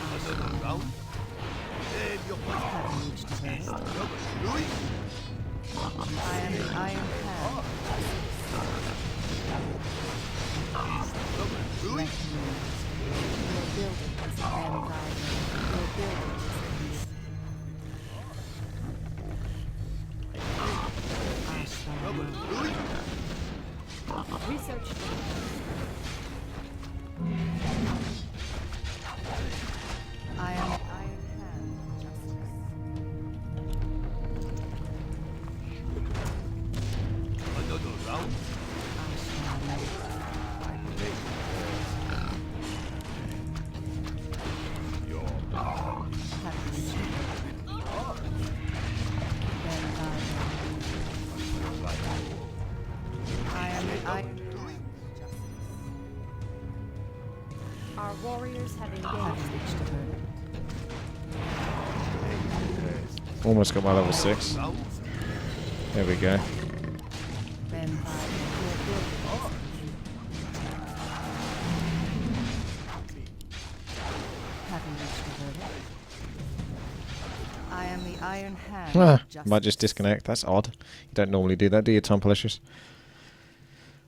am the Iron Hand. Let me. Your buildings and guide me. Your buildings. I shall know. Research. I am the Iron Hand. Justice. Another round? I shall know. Have reached the then guide me. I am the Iron Hand. Justice. Our warriors have engaged. Have reached the verdict. Almost got my level 6. There we go. Then guide me. Your buildings. Having reached the verdict. I am the Iron Hand. Ah, of might justice. just disconnect. That's odd. You don't normally do that, do you, Tom Polishers?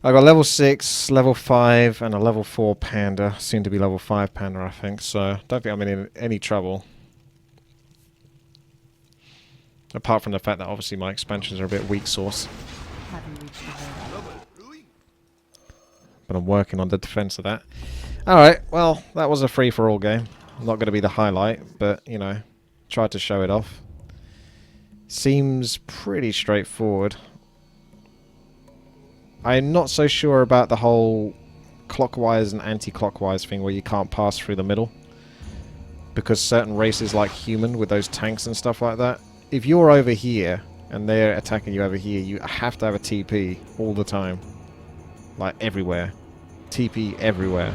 I got level 6, level 5, and a level 4 Panda. Soon to be level 5 Panda, I think. So, don't think I'm in any trouble. Apart from the fact that obviously my expansions are a bit weak source. Having reached the verdict. But I'm working on the defense of that. Alright, well, that was a free-for-all game. Not going to be the highlight, but, you know, tried to show it off. Seems pretty straightforward. I'm not so sure about the whole clockwise and anti-clockwise thing where you can't pass through the middle. Because certain races like human with those tanks and stuff like that, if you're over here and they're attacking you over here, you have to have a TP all the time. Like everywhere. TP everywhere.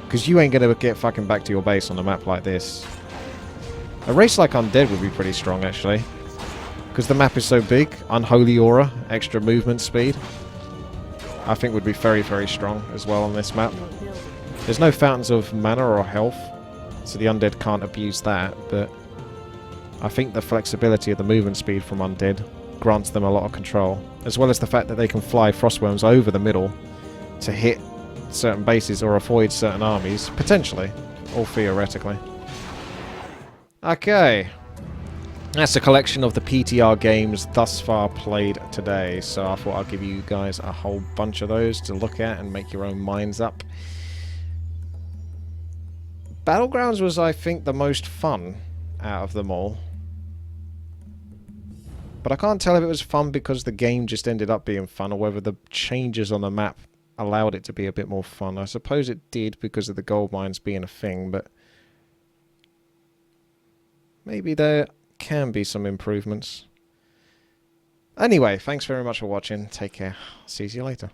Because you ain't going to get fucking back to your base on a map like this. A race like Undead would be pretty strong actually. Because the map is so big, Unholy Aura, extra movement speed, I think would be very, very strong as well on this map. There's no fountains of mana or health, so the Undead can't abuse that, but I think the flexibility of the movement speed from Undead grants them a lot of control, as well as the fact that they can fly Frostworms over the middle to hit certain bases or avoid certain armies, potentially, or theoretically. Okay. That's a collection of the PTR games thus far played today, so I thought I'd give you guys a whole bunch of those to look at and make your own minds up. Battlegrounds was, I think, the most fun out of them all. But I can't tell if it was fun because the game just ended up being fun, or whether the changes on the map allowed it to be a bit more fun. I suppose it did because of the gold mines being a thing, but maybe there can be some improvements. Anyway, thanks very much for watching. Take care. See you later.